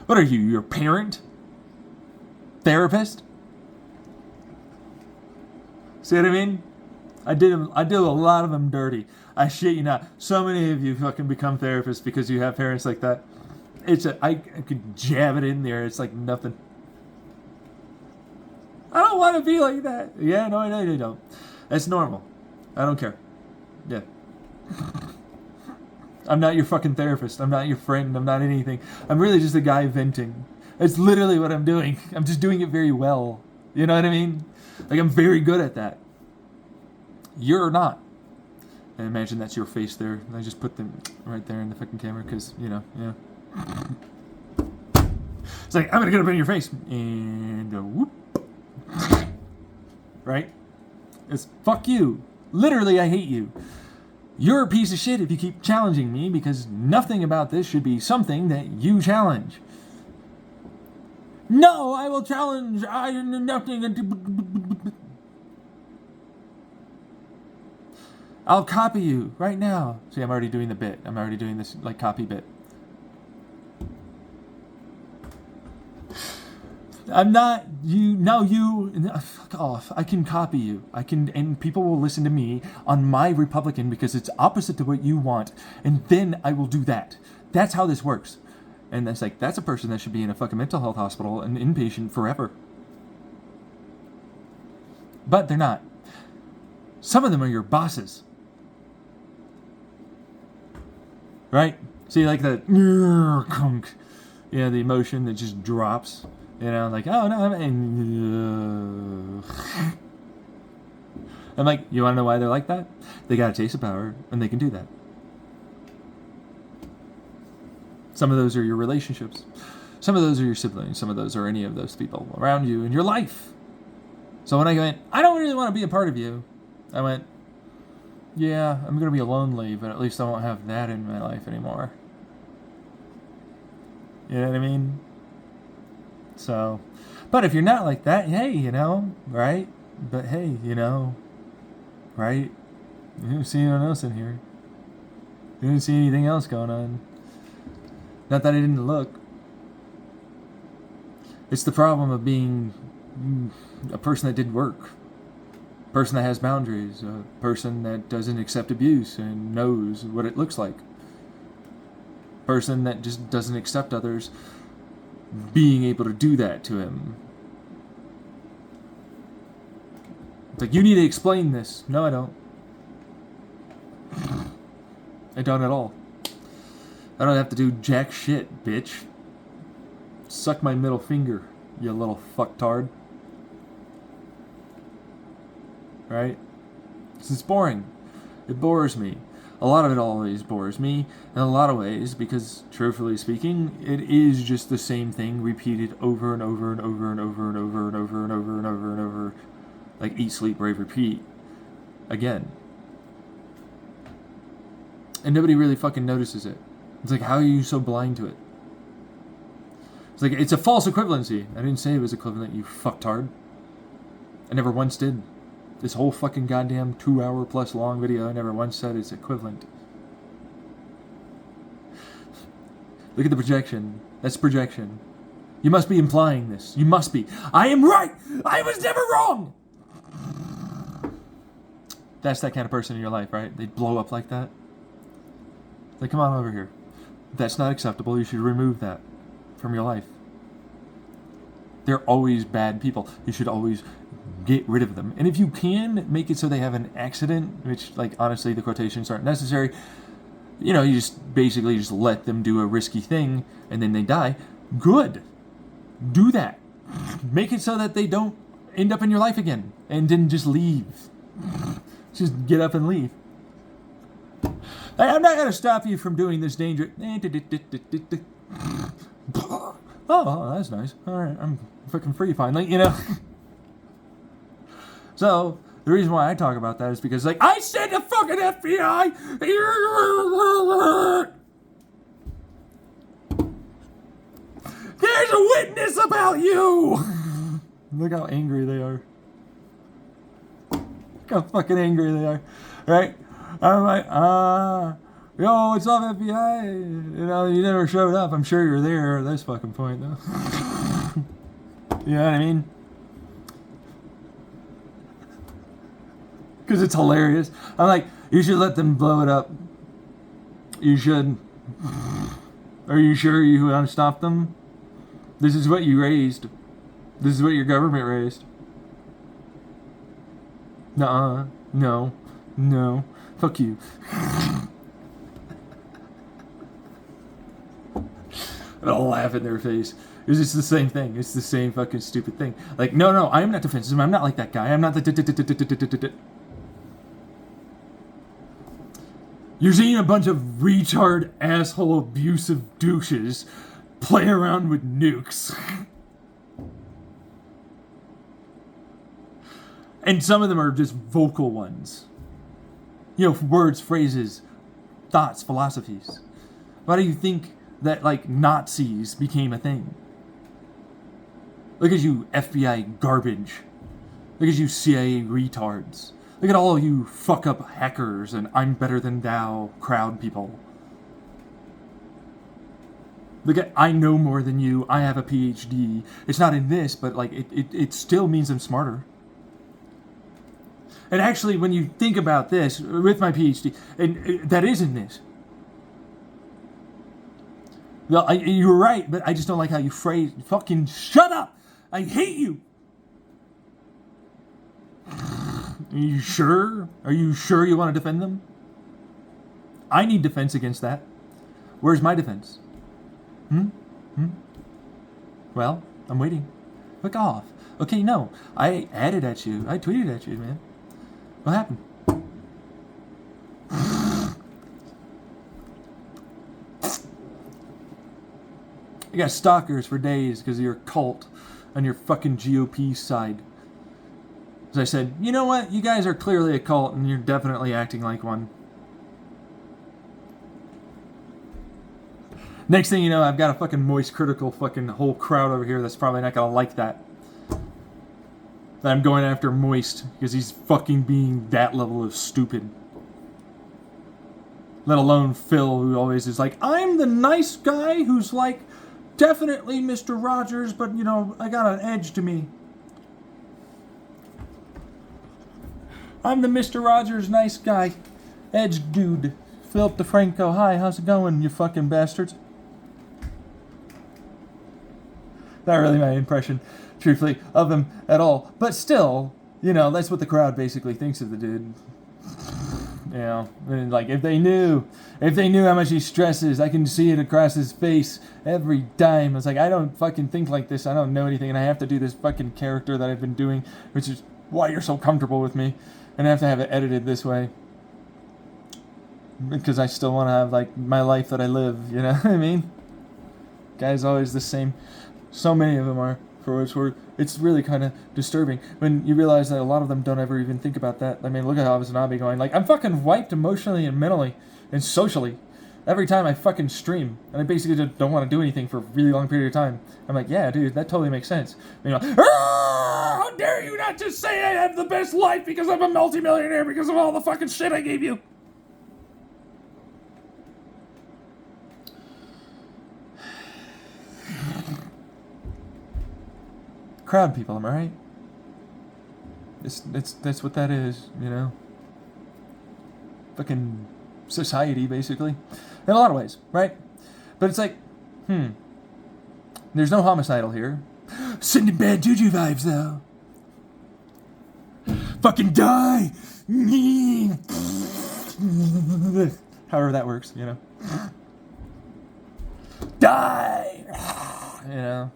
What are you, your parent? Therapist? See what I mean? I did a lot of them dirty. I shit you not. So many of you fucking become therapists because you have parents like that. I could jab it in there. It's like nothing. I don't want to be like that. Yeah, no, I know you don't. That's normal. I don't care. Yeah. I'm not your fucking therapist. I'm not your friend. I'm not anything. I'm really just a guy venting. It's literally what I'm doing. I'm just doing it very well. You know what I mean? Like, I'm very good at that. You're not. And imagine that's your face there. I just put them right there in the fucking camera because, you know, yeah. It's like, I'm going to get up in your face. And whoop. right? It's fuck you. Literally, I hate you. You're a piece of shit if you keep challenging me, because nothing about this should be something that you challenge. No, I will challenge. I nothing. I'll copy you right now. See, I'm already doing the bit. I'm already doing this like copy bit. I'm not you. No, you. Fuck off. I can copy you. I can, and people will listen to me on my Republican because it's opposite to what you want, and then I will do that. That's how this works. And that's like, that's a person that should be in a fucking mental health hospital and inpatient forever. But they're not. Some of them are your bosses. Right? See, like the the emotion that just drops. You know, like, oh no, I'm like, you want to know why they're like that? They got a taste of power, and they can do that. Some of those are your relationships. Some of those are your siblings. Some of those are any of those people around you in your life. So when I went, I don't really want to be a part of you, I went, yeah, I'm going to be lonely, but at least I won't have that in my life anymore. You know what I mean? So, but if you're not like that, hey, you know, right? But hey, you know, right? You didn't see anyone else in here. You didn't see anything else going on. Not that I didn't look. It's the problem of being a person that did work. A person that has boundaries. A person that doesn't accept abuse and knows what it looks like. A person that just doesn't accept others being able to do that to him. It's like, you need to explain this. No, I don't. I don't at all. I don't have to do jack shit, bitch. Suck my middle finger, you little fucktard. Right? Because it's boring. It bores me. A lot of it always bores me in a lot of ways because, truthfully speaking, it is just the same thing repeated over and over and over and over and over and over and over and over and over. Like eat, sleep, rave, repeat. Again. And nobody really fucking notices it. It's like, how are you so blind to it? It's like, it's a false equivalency. I didn't say it was equivalent, you fucktard. I never once did. This whole fucking goddamn 2-hour plus long video, I never once said it's equivalent. Look at the projection. That's projection. You must be implying this. You must be. I am right! I was never wrong! That's that kind of person in your life, right? They blow up like that. Like, come on over here. That's not acceptable. You should remove that from your life. They're always bad people. You should always get rid of them. And if you can make it so they have an accident, which, like, honestly, the quotations aren't necessary, you know, you just basically just let them do a risky thing and then they die. Good. Do that. Make it so that they don't end up in your life again and then just leave. Just get up and leave. I'm not going to stop you from doing this dangerous... Oh, that's nice. All right, I'm fucking free finally, you know? So, the reason why I talk about that is because, like, I sent the fucking FBI! There's a witness about you! Look how angry they are. Look how fucking angry they are. Right? I'm like, yo, what's up, FBI? You know, you never showed up. I'm sure you're there at this fucking point, though. You know what I mean? Because it's hilarious. I'm like, you should let them blow it up. You should. Are you sure you want to stop them? This is what you raised. This is what your government raised. Nuh-uh. No. No. Fuck you. I'll laugh in their face. It's just the same thing. It's the same fucking stupid thing. Like, no, I'm not defensive. I'm not like that guy. I'm not the... You're seeing a bunch of retard, asshole, abusive douches play around with nukes. And some of them are just vocal ones. You know, words, phrases, thoughts, philosophies. Why do you think that, like, Nazis became a thing? Look at you, FBI garbage. Look at you, CIA retards. Look at all you fuck-up hackers and I'm better than thou crowd people. Look at, I know more than you, I have a PhD. It's not in this, but, like, it still means I'm smarter. And actually, when you think about this, with my PhD, and that is in this. Well, you're right, but I just don't like how you phrase. Fucking shut up! I hate you! Are you sure? Are you sure you want to defend them? I need defense against that. Where's my defense? Well, I'm waiting. Fuck off. Okay, no. I added at you. I tweeted at you, man. What happened? You got stalkers for days because of your cult on your fucking GOP side. As I said, you know what? You guys are clearly a cult and you're definitely acting like one. Next thing you know, I've got a fucking moistcritical fucking whole crowd over here that's probably not gonna like that. That I'm going after Moist because he's fucking being that level of stupid. Let alone Phil, who always is like, I'm the nice guy who's like, definitely Mr. Rogers, but you know, I got an edge to me. I'm the Mr. Rogers nice guy. Edge dude. Philip DeFranco, hi, how's it going, you fucking bastards? Not really my impression, truthfully, of him at all. But still, you know, that's what the crowd basically thinks of the dude. You know, and like, if they knew how much he stresses, I can see it across his face every time. It's like, I don't fucking think like this, I don't know anything, and I have to do this fucking character that I've been doing, which is why you're so comfortable with me, and I have to have it edited this way. Because I still want to have, like, my life that I live, you know what I mean? Guy's always the same. So many of them are, for what it's worth. It's really kind of disturbing when you realize that a lot of them don't ever even think about that. I mean, look at how Watanabe going. Like, I'm fucking wiped emotionally and mentally and socially every time I fucking stream. And I basically just don't want to do anything for a really long period of time. I'm like, yeah, dude, that totally makes sense. You know, how dare you not just say I have the best life because I'm a multimillionaire because of all the fucking shit I gave you? Crowd people, am I right? That's what that is, you know? Fucking society, basically. In a lot of ways, right? But it's like, there's no homicidal here. Sending bad juju vibes, though. Fucking die! However that works, you know? Die! You know?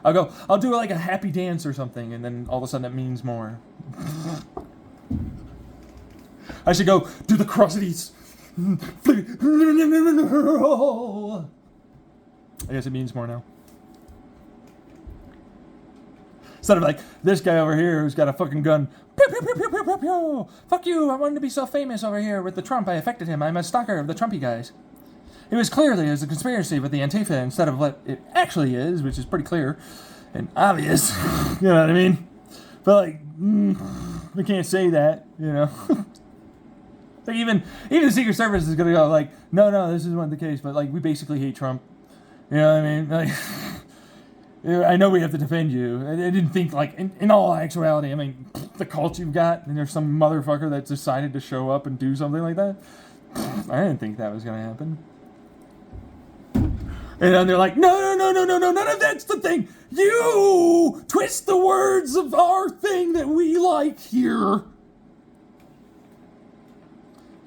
I'll do like a happy dance or something, and then all of a sudden it means more. I should go do the crosseties. I guess it means more now. Instead of like this guy over here who's got a fucking gun. Pew, pew, pew, pew, pew, pew, pew. Fuck you, I wanted to be so famous over here with the Trump, I affected him. I'm a stalker of the Trumpy guys. It was clearly a conspiracy with the Antifa instead of what it actually is, which is pretty clear and obvious. You know what I mean? But like, we can't say that, you know? Like even the Secret Service is gonna go like, no, this isn't the case, but like we basically hate Trump. You know what I mean? Like, I know we have to defend you. I didn't think like in all actuality. I mean, the cult you've got, and there's some motherfucker that decided to show up and do something like that. I didn't think that was gonna happen. And then they're like, no, none of that's the thing. You twist the words of our thing that we like here.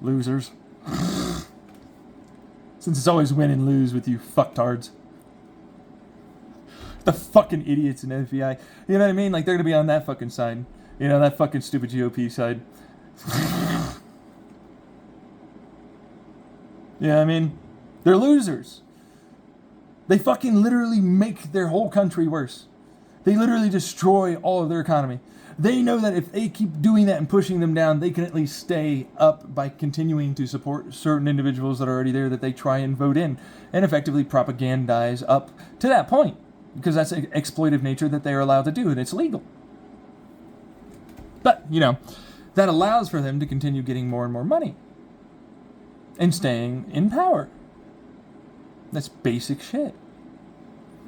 Losers. Since it's always win and lose with you fucktards. The fucking idiots in FBI. You know what I mean? Like, they're gonna be on that fucking side. You know, that fucking stupid GOP side. You know what I mean? They're losers. They fucking literally make their whole country worse. They literally destroy all of their economy. They know that if they keep doing that and pushing them down, they can at least stay up by continuing to support certain individuals that are already there that they try and vote in, and effectively propagandize up to that point, because that's an exploitive nature that they're allowed to do, and it's legal. But, you know, that allows for them to continue getting more and more money and staying in power. That's basic shit.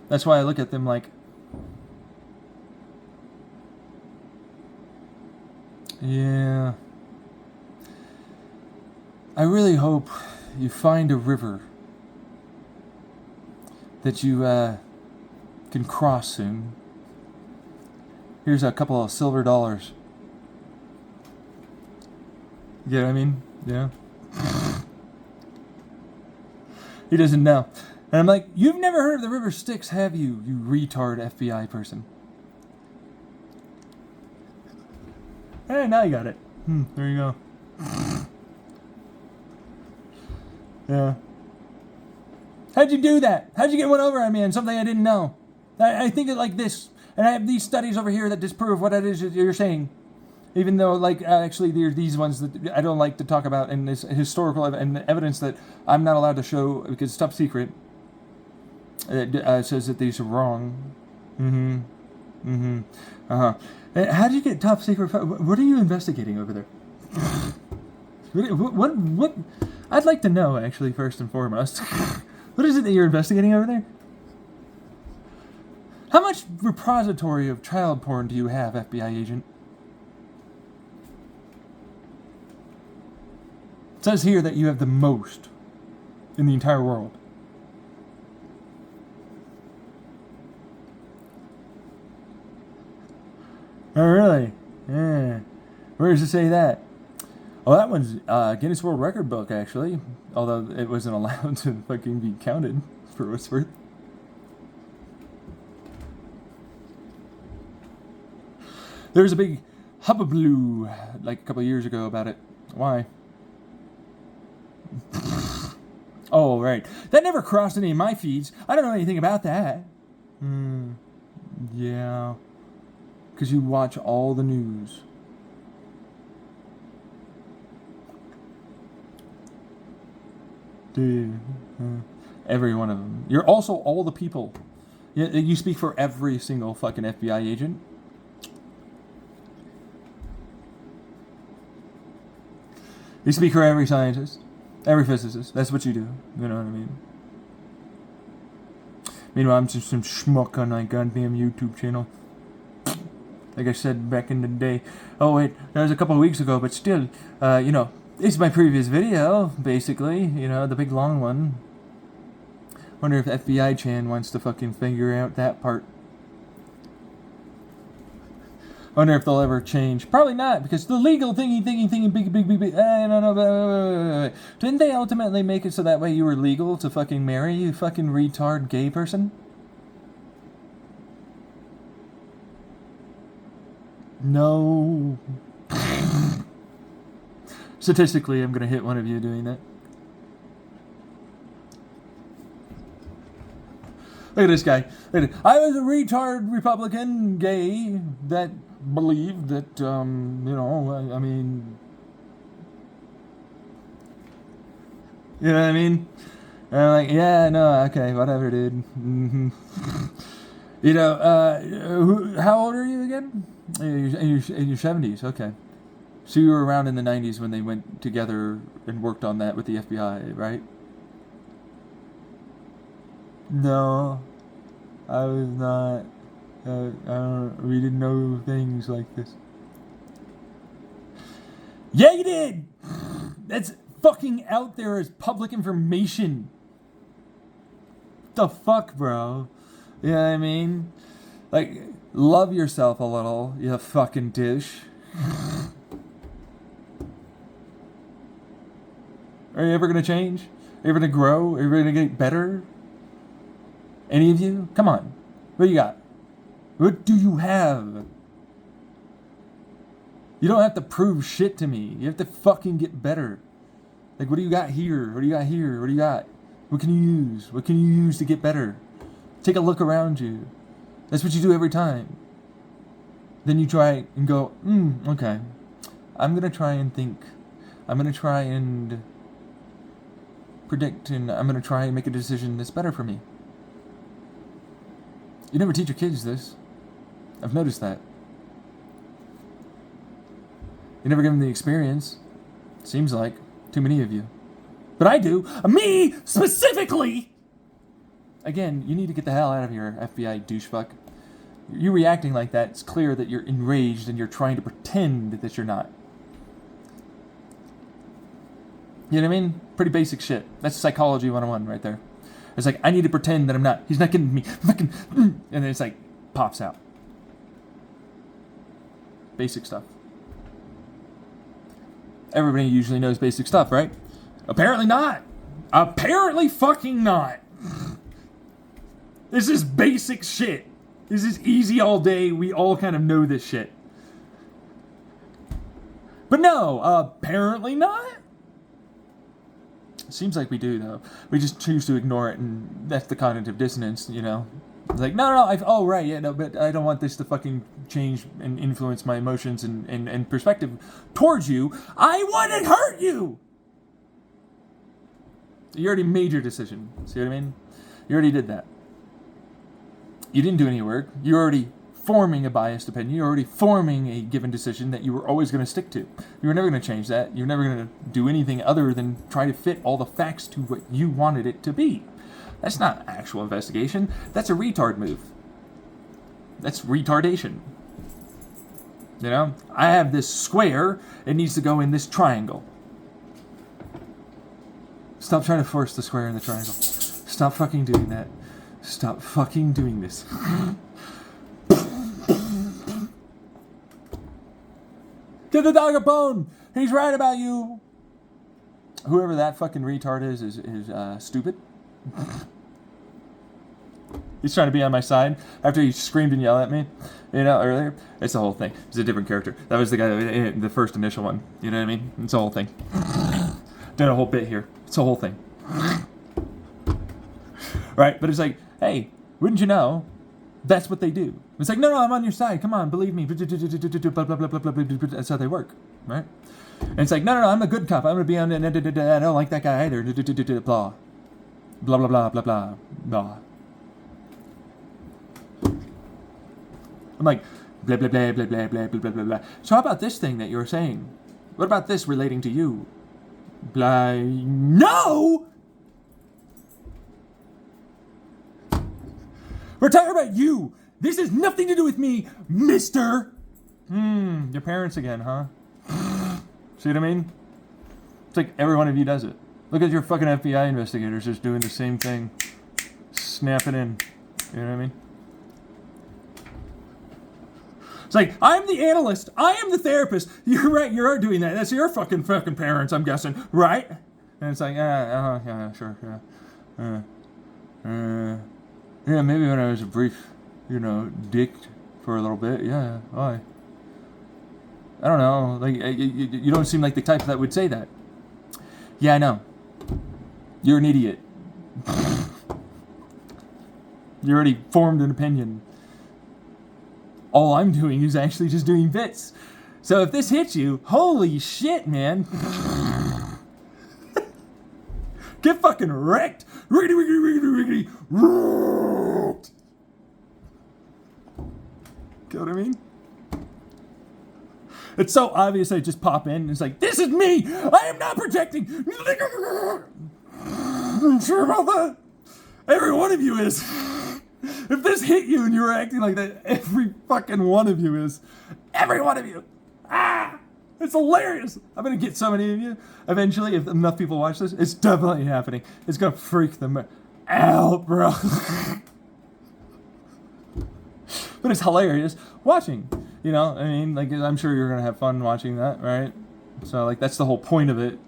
That's why I look at them like, yeah, I really hope you find a river that you can cross soon. Here's a couple of silver dollars. You know what I mean? Yeah. He doesn't know. And I'm like, you've never heard of the river Styx, have you, you retard FBI person? Hey, now you got it. There you go. Yeah. How'd you do that? How'd you get one over on me on something I didn't know? I think it like this. And I have these studies over here that disprove what it is that you're saying. Even though, like, actually, there are these ones that I don't like to talk about, and this historical and evidence that I'm not allowed to show because it's top secret. It says that these are wrong. How did you get top secret? What are you investigating over there? What? I'd like to know, actually, first and foremost. What is it that you're investigating over there? How much repository of child porn do you have, FBI agent? It says here that you have the most in the entire world. Oh, really? Yeah. Where does it say that? Oh, that one's Guinness World Record book, actually. Although it wasn't allowed to fucking be counted for what it's worth. There was a big hubbubloo like a couple of years ago about it. Why? Oh, right. That never crossed any of my feeds. I don't know anything about that. Yeah. Because you watch all the news. Dude. Every one of them. You're also all the people. You speak for every single fucking FBI agent. You speak for every scientist. Every physicist. That's what you do. You know what I mean? Meanwhile, I'm just some schmuck on my goddamn YouTube channel. Like I said back in the day. Oh, wait. That was a couple of weeks ago, but still, you know, it's my previous video, basically. You know, the big long one. Wonder if FBI Chan wants to fucking figure out that part. Wonder if they'll ever change. Probably not, because the legal thingy, big. No. Didn't they ultimately make it so that way you were legal to fucking marry, you fucking retard gay person? No. Statistically, I'm gonna hit one of you doing that. Look at this guy. I was a retard Republican gay that believed that, you know, I mean... You know what I mean? And I'm like, yeah, no, okay, whatever, dude. You know, how old are you again? In your 70s, okay. So you were around in the 90s when they went together and worked on that with the FBI, right? No, I was not. We didn't know things like this. Yeah, you did! That's fucking out there as public information. The fuck, bro? You know what I mean? Like, love yourself a little, you fucking dish. Are you ever gonna change? Are you ever gonna grow? Are you ever gonna get better? Any of you? Come on. What do you got? What do you have? You don't have to prove shit to me. You have to fucking get better. Like, what do you got here? What do you got here? What do you got? What can you use? What can you use to get better? Take a look around you. That's what you do every time. Then you try and go, okay, I'm going to try and think. I'm going to try and predict, and I'm going to try and make a decision that's better for me. You never teach your kids this. I've noticed that. You never give them the experience. Seems like. Too many of you. But I do. Me, specifically! Again, you need to get the hell out of here, FBI douchefuck. You reacting like that, it's clear that you're enraged and you're trying to pretend that you're not. You know what I mean? Pretty basic shit. That's psychology 101 right there. It's like, I need to pretend that I'm not. He's not getting me. Fucking. And then it's like, pops out. Basic stuff. Everybody usually knows basic stuff, right? Apparently not. Apparently fucking not. This is basic shit. This is easy all day. We all kind of know this shit. But no, apparently not. Seems like we do, though. We just choose to ignore it, and that's the cognitive dissonance, you know? It's like, no, right, yeah, no, but I don't want this to fucking change and influence my emotions and perspective towards you. I wouldn't hurt you! You already made your decision. See what I mean? You already did that. You didn't do any work. You're already forming a biased opinion. You're already forming a given decision that you were always going to stick to. You were never going to change that. You're never going to do anything other than try to fit all the facts to what you wanted it to be. That's not actual investigation. That's a retard move. That's retardation. You know? I have this square. It needs to go in this triangle. Stop trying to force the square in the triangle. Stop fucking doing that. Stop fucking doing this. Give the dog a bone. He's right about you. Whoever that fucking retard is stupid. He's trying to be on my side after he screamed and yelled at me, you know, earlier. It's the whole thing. It's a different character. That was the guy, the first initial one. You know what I mean? It's the whole thing. Done a whole bit here. It's the whole thing. Right? But it's like, hey, wouldn't you know? That's what they do. It's like, no, I'm on your side. Come on, believe me. That's how they work, right? And it's like, no, I'm a good cop. I'm going to be on. I don't like that guy either. Blah, blah, blah, blah, blah, blah, blah. I'm like, blah, blah, blah, blah, blah, blah, blah, blah, blah. So how about this thing that you were saying? What about this relating to you? Blah. No! We're talking about you. This has nothing to do with me, mister. Your parents again, huh? See what I mean? It's like every one of you does it. Look at your fucking FBI investigators just doing the same thing. Snap it in. You know what I mean? It's like, I'm the analyst. I am the therapist. You're right. You are doing that. That's your fucking parents, I'm guessing. Right? And it's like, yeah, sure, yeah. Yeah, maybe when I was a brief, dick for a little bit. Yeah, why? I don't know. Like, you don't seem like the type that would say that. Yeah, I know. You're an idiot. You already formed an opinion. All I'm doing is actually just doing bits. So if this hits you, holy shit, man. Get fucking wrecked. Riggedy, riggedy, riggedy, riggedy. Wrecked. Get what I mean? It's so obvious I just pop in and it's like, this is me! I am not projecting! I'm sure about that. Every one of you is. If this hit you and you were acting like that, every fucking one of you is. Every one of you. It's hilarious. I'm going to get so many of you. Eventually, if enough people watch this, it's definitely happening. It's going to freak them out, bro. But it's hilarious watching. You know, I mean, like, I'm sure you're going to have fun watching that, right? So, like, that's the whole point of it.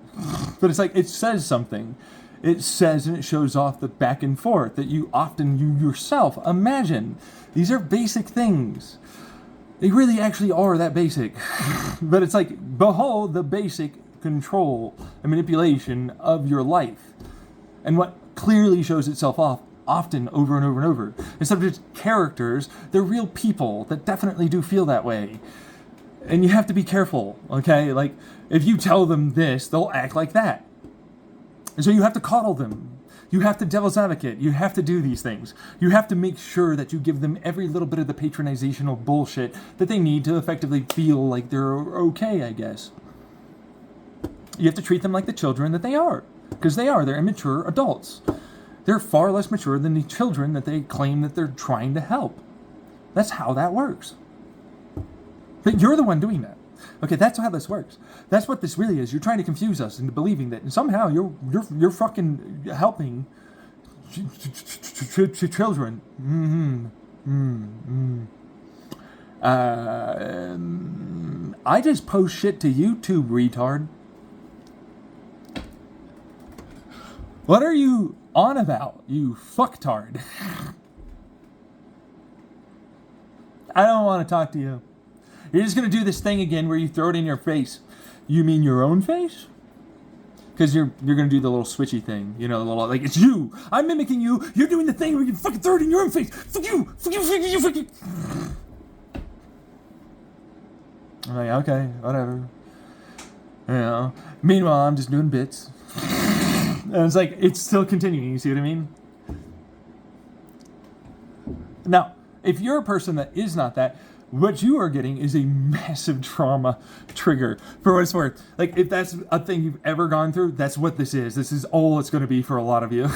But it's like, it says something. It says and it shows off the back and forth that you yourself imagine. These are basic things. They really actually are that basic. But it's like, behold the basic control and manipulation of your life. And what clearly shows itself off often over and over and over. Instead of just characters, they're real people that definitely do feel that way. And you have to be careful, okay? Like, if you tell them this, they'll act like that. And so you have to coddle them. You have to devil's advocate. You have to do these things. You have to make sure that you give them every little bit of the patronizational bullshit that they need to effectively feel like they're okay, I guess. You have to treat them like the children that they are. Because they are. They're immature adults. They're far less mature than the children that they claim that they're trying to help. That's how that works. But you're the one doing that. Okay, that's how this works. That's what this really is. You're trying to confuse us into believing that somehow you're fucking helping children. I just post shit to YouTube, retard. What are you on about, you fucktard? I don't want to talk to you. You're just going to do this thing again where you throw it in your face. You mean your own face? Because you're going to do the little switchy thing. You know, the little, like, it's you. I'm mimicking you. You're doing the thing where you fucking throw it in your own face. Fuck you. Fuck you. Fuck you. Fuck you. I'm like, okay, whatever. You know. Meanwhile, I'm just doing bits. And it's like, it's still continuing. You see what I mean? Now, if you're a person that is not that, what you are getting is a massive trauma trigger. For what it's worth. Like, if that's a thing you've ever gone through, that's what this is. This is all it's going to be for a lot of you.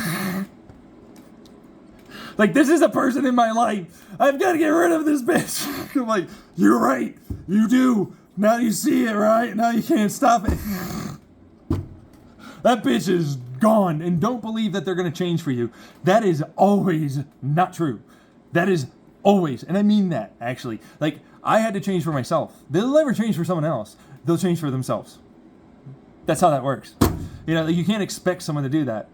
Like, this is a person in my life. I've got to get rid of this bitch. I'm like, you're right. You do. Now you see it, right? Now you can't stop it. That bitch is gone. And don't believe that they're going to change for you. That is always not true. That is always, and I mean that, actually. Like, I had to change for myself. They'll never change for someone else. They'll change for themselves. That's how that works. You know, you can't expect someone to do that.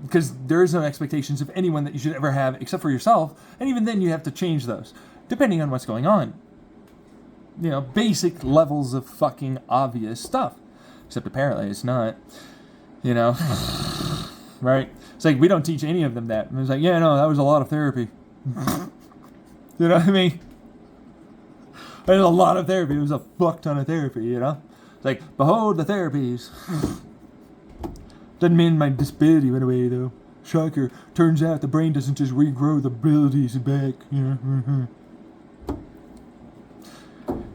Because there is no expectations of anyone that you should ever have except for yourself. And even then, you have to change those, depending on what's going on. You know, basic levels of fucking obvious stuff. Except apparently it's not. You know? Right? It's like, we don't teach any of them that. And it's like, yeah, no, that was a lot of therapy. You know what I mean? There's a lot of therapy. It was a fuck ton of therapy, you know? It's like, behold the therapies. Doesn't mean my disability went away, though. Shocker. Turns out the brain doesn't just regrow the abilities back. You know?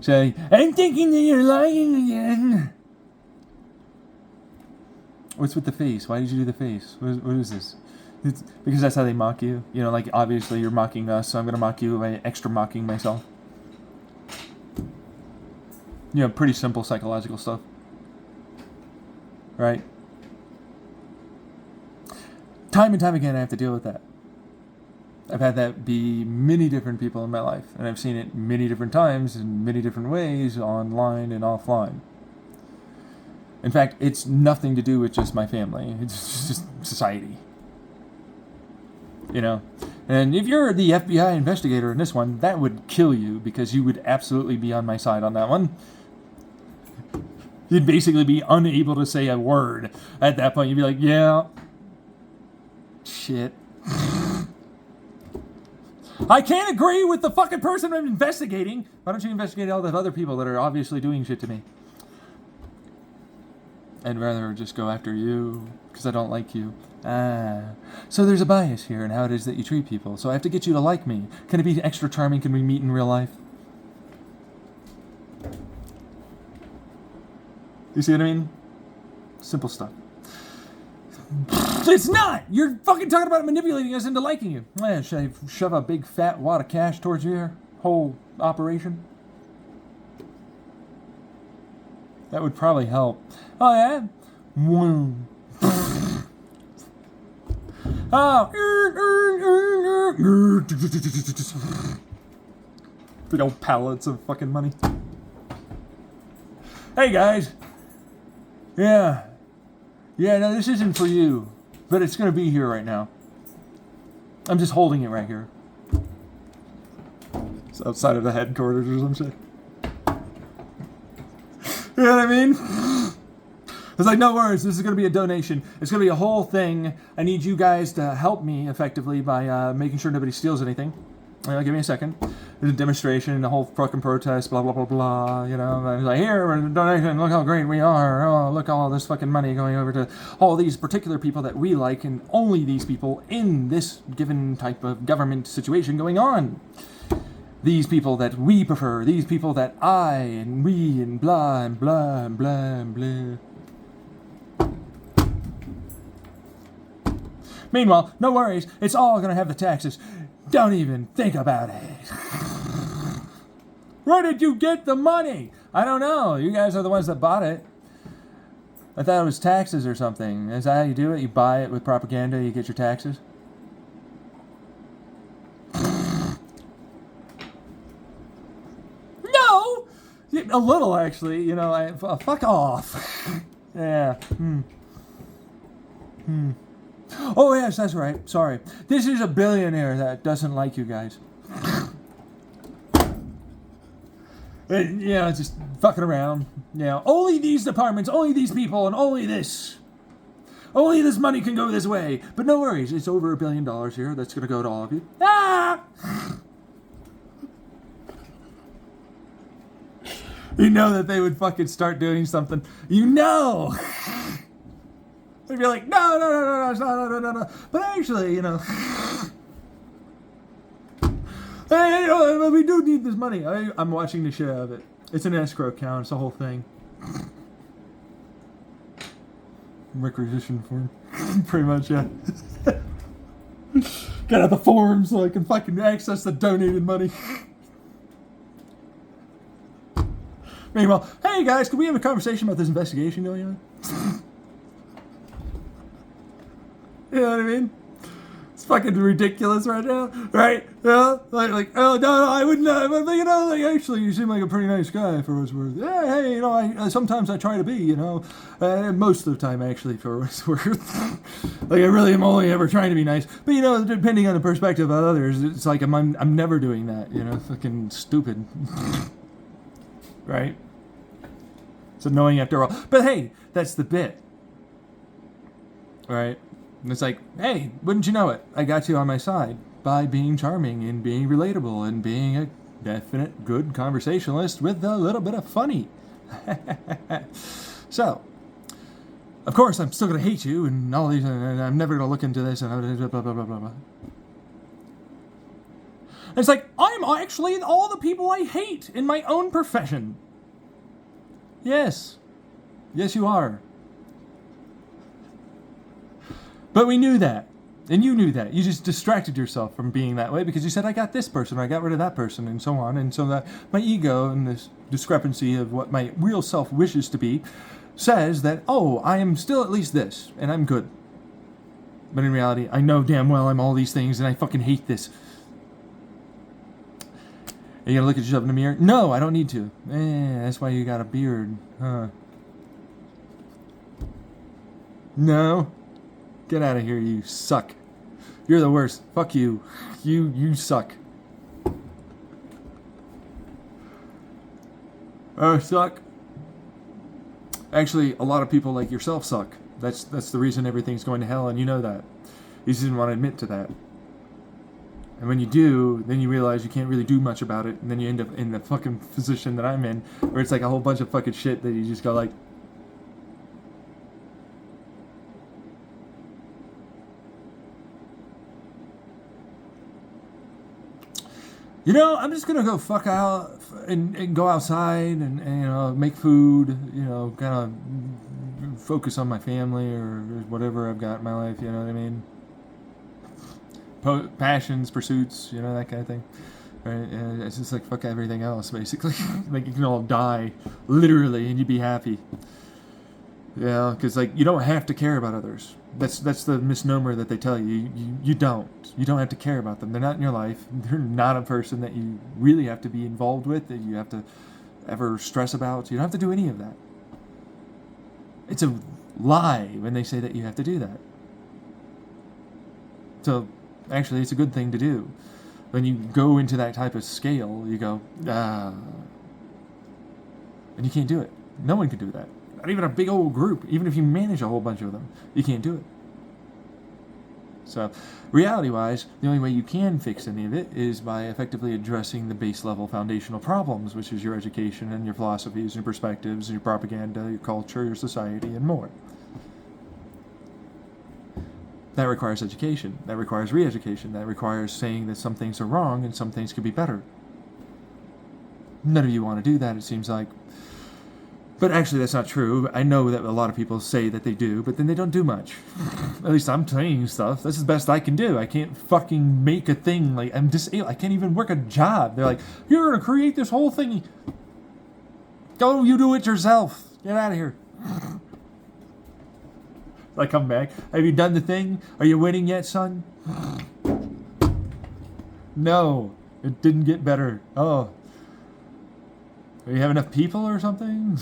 Say, I'm thinking that you're lying again. What's with the face? Why did you do the face? What is this? It's because that's how they mock you. You know, like, obviously you're mocking us, so I'm going to mock you by extra mocking myself. You know, pretty simple psychological stuff. Right? Time and time again, I have to deal with that. I've had that be many different people in my life, and I've seen it many different times in many different ways, online and offline. In fact, it's nothing to do with just my family. It's just society. You know, and if you're the FBI investigator in this one, that would kill you, because you would absolutely be on my side on that one. You'd basically be unable to say a word at that point. You'd be like, yeah, shit. I can't agree with the fucking person I'm investigating. Why don't you investigate all the other people that are obviously doing shit to me? I'd rather just go after you, because I don't like you. So there's a bias here in how it is that you treat people. So I have to get you to like me. Can it be extra charming? Can we meet in real life? You see what I mean? Simple stuff. It's not! You're fucking talking about manipulating us into liking you. Should I shove a big fat wad of cash towards your whole operation? That would probably help. Oh, yeah? Oh. Big old pallets of fucking money. Hey, guys. Yeah. Yeah, no, this isn't for you. But it's going to be here right now. I'm just holding it right here. It's outside of the headquarters or some shit. You know what I mean? It's like, no worries, this is going to be a donation. It's going to be a whole thing. I need you guys to help me effectively by making sure nobody steals anything. Give me a second. There's a demonstration, a whole fucking protest, blah, blah, blah, blah, you know. And it's like, here, we're a donation, look how great we are. Oh, look all this fucking money going over to all these particular people that we like, and only these people in this given type of government situation going on. These people that we prefer, these people that I and we and blah and blah and blah and blah. Meanwhile, no worries, it's all going to have the taxes. Don't even think about it. Where did you get the money? I don't know. You guys are the ones that bought it. I thought it was taxes or something. Is that how you do it? You buy it with propaganda, you get your taxes? No! A little, actually. You know, fuck off. Yeah. Oh, yes, that's right. Sorry. This is a billionaire that doesn't like you guys. Yeah, just fucking around. Yeah, only these departments, only these people, and only this. Only this money can go this way. But no worries, it's over $1 billion here. That's going to go to all of you. Ah! You know that they would fucking start doing something. You know! They'd be like, no. But actually, you know, hey, we do need this money. I'm watching the shit out of it. It's an escrow account. It's the whole thing. Requisition form. Pretty much, yeah. Get out the form so I can fucking access the donated money. Meanwhile, hey guys, can we have a conversation about this investigation going on? You know what I mean? It's fucking ridiculous right now, right? Yeah, like, oh no, I wouldn't. But you know, like, actually, you seem like a pretty nice guy for what's worth. Yeah, hey, you know, I sometimes I try to be, you know, most of the time actually for what's worth. Like, I really am only ever trying to be nice. But you know, depending on the perspective of others, it's like I'm never doing that. You know, fucking stupid, right? It's annoying after all. But hey, that's the bit, right? And it's like, hey, wouldn't you know it? I got you on my side by being charming and being relatable and being a definite good conversationalist with a little bit of funny. So, of course, I'm still going to hate you and all these, and I'm never going to look into this and blah, blah, blah, blah, blah. And it's like, I'm actually all the people I hate in my own profession. Yes. Yes, you are. But we knew that. And you knew that. You just distracted yourself from being that way because you said, I got this person, or I got rid of that person, and so on. And so that my ego and this discrepancy of what my real self wishes to be says that, oh, I am still at least this, and I'm good. But in reality, I know damn well I'm all these things, and I fucking hate this. Are you gonna look at yourself in the mirror? No, I don't need to. That's why you got a beard, huh? No. Get out of here, you suck. You're the worst. Fuck you. You suck. Suck. Actually, a lot of people like yourself suck. That's the reason everything's going to hell, and you know that. You just didn't want to admit to that. And when you do, then you realize you can't really do much about it, and then you end up in the fucking position that I'm in, where it's like a whole bunch of fucking shit that you just go like, you know, I'm just gonna go fuck out and go outside and you know, make food, you know, kind of focus on my family or whatever I've got in my life, you know what I mean? Passions, pursuits, you know, that kind of thing. Right? And it's just like fuck everything else, basically. Like you can all die, literally, and you'd be happy. Yeah, because like you don't have to care about others. That's the misnomer that they tell you. You don't. You don't have to care about them. They're not in your life. They're not a person that you really have to be involved with, that you have to ever stress about. You don't have to do any of that. It's a lie when they say that you have to do that. So, actually, it's a good thing to do. When you go into that type of scale, you go, and you can't do it. No one can do that. Not even a big old group. Even if you manage a whole bunch of them, you can't do it. So, reality-wise, the only way you can fix any of it is by effectively addressing the base-level foundational problems, which is your education and your philosophies, your perspectives, your propaganda, your culture, your society, and more. That requires education. That requires re-education. That requires saying that some things are wrong and some things could be better. None of you want to do that, it seems like. But actually, that's not true. I know that a lot of people say that they do, but then they don't do much. At least I'm saying stuff. This is the best I can do. I can't fucking make a thing. Like, I'm disabled. I can't even work a job. They're like, you're going to create this whole thing. Go, you do it yourself. Get out of here. I come back. Have you done the thing? Are you winning yet, son? No. It didn't get better. Oh. Do you have enough people or something?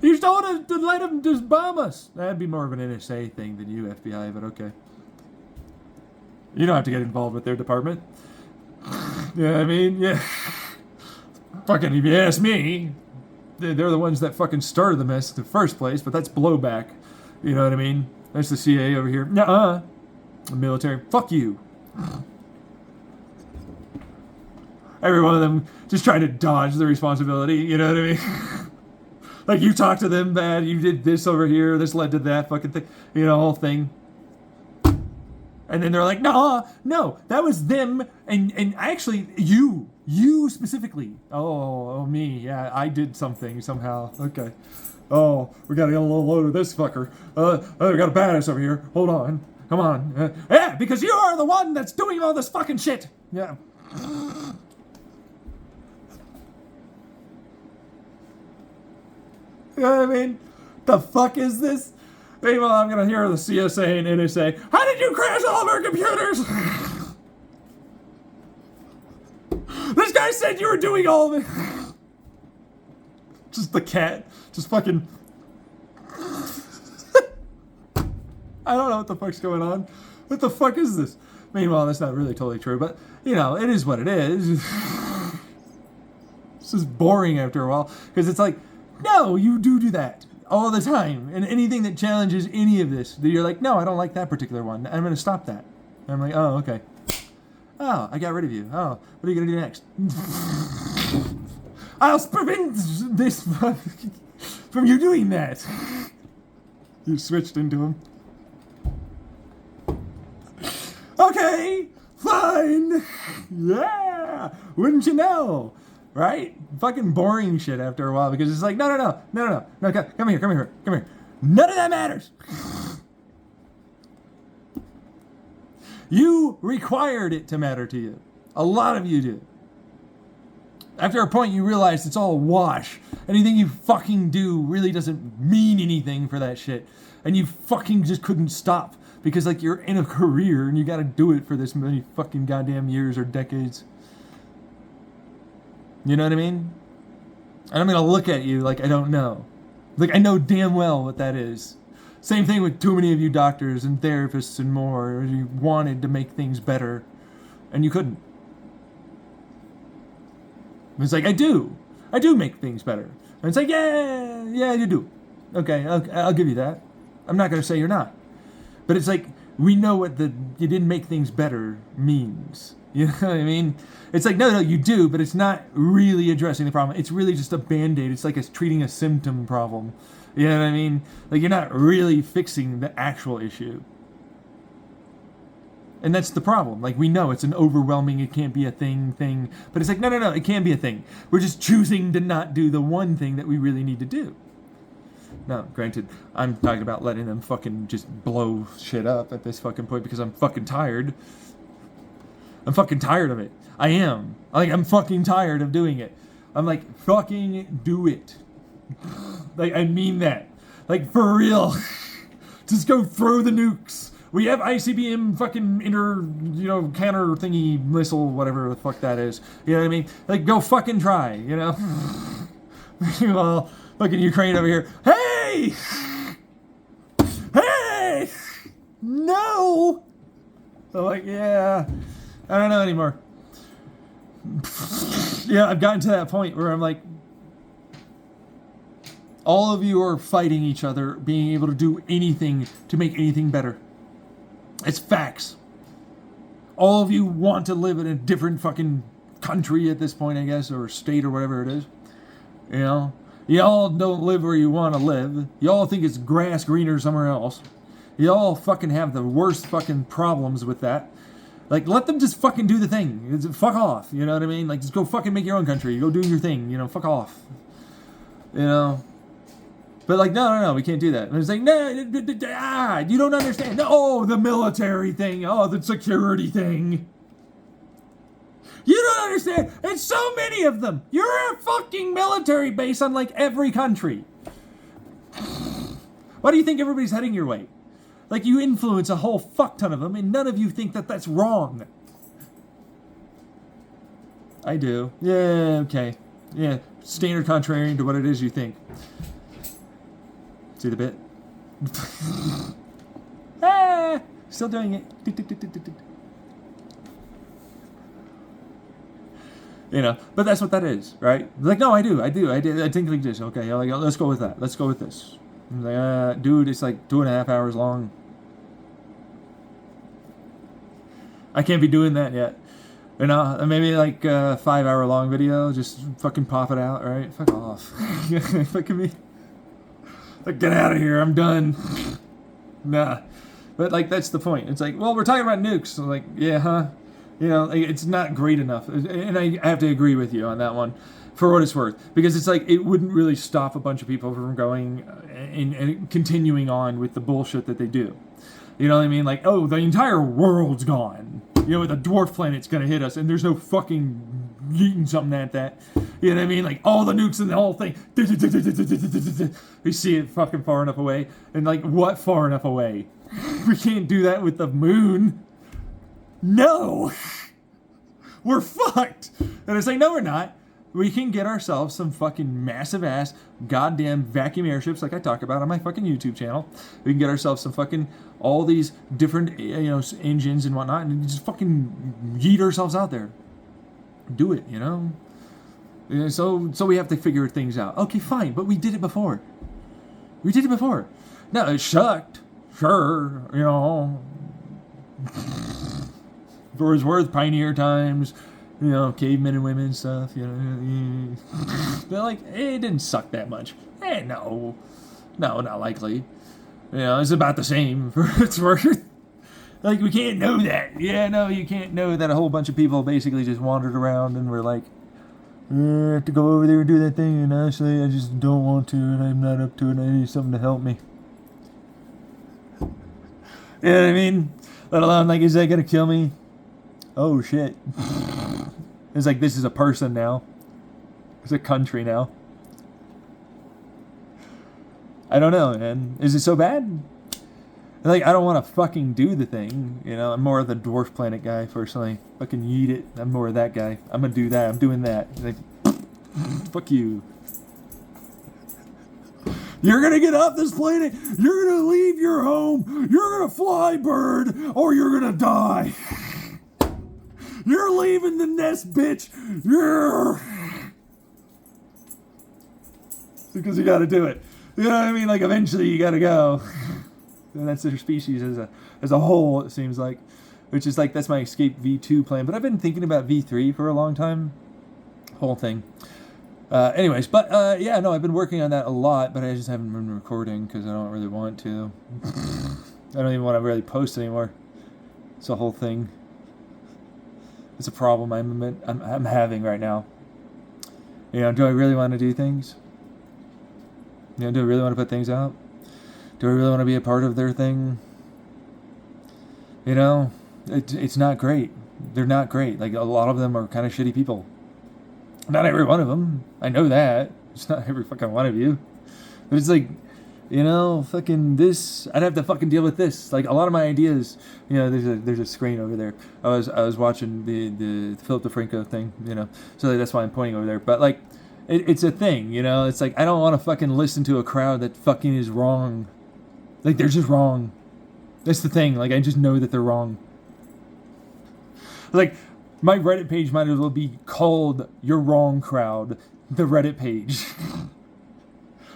You just don't want to let them just bomb us. That'd be more of an NSA thing than you, FBI, but okay. You don't have to get involved with their department. Yeah, I mean, yeah. Fucking, if you ask me, they're the ones that fucking started the mess in the first place, but that's blowback. You know what I mean? That's the CIA over here. Nuh-uh. The military. Fuck you. Every one of them just trying to dodge the responsibility, you know what I mean? Like, you talked to them bad, you did this over here, this led to that fucking thing, you know, whole thing. And then they're like, no, that was them, and actually, you specifically. Oh, me, yeah, I did something somehow, okay. Oh, we gotta get a little load of this fucker. We got a badass over here, hold on, come on. Yeah, because you are the one that's doing all this fucking shit. Yeah. You know what I mean? The fuck is this? Meanwhile, I'm gonna hear the CSA and NSA. How did you crash all of our computers? This guy said you were doing all of it. Just the cat. Just fucking. I don't know what the fuck's going on. What the fuck is this? Meanwhile, that's not really totally true, but, you know, it is what it is. It's just boring after a while, because it's like, no, you do that all the time. And anything that challenges any of this, you're like, no, I don't like that particular one. I'm going to stop that. And I'm like, oh, okay. Oh, I got rid of you. Oh, what are you going to do next? I'll prevent this from you doing that. You switched into him. Okay, fine. Yeah, wouldn't you know? Right? Fucking boring shit after a while, because it's like, no, come here. None of that matters. You required it to matter to you. A lot of you do. After a point, you realize it's all a wash. Anything you fucking do really doesn't mean anything for that shit. And you fucking just couldn't stop. Because, like, you're in a career and you gotta do it for this many fucking goddamn years or decades. You know what I mean? And I'm gonna look at you like I don't know. Like, I know damn well what that is. Same thing with too many of you doctors and therapists and more. You wanted to make things better, and you couldn't. It's like, I do make things better. And it's like, yeah, you do. Okay, I'll give you that. I'm not gonna say you're not. But it's like, we know what you didn't make things better means. You know what I mean? It's like, no, you do, but it's not really addressing the problem. It's really just a Band-Aid. It's like treating a symptom problem. You know what I mean? Like, you're not really fixing the actual issue. And that's the problem. Like, we know it's an overwhelming, it can't be a thing. But it's like, no, it can be a thing. We're just choosing to not do the one thing that we really need to do. Now, granted, I'm talking about letting them fucking just blow shit up at this fucking point because I'm fucking tired. I'm fucking tired of it. I am. Like, I'm fucking tired of doing it. I'm like, fucking do it. Like, I mean that. Like, for real. Just go throw the nukes. We have ICBM fucking counter thingy missile, whatever the fuck that is. You know what I mean? Like, go fucking try, you know? Meanwhile, fucking Ukraine over here. Hey! No! I'm like, yeah. I don't know anymore. Yeah, I've gotten to that point where I'm like, All of you are fighting each other, being able to do anything to make anything better. It's facts. All of you want to live in a different fucking country at this point, I guess, or state or whatever it is. You know? Y'all don't live where you want to live. Y'all think it's grass greener somewhere else. Y'all fucking have the worst fucking problems with that. Like, let them just fucking do the thing. Fuck off, you know what I mean? Like, just go fucking make your own country. Go do your thing, you know, fuck off. You know? But like, no, we can't do that. And it's like, no, you don't understand. No, the military thing. Oh, the security thing. You don't understand. It's so many of them. You're a fucking military base on like every country. Why do you think everybody's heading your way? Like, you influence a whole fuck ton of them, and none of you think that that's wrong. I do. Yeah, okay. Yeah, standard contrarian to what it is you think. See the bit? Still doing it. You know, but that's what that is, right? Like, no, I think like this. Okay, like, let's go with that. Let's go with this. I'm like, dude, it's like 2.5 hours long. I can't be doing that yet. You know, maybe like a 5-hour long video, just fucking pop it out, right? Fuck off. Fucking me. Like, get out of here, I'm done. Nah. But like, that's the point. It's like, well, we're talking about nukes. So like, yeah, huh? You know, it's not great enough. And I have to agree with you on that one, for what it's worth. Because it's like, it wouldn't really stop a bunch of people from going and continuing on with the bullshit that they do. You know what I mean? Like, oh, the entire world's gone. You know, the dwarf planet's gonna hit us, and there's no fucking yeeting something at that. You know what I mean? Like, all the nukes and the whole thing. We see it fucking far enough away. And like, what far enough away? We can't do that with the moon. No! We're fucked! And it's like, no, we're not. We can get ourselves some fucking massive ass goddamn vacuum airships like I talk about on my fucking YouTube channel. We can get ourselves some fucking, all these different, you know, engines and whatnot, and just fucking yeet ourselves out there. Do it, you know? So we have to figure things out. Okay, fine, but we did it before. Now, it sucked. Sure, you know. For it's worth, pioneer times, you know, cavemen and women and stuff, you know. But like, it didn't suck that much. No, not likely. You know, it's about the same for its worth. Like, we can't know that. Yeah, no, you can't know that a whole bunch of people basically just wandered around and were like, I have to go over there and do that thing, and actually I just don't want to, and I'm not up to it, and I need something to help me. You know what I mean? Let alone, like, is that gonna kill me? Oh, shit. It's like, this is a person now. It's a country now. I don't know, man. Is it so bad? Like, I don't want to fucking do the thing. You know, I'm more of the dwarf planet guy, personally. Fucking yeet it. I'm more of that guy. I'm gonna do that. I'm doing that. Like, fuck you. You're gonna get off this planet. You're gonna leave your home. You're gonna fly, bird, or you're gonna die. You're leaving the nest, bitch. Because you gotta do it. You know what I mean? Like, eventually you gotta go. And that's their species as a whole, it seems like. Which is like, that's my Escape V2 plan. But I've been thinking about V3 for a long time. Whole thing. Anyways, but yeah, no, I've been working on that a lot, but I just haven't been recording because I don't really want to. I don't even want to really post anymore. It's a whole thing. It's a problem I'm having right now. You know, do I really want to do things? You know, do I really want to put things out? Do I really want to be a part of their thing? You know, it's not great. They're not great. Like, a lot of them are kind of shitty people. Not every one of them. I know that. It's not every fucking one of you. But it's like, you know, fucking this. I'd have to fucking deal with this. Like, a lot of my ideas. You know, there's a screen over there. I was watching the Philip DeFranco thing. You know, so that's why I'm pointing over there. But like, it's a thing. You know, it's like, I don't want to fucking listen to a crowd that fucking is wrong. Like, they're just wrong. That's the thing. Like, I just know that they're wrong. Like, my Reddit page might as well be called You're Wrong Crowd, the Reddit page.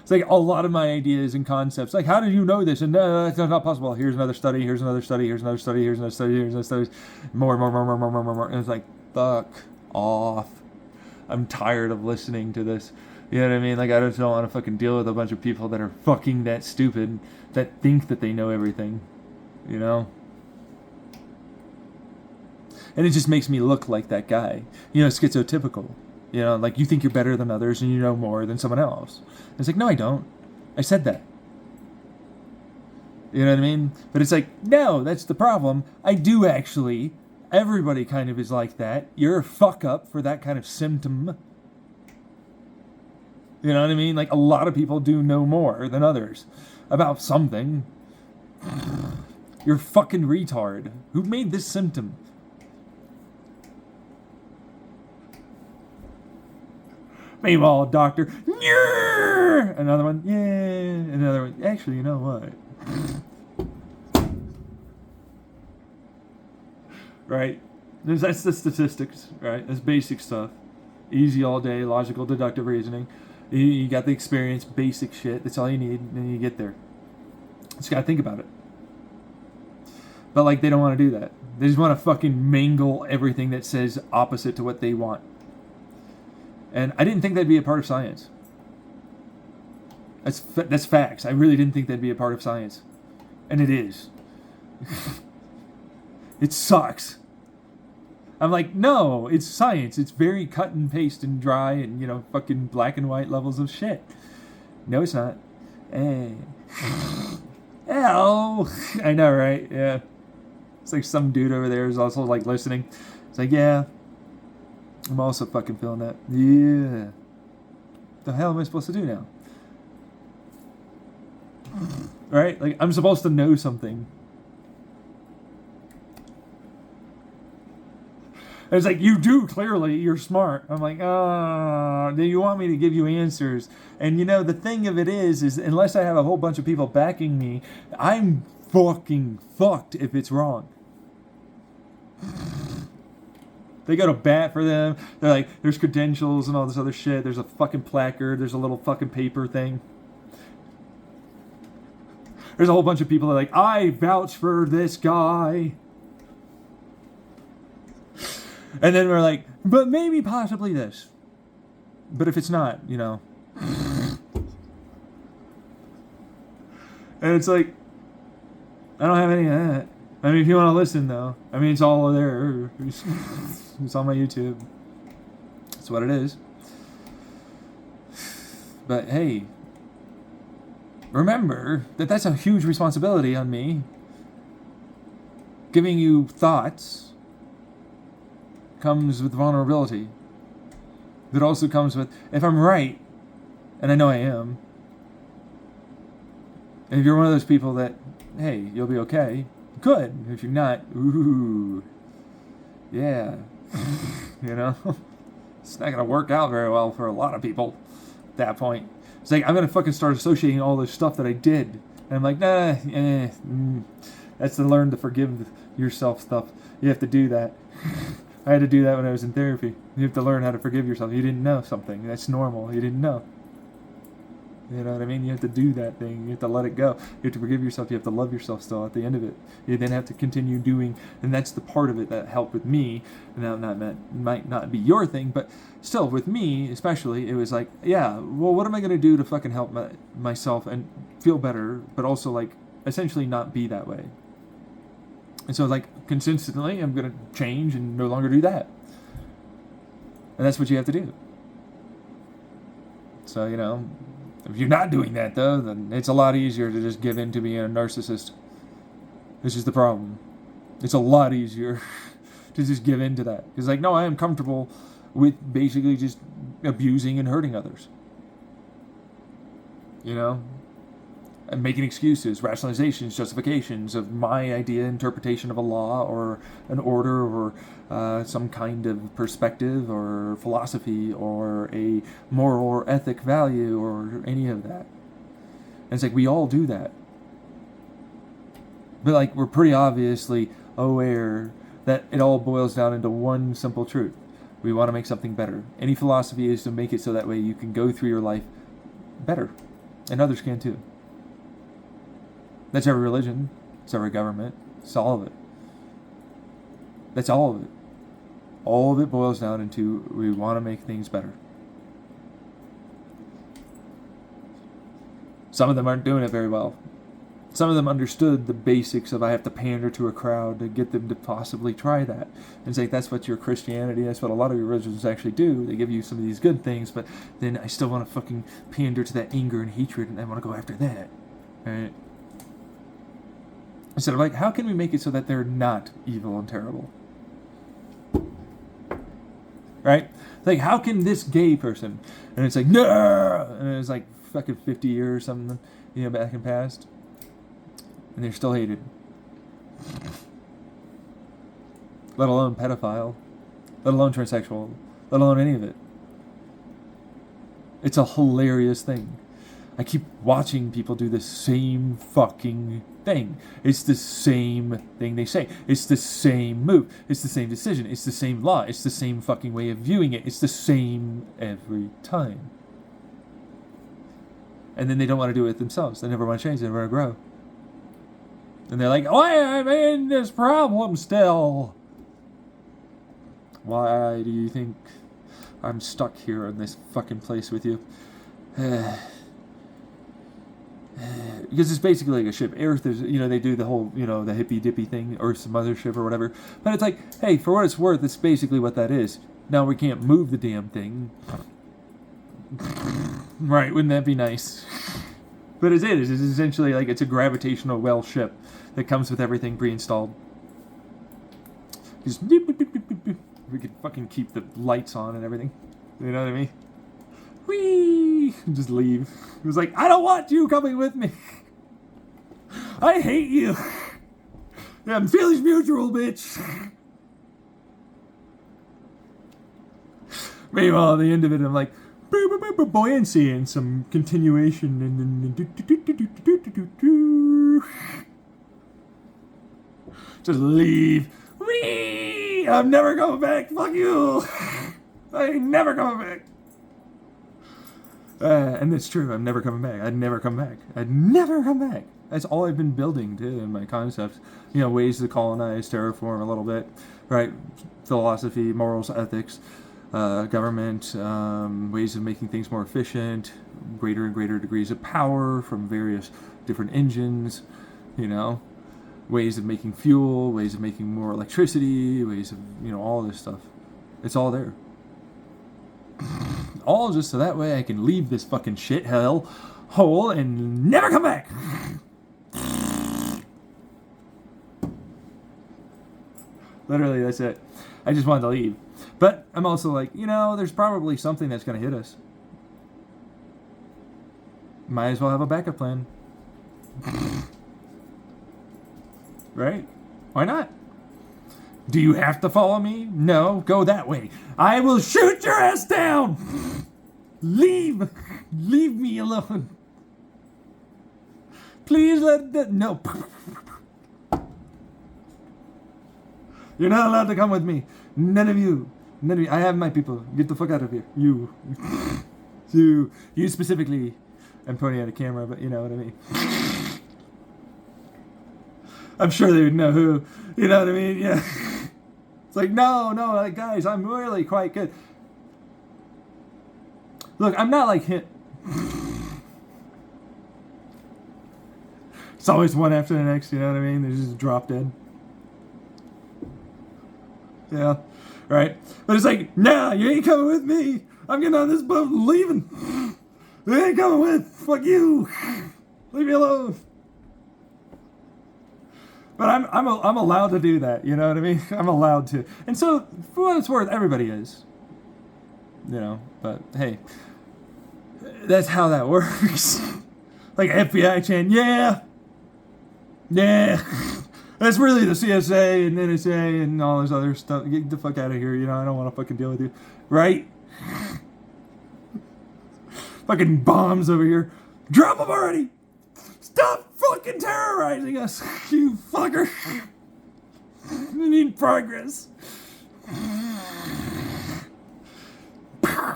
It's like a lot of my ideas and concepts. Like, how did you know this? And no, that's not possible. Here's another study. Here's another study. Here's another study. Here's another study. Here's another study. More. And it's like, fuck off. I'm tired of listening to this. You know what I mean? Like, I just don't want to fucking deal with a bunch of people that are fucking that stupid, that think that they know everything. You know? And it just makes me look like that guy. You know, schizotypical. You know, like, you think you're better than others and you know more than someone else. And it's like, no, I don't. I said that. You know what I mean? But it's like, no, that's the problem. I do actually. Everybody kind of is like that. You're a fuck up for that kind of symptom. You know what I mean? Like, a lot of people do know more than others about something. You're a fucking retard. Who made this symptom? Meanwhile, doctor, another one, yeah, another one. Actually, you know what? Right? That's the statistics, right? That's basic stuff. Easy all day, logical, deductive reasoning. You got the experience, basic shit. That's all you need, and then you get there. Just gotta think about it. But, like, they don't want to do that. They just want to fucking mangle everything that says opposite to what they want. And I didn't think that'd be a part of science. That's facts. I really didn't think that'd be a part of science. And it is. It sucks. I'm like, no, it's science. It's very cut and paste and dry and, you know, fucking black and white levels of shit. No, it's not. Ow. I know, right? Yeah. It's like some dude over there is also, like, listening. It's like, yeah. I'm also fucking feeling that. Yeah. The hell am I supposed to do now? Right? Like, I'm supposed to know something. And it's like, you do, clearly. You're smart. I'm like, do you want me to give you answers? And, you know, the thing of it is unless I have a whole bunch of people backing me, I'm fucking fucked if it's wrong. They go to bat for them. They're like, there's credentials and all this other shit. There's a fucking placard. There's a little fucking paper thing. There's a whole bunch of people that are like, I vouch for this guy. And then we're like, but maybe possibly this. But if it's not, you know. And it's like, I don't have any of that. I mean, if you want to listen, though. I mean, it's all there. It's on my YouTube. That's what it is. But hey, remember that that's a huge responsibility on me. Giving you thoughts comes with vulnerability. But also comes with, if I'm right, and I know I am, and if you're one of those people that, hey, you'll be okay, good. If you're not, ooh, yeah. You know? It's not going to work out very well for a lot of people at that point. It's like, I'm going to fucking start associating all this stuff that I did. And I'm like, that's the learn to forgive yourself stuff. You have to do that. I had to do that when I was in therapy. You have to learn how to forgive yourself. You didn't know something. That's normal. You didn't know. You know what I mean? You have to do that thing. You have to let it go. You have to forgive yourself. You have to love yourself still at the end of it. You then have to continue doing, and that's the part of it that helped with me. And that might not be your thing, but still, with me especially, it was like, yeah, well, what am I going to do to fucking help myself and feel better, but also, like, essentially not be that way? And so, like, consistently, I'm going to change and no longer do that. And that's what you have to do. So, you know, if you're not doing that, though, then it's a lot easier to just give in to being a narcissist. This is the problem. It's a lot easier to just give in to that. It's like, no, I am comfortable with basically just abusing and hurting others. You know? And making excuses, rationalizations, justifications of my idea, interpretation of a law or an order or some kind of perspective or philosophy or a moral or ethic value or any of that. And it's like, we all do that. But, like, we're pretty obviously aware that it all boils down into one simple truth. We want to make something better. Any philosophy is to make it so that way you can go through your life better. And others can too. That's every religion. It's every government. It's all of it. That's all of it. All of it boils down into we want to make things better. Some of them aren't doing it very well. Some of them understood the basics of I have to pander to a crowd to get them to possibly try that. And it's like, that's what your Christianity, that's what a lot of your religions actually do. They give you some of these good things, but then I still want to fucking pander to that anger and hatred, and I want to go after that. Right? Instead of like, how can we make it so that they're not evil and terrible? Right? Like, how can this gay person, and it's like, no! And it's like fucking 50 years or something, back in past. And they're still hated. Let alone pedophile. Let alone transsexual. Let alone any of it. It's a hilarious thing. I keep watching people do the same fucking thing. It's the same thing they say. It's the same move. It's the same decision. It's the same law. It's the same fucking way of viewing it. It's the same every time. And then they don't want to do it themselves. They never want to change. They never want to grow. And they're like, why am I in this problem still? Why do you think I'm stuck here in this fucking place with you? Because it's basically like a ship. Earth is, they do the whole, the hippy dippy thing, or some other ship or whatever. But it's like, hey, for what it's worth, it's basically what that is. Now we can't move the damn thing. Right, wouldn't that be nice? But it's essentially like it's a gravitational well ship that comes with everything pre-installed. Just beep, beep, beep, beep, beep, beep. We could fucking keep the lights on and everything. You know what I mean? Whee! Just leave. It was like, I don't want you coming with me. I hate you. Yeah, feelings mutual, bitch. Meanwhile, at the end of it, I'm like, buoyancy and some continuation and then just leave. Whee! I'm never coming back. Fuck you. I ain't never coming back. And it's true. I'm never coming back. I'd never come back. I'd never come back. That's all I've been building too in my concepts. Ways to colonize, terraform a little bit, right? Philosophy, morals, ethics. Government, ways of making things more efficient, greater and greater degrees of power from various different engines, ways of making fuel, ways of making more electricity, ways of, all this stuff. It's all there. All just so that way I can leave this fucking shit hell hole and never come back. Literally, that's it. I just wanted to leave. But I'm also like, there's probably something that's going to hit us. Might as well have a backup plan. Right? Why not? Do you have to follow me? No, go that way. I will shoot your ass down. Leave. Leave me alone. Please no. You're not allowed to come with me. None of you. I have my people. Get the fuck out of here. You specifically. I'm pointing at a camera, but you know what I mean. I'm sure they would know who. You know what I mean? Yeah. It's like, no, like, guys, I'm really quite good. Look, I'm not like him. It's always one after the next, you know what I mean? They just drop dead. Yeah, right? But it's like, nah, you ain't coming with me. I'm getting on this boat and leaving. You ain't coming with. Fuck you. Leave me alone. But I'm allowed to do that, you know what I mean? I'm allowed to. And so, for what it's worth, everybody is. But hey, that's how that works. Like FBI chan, yeah. That's really the CSA and NSA and all this other stuff. Get the fuck out of here, I don't want to fucking deal with you. Right? Fucking bombs over here. Drop them already! Stop fucking terrorizing us, you fucker! We need progress.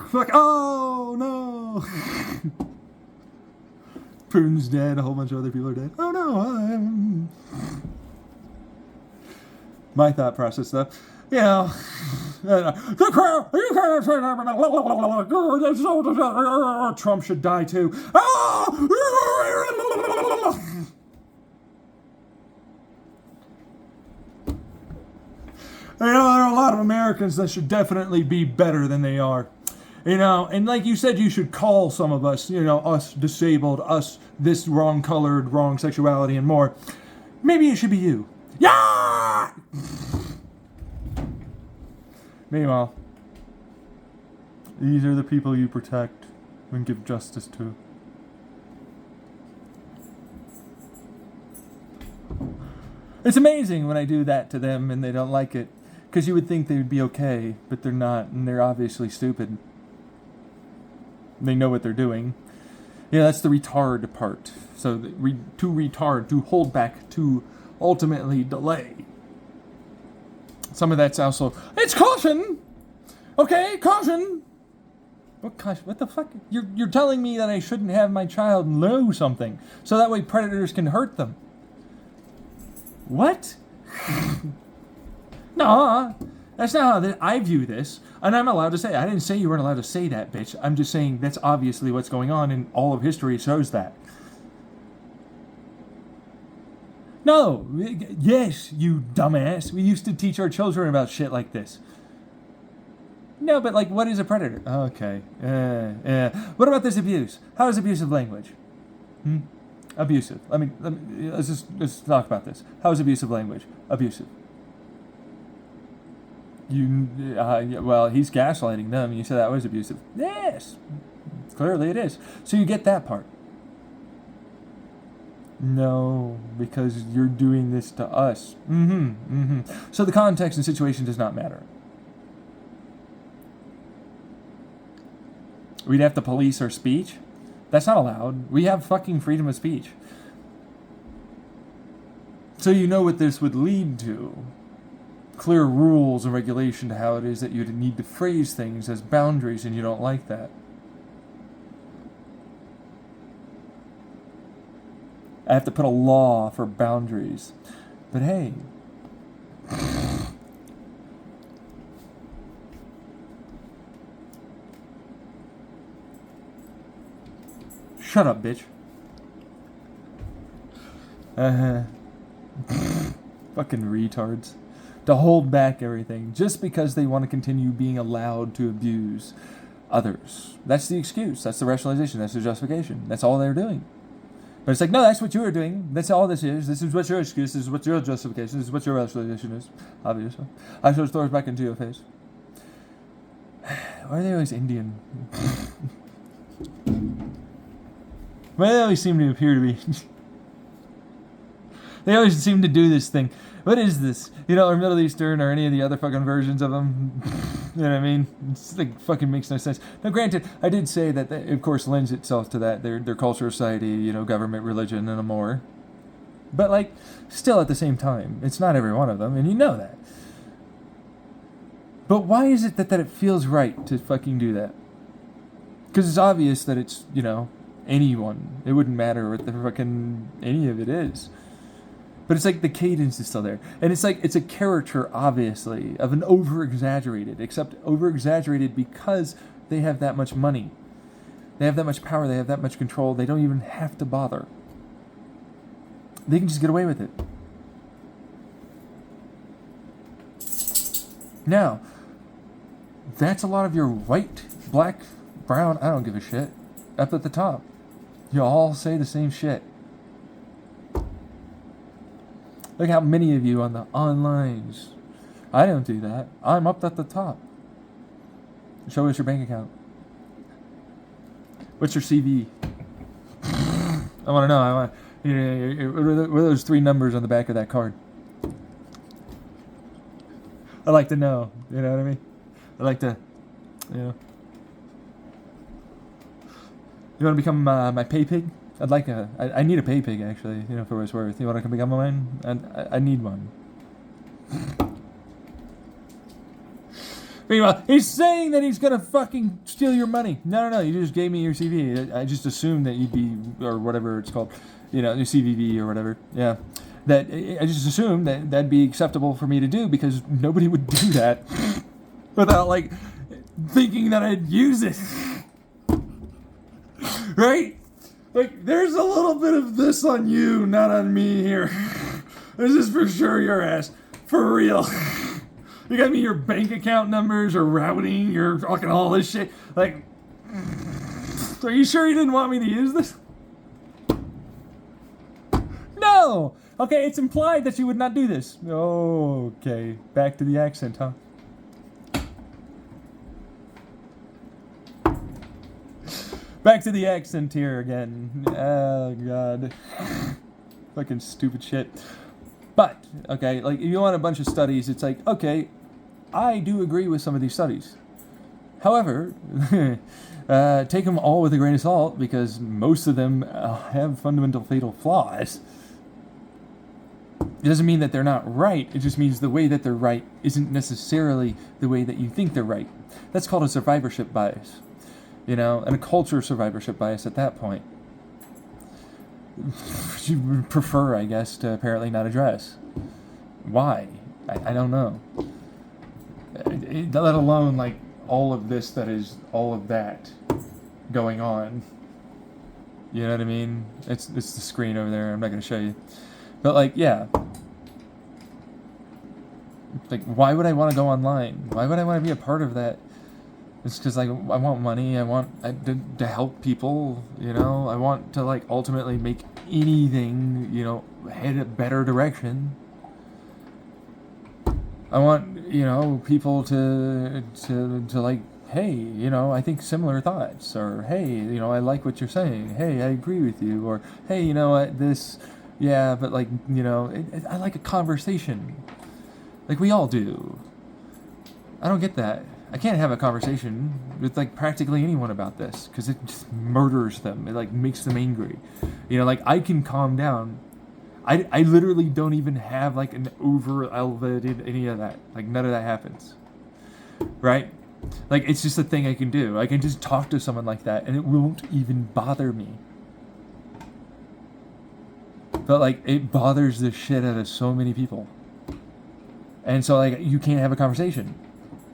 Fuck, oh no! Putin's dead. A whole bunch of other people are dead. Oh no. My thought process, though. You know, Trump should die too. You know, there are a lot of Americans that should definitely be better than they are. You know, and like you said, you should call some of us, you know, us disabled, us this wrong colored, wrong sexuality, and more. Maybe it should be you. Yeah! Meanwhile, these are the people you protect and give justice to. It's amazing when I do that to them and they don't like it. Because you would think they would be okay, but they're not, and they're obviously stupid. They know what they're doing. Yeah, that's the retard part. So, to retard, to hold back, to ultimately delay. Some of that's also, it's caution! Okay, caution! What caution? What the fuck? You're telling me that I shouldn't have my child know something, so that way predators can hurt them. What? No, that's not how I view this. And I'm allowed to say, I didn't say you weren't allowed to say that, bitch. I'm just saying that's obviously what's going on, and all of history shows that. No, yes, you dumbass. We used to teach our children about shit like this. No, but like, what is a predator? Okay. What about this abuse? How is abusive language? Abusive. Let's talk about this. How is abusive language? Abusive. Well, he's gaslighting them. You said that was abusive. Yes, clearly it is. So you get that part. No, because you're doing this to us. So the context and situation does not matter. We'd have to police our speech? That's not allowed. We have fucking freedom of speech. So you know what this would lead to. Clear rules and regulation to how it is that you need to phrase things as boundaries, and you don't like that. I have to put a law for boundaries. But hey. Shut up, bitch. Fucking retards. To hold back everything just because they want to continue being allowed to abuse others. That's the excuse. That's the rationalization. That's the justification. That's all they're doing. But it's like, no, that's what you were doing. That's all this is. This is what your excuse. This is what your justification. This is what your rationalization is. Obviously. I should throw it back into your face. Why are they always Indian? Why do they always seem to appear to be... They always seem to do this thing. What is this? You know, or Middle Eastern or any of the other fucking versions of them. You know what I mean? It's like fucking makes no sense. Now, granted, I did say that, of course, lends itself to that. Their culture, society, you know, government, religion, and more. But, like, still at the same time, it's not every one of them, and you know that. But why is it that it feels right to fucking do that? Because it's obvious that it's, you know, anyone. It wouldn't matter what the fucking any of it is. But it's like the cadence is still there. And it's like, it's a caricature, obviously, of an over-exaggerated, except over-exaggerated because they have that much money. They have that much power. They have that much control. They don't even have to bother. They can just get away with it. Now, that's a lot of your white, black, brown, I don't give a shit, up at the top. You all say the same shit. Look how many of you on the onlines. I don't do that. I'm up at the top. Show us your bank account. What's your CV? I want to know. What are those 3 numbers on the back of that card? I like to know. You know what I mean? I like to, you know. You want to become my pay pig? I need a pay pig, actually, you know, for what it's worth. You want to become mine? I need one. Meanwhile, he's saying that he's gonna fucking steal your money. No, you just gave me your CV. I just assumed that you'd be, or whatever it's called, your CVV or whatever. Yeah. That I just assumed that that'd be acceptable for me to do because nobody would do that without like thinking that I'd use it. Right? Like, there's a little bit of this on you, not on me here. This is for sure your ass. For real. You got me your bank account numbers or routing, your fucking all this shit. Like, are you sure you didn't want me to use this? No! Okay, it's implied that you would not do this. Okay, back to the accent, huh? Back to the accent here again. Oh, God. Fucking stupid shit. But, okay, like, if you want a bunch of studies, it's like, okay, I do agree with some of these studies. However, take them all with a grain of salt, because most of them have fundamental fatal flaws. It doesn't mean that they're not right, it just means the way that they're right isn't necessarily the way that you think they're right. That's called a survivorship bias. And a culture survivorship bias at that point. You would prefer, I guess, to apparently not address. Why? I don't know. Let alone, like, all of this that is all of that going on. You know what I mean? It's the screen over there. I'm not going to show you. But, like, yeah. Like, why would I want to go online? Why would I want to be a part of that? It's because, like, I want money, I want to help people, I want to, like, ultimately make anything, head a better direction. I want, people to like, hey, I think similar thoughts, or, hey, I like what you're saying, hey, I agree with you, or, hey, you know what, this, yeah, but, like, I like a conversation, like we all do. I don't get that. I can't have a conversation with, like, practically anyone about this, because it just murders them. It, like, makes them angry. Like, I can calm down. I literally don't even have, like, an over-elevated any of that. Like, none of that happens. Right? Like, it's just a thing I can do. I can just talk to someone like that, and it won't even bother me. But, like, it bothers the shit out of so many people. And so, like, you can't have a conversation.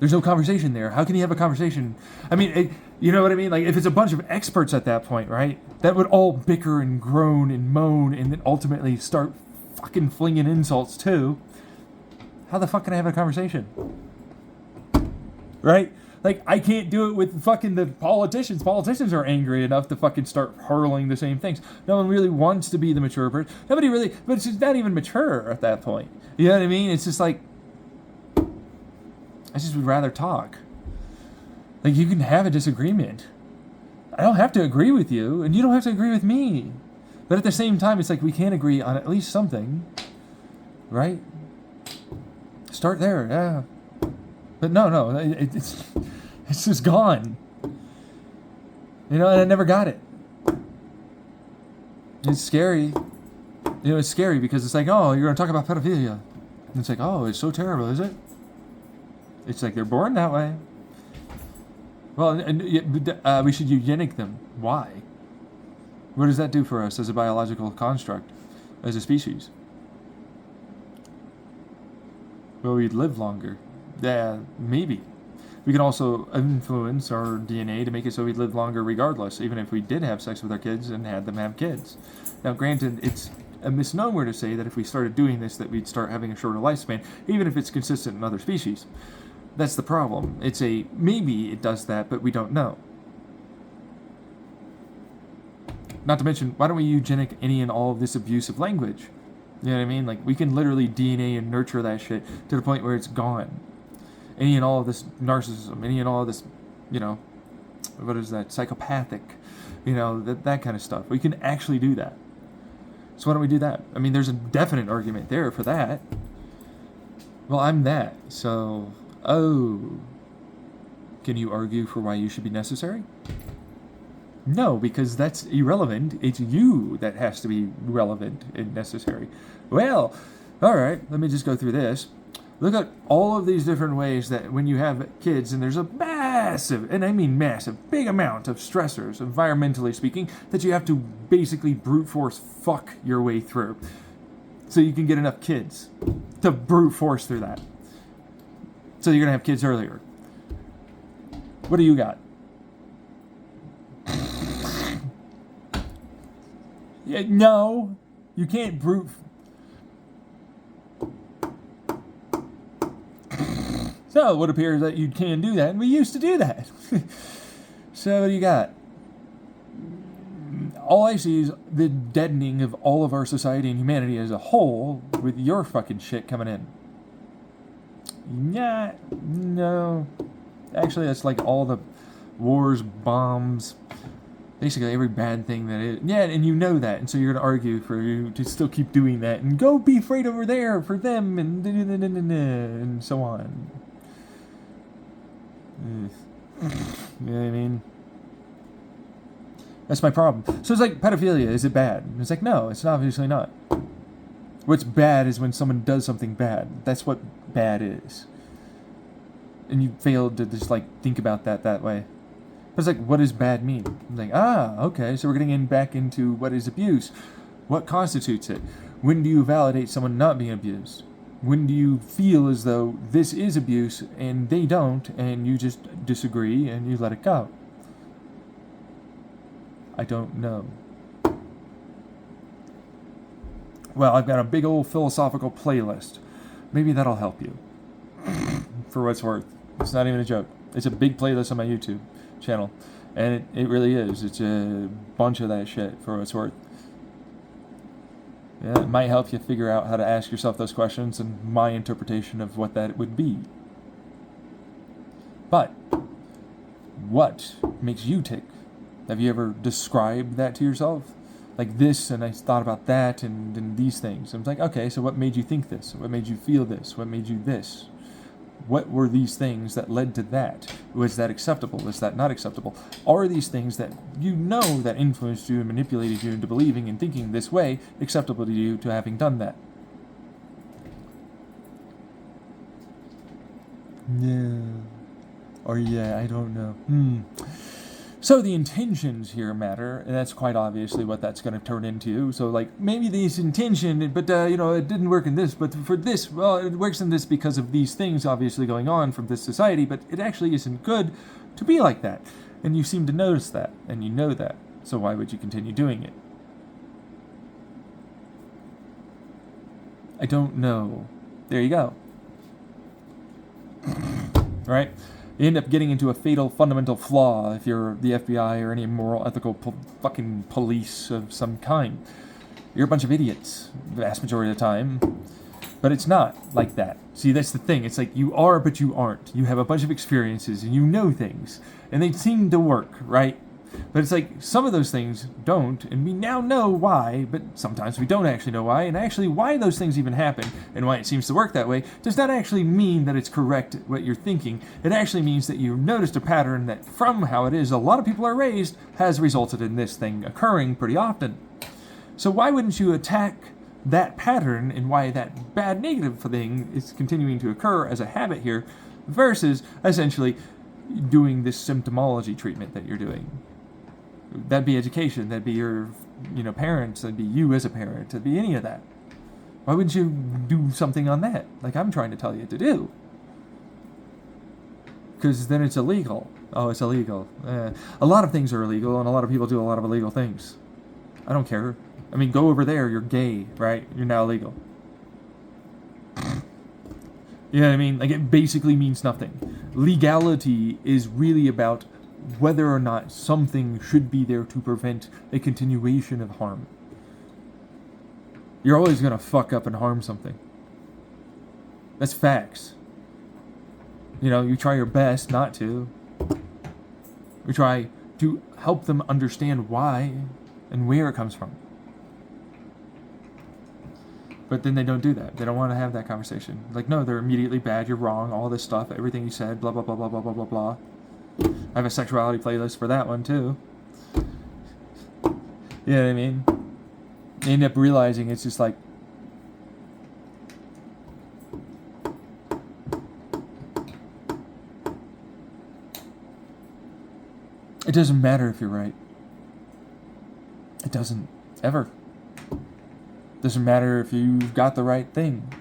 There's no conversation there. How can you have a conversation? I mean, you know what I mean? Like, if it's a bunch of experts at that point, right? That would all bicker and groan and moan and then ultimately start fucking flinging insults too. How the fuck can I have a conversation? Right? Like, I can't do it with fucking the politicians. Politicians are angry enough to fucking start hurling the same things. No one really wants to be the mature person. Nobody really, but it's just not even mature at that point. You know what I mean? It's just like, I just would rather talk. Like, you can have a disagreement. I don't have to agree with you, and you don't have to agree with me. But at the same time, it's like we can't agree on at least something. Right? Start there, yeah. But no, it's just gone. And I never got it. It's scary. It's scary because it's like, oh, you're going to talk about pedophilia. And it's like, oh, it's so terrible, is it? It's like they're born that way. Well, we should eugenic them. Why? What does that do for us as a biological construct, as a species? Well, we'd live longer. Yeah, maybe. We can also influence our DNA to make it so we'd live longer regardless, even if we did have sex with our kids and had them have kids. Now, granted, it's a misnomer to say that if we started doing this, that we'd start having a shorter lifespan, even if it's consistent in other species. That's the problem. It's maybe it does that, but we don't know. Not to mention, why don't we eugenic any and all of this abusive language? You know what I mean? Like, we can literally DNA and nurture that shit to the point where it's gone. Any and all of this narcissism, any and all of this, what is that? Psychopathic, that kind of stuff. We can actually do that. So why don't we do that? I mean, there's a definite argument there for that. Well, I'm that, so... Oh, can you argue for why you should be necessary? No, because that's irrelevant. It's you that has to be relevant and necessary. Well, all right, let me just go through this. Look at all of these different ways that when you have kids and there's a massive, and I mean massive, big amount of stressors, environmentally speaking, that you have to basically brute force fuck your way through. So you can get enough kids to brute force through that. So you're going to have kids earlier. What do you got? Yeah, no, you can't brute. So it would appear that you can do that, and we used to do that. So what do you got? All I see is the deadening of all of our society and humanity as a whole with your fucking shit coming in. Yeah, no. Actually, that's like all the wars, bombs, basically every bad thing that is. Yeah, and you know that, and so you're going to argue for you to still keep doing that, and go be afraid over there for them, and so on. You know what I mean? That's my problem. So it's like, pedophilia, is it bad? And it's like, no, it's obviously not. What's bad is when someone does something bad. That's what bad is. And you failed to just like think about that way. But it's like, what does bad mean? I'm like, okay, so we're getting back into what is abuse. What constitutes it? When do you validate someone not being abused? When do you feel as though this is abuse and they don't, and you just disagree and you let it go? I don't know. Well, I've got a big old philosophical playlist. Maybe that'll help you. For what's worth. It's not even a joke. It's a big playlist on my YouTube channel. And it really is. It's a bunch of that shit, for what's worth. Yeah, it might help you figure out how to ask yourself those questions and my interpretation of what that would be. But what makes you tick? Have you ever described that to yourself? Like this, and I thought about that, and these things. I'm like, okay, so what made you think this? What made you feel this? What made you this? What were these things that led to that? Was that acceptable? Was that not acceptable? Are these things that you know that influenced you and manipulated you into believing and thinking this way acceptable to you to having done that? Yeah. Or yeah, I don't know. So the intentions here matter, and that's quite obviously what that's going to turn into. So like, maybe these intention, but it didn't work in this, but for this, well, it works in this because of these things obviously going on from this society, but it actually isn't good to be like that. And you seem to notice that, and you know that. So why would you continue doing it? I don't know. There you go. Right? You end up getting into a fatal fundamental flaw if you're the FBI or any moral, ethical fucking police of some kind. You're a bunch of idiots, the vast majority of the time. But it's not like that. See, that's the thing. It's like you are, but you aren't. You have a bunch of experiences and you know things. And they seem to work, right? But it's like some of those things don't, and we now know why, but sometimes we don't actually know why. And actually why those things even happen and why it seems to work that way does not actually mean that it's correct what you're thinking. It actually means that you noticed a pattern that from how it is a lot of people are raised has resulted in this thing occurring pretty often. So why wouldn't you attack that pattern and why that bad negative thing is continuing to occur as a habit here versus essentially doing this symptomology treatment that you're doing? That'd be education, that'd be your parents, that'd be you as a parent, that'd be any of that. Why wouldn't you do something on that, like I'm trying to tell you to do? Because then it's illegal. Oh, it's illegal. A lot of things are illegal, and a lot of people do a lot of illegal things. I don't care. I mean, go over there, you're gay, right? You're now illegal. You know what I mean? Like, it basically means nothing. Legality is really about whether or not something should be there to prevent a continuation of harm. You're always going to fuck up and harm something. That's facts. You try your best not to. You try to help them understand why and where it comes from. But then they don't do that. They don't want to have that conversation. Like, no, they're immediately bad, you're wrong, all this stuff, everything you said, blah, blah, blah, blah, blah, blah, blah, blah. I have a sexuality playlist for that one, too. You know what I mean? You end up realizing it's just like, It doesn't matter if you're right. It doesn't. Ever. Doesn't matter if you've got the right thing.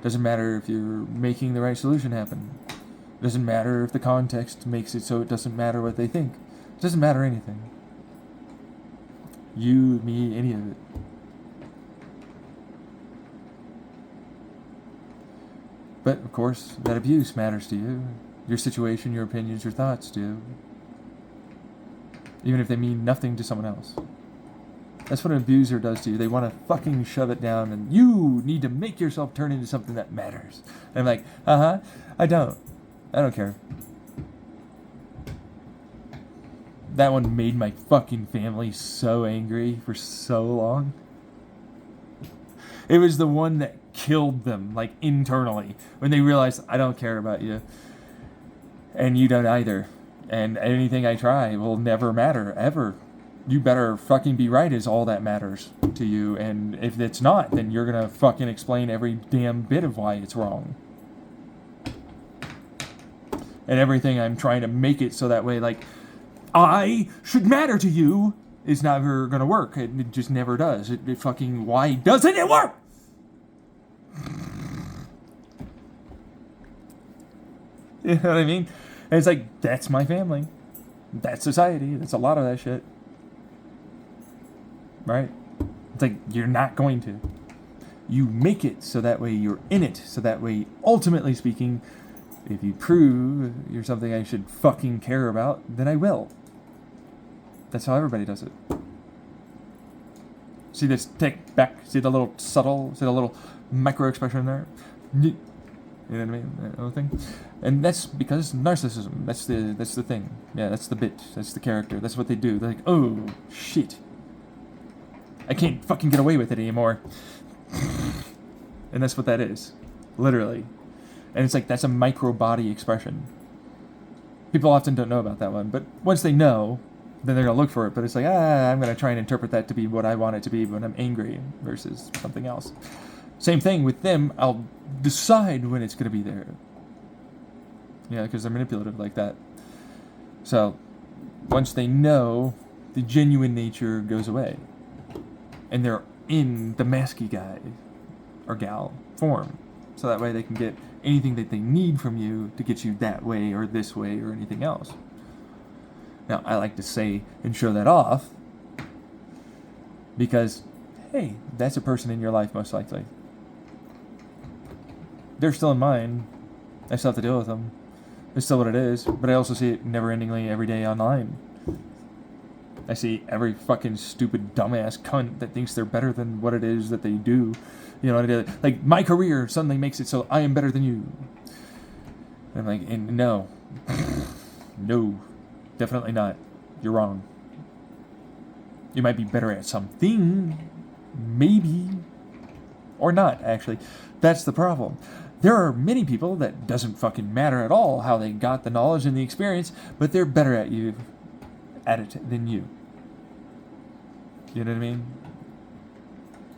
Doesn't matter if you're making the right solution happen. Doesn't matter if the context makes it so it doesn't matter what they think. It doesn't matter anything. You, me, any of it. But, of course, that abuse matters to you. Your situation, your opinions, your thoughts do. Even if they mean nothing to someone else. That's what an abuser does to you. They want to fucking shove it down, and you need to make yourself turn into something that matters. And I'm like, I don't care. That one made my fucking family so angry for so long. It was the one that killed them, like, internally, when they realized, I don't care about you. And you don't either. And anything I try will never matter, ever. You better fucking be right is all that matters to you. And if it's not, then you're gonna fucking explain every damn bit of why it's wrong. And everything I'm trying to make it so that way, like, I should matter to you is never gonna work. It just never does. It fucking, why doesn't it work? You know what I mean? And it's like, that's my family. That's society. That's a lot of that shit. Right? It's like, you're not going to. You make it so that way you're in it. So that way, ultimately speaking, if you prove you're something I should fucking care about, then I will. That's how everybody does it. See this take back? See the little subtle, see the little micro expression there? You know what I mean? That little thing. And that's because narcissism. That's the thing. Yeah, that's the bit. That's the character. That's what they do. They're like, oh, shit. I can't fucking get away with it anymore. And that's what that is. Literally. And it's like, that's a micro body expression. People often don't know about that one. But once they know, then they're going to look for it. But it's like, I'm going to try and interpret that to be what I want it to be when I'm angry versus something else. Same thing with them. I'll decide when it's going to be there. Yeah, because they're manipulative like that. So, once they know, the genuine nature goes away. And they're in the masky guy or gal form. So that way they can get anything that they need from you to get you that way or this way or anything else. Now, I like to say and show that off because, hey, that's a person in your life most likely. They're still in mine. I still have to deal with them. It's still what it is, but I also see it never-endingly every day online. I see every fucking stupid dumbass cunt that thinks they're better than what it is that they do. You know, like, my career suddenly makes it so I am better than you. And I'm like, and no. No. Definitely not. You're wrong. You might be better at something. Maybe. Or not, actually. That's the problem. There are many people that doesn't fucking matter at all how they got the knowledge and the experience, but they're better at it than you. You know what I mean?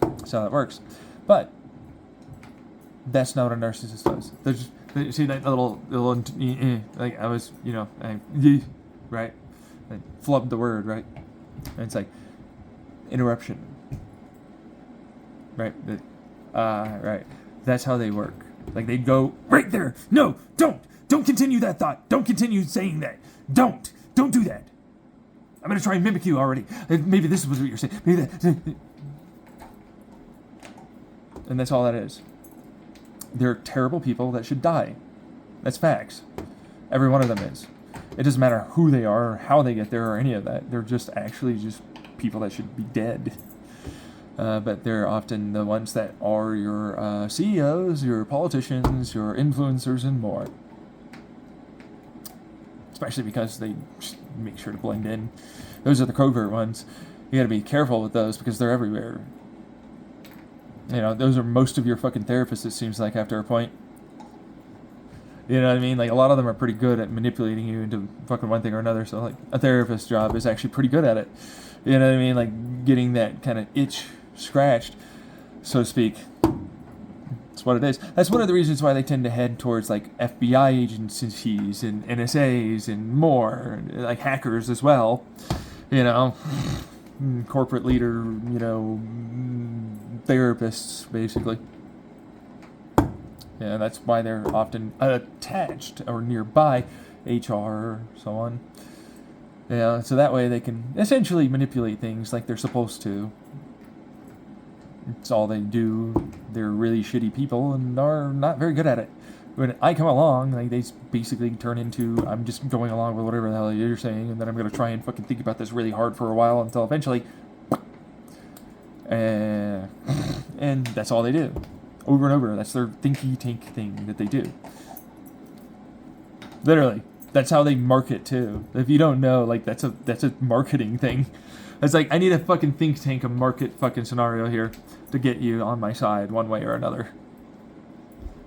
That's how that works. But that's not what a narcissist does. See that little like I was, right? I flubbed the word, right? And it's like interruption, right? Right. That's how they work. Like they'd go right there. No, don't continue that thought. Don't continue saying that. Don't do that. I'm gonna try and mimic you already. Maybe this was what you're saying. Maybe that. And that's all that is. They're terrible people that should die. That's facts. Every one of them is. It doesn't matter who they are or how they get there or any of that. They're just actually just people that should be dead. But they're often the ones that are your CEOs, your politicians, your influencers, and more. Especially because they just make sure to blend in. Those are the covert ones. You gotta be careful with those because they're everywhere. You know, those are most of your fucking therapists, it seems like, after a point. You know what I mean? Like, a lot of them are pretty good at manipulating you into fucking one thing or another. So, like, a therapist's job is actually pretty good at it. You know what I mean? Like, getting that kind of itch scratched, so to speak. That's what it is. That's one of the reasons why they tend to head towards like FBI agencies and NSAs and more, like hackers as well. You know, corporate leader, you know, therapists, basically. Yeah, that's why they're often attached or nearby HR or so on. Yeah, so that way they can essentially manipulate things like they're supposed to. It's all they do. They're really shitty people and are not very good at it. When I come along, like, they basically turn into, I'm just going along with whatever the hell you're saying, and then I'm going to try and fucking think about this really hard for a while until eventually, and that's all they do. Over and over. That's their thinky tank thing that they do. Literally. That's how they market too. If you don't know, like, that's a marketing thing. It's like, I need a fucking think tank, a market fucking scenario here to get you on my side one way or another.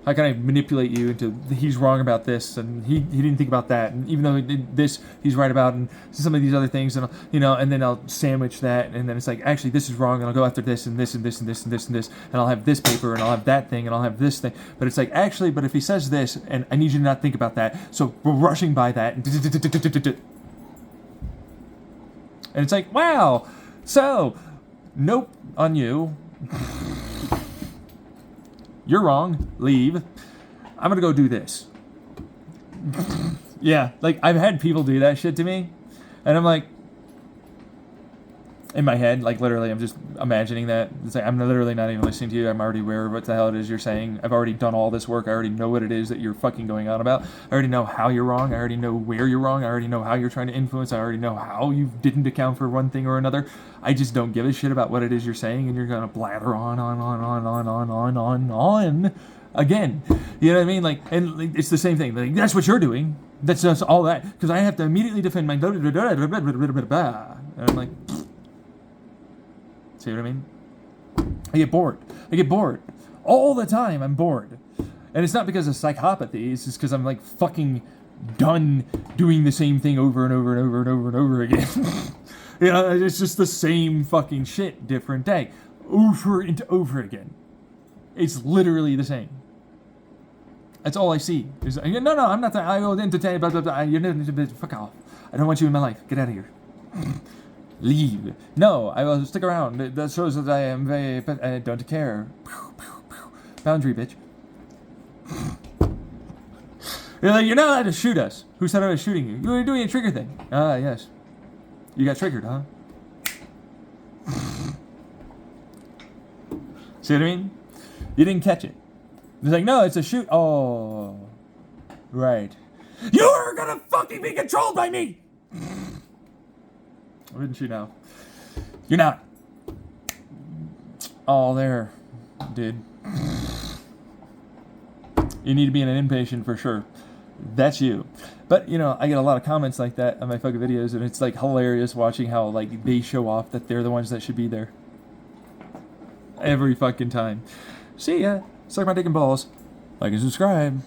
How can I manipulate you into he's wrong about this and he didn't think about that, and even though he did this he's right about, and some of these other things, and you know, and then I'll sandwich that, and then it's like, actually this is wrong, and I'll go after this and this and this and this and this and this, and I'll have this paper and I'll have that thing and I'll have this thing, but it's like, actually, but if he says this, and I need you to not think about that, so we're rushing by that, and it's like, wow, so nope on you. You're wrong. Leave. I'm gonna go do this. Yeah, like, I've had people do that shit to me, and I'm like, in my head, like, literally, I'm just imagining that. It's like, I'm literally not even listening to you. I'm already aware of what the hell it is you're saying. I've already done all this work. I already know what it is that you're fucking going on about. I already know how you're wrong. I already know where you're wrong. I already know how you're trying to influence. I already know how you didn't account for one thing or another. I just don't give a shit about what it is you're saying, and you're gonna blather on again. You know what I mean? Like, and it's the same thing. Like, that's what you're doing. That's just all that. Because I have to immediately defend my blah, blah, blah, blah, blah, blah, blah. And I'm like, see what I mean? I get bored. All the time I'm bored. And it's not because of psychopathy, it's just because I'm like fucking done doing the same thing over and over and over and over and over again. You know, it's just the same fucking shit, different day. Over and over again. It's literally the same. That's all I see. No, I'm not that. I will entertain, blah, blah, blah. Fuck off. I don't want you in my life. Get out of here. Leave. No, I will stick around. That shows that I am very, but I don't care. Boundary, bitch. You're like, you're not allowed to shoot us. Who said I was shooting you? You were doing a trigger thing. Ah, yes. You got triggered, huh? See what I mean? You didn't catch it. It's like, no, it's a shoot. Oh. Right. You are gonna fucking be controlled by me! Wouldn't you know? You're not. Oh, there, dude. You need to be an inpatient for sure. That's you. But, you know, I get a lot of comments like that on my fucking videos, and it's, like, hilarious watching how, like, they show off that they're the ones that should be there. Every fucking time. See ya. Suck my dick and balls. Like and subscribe.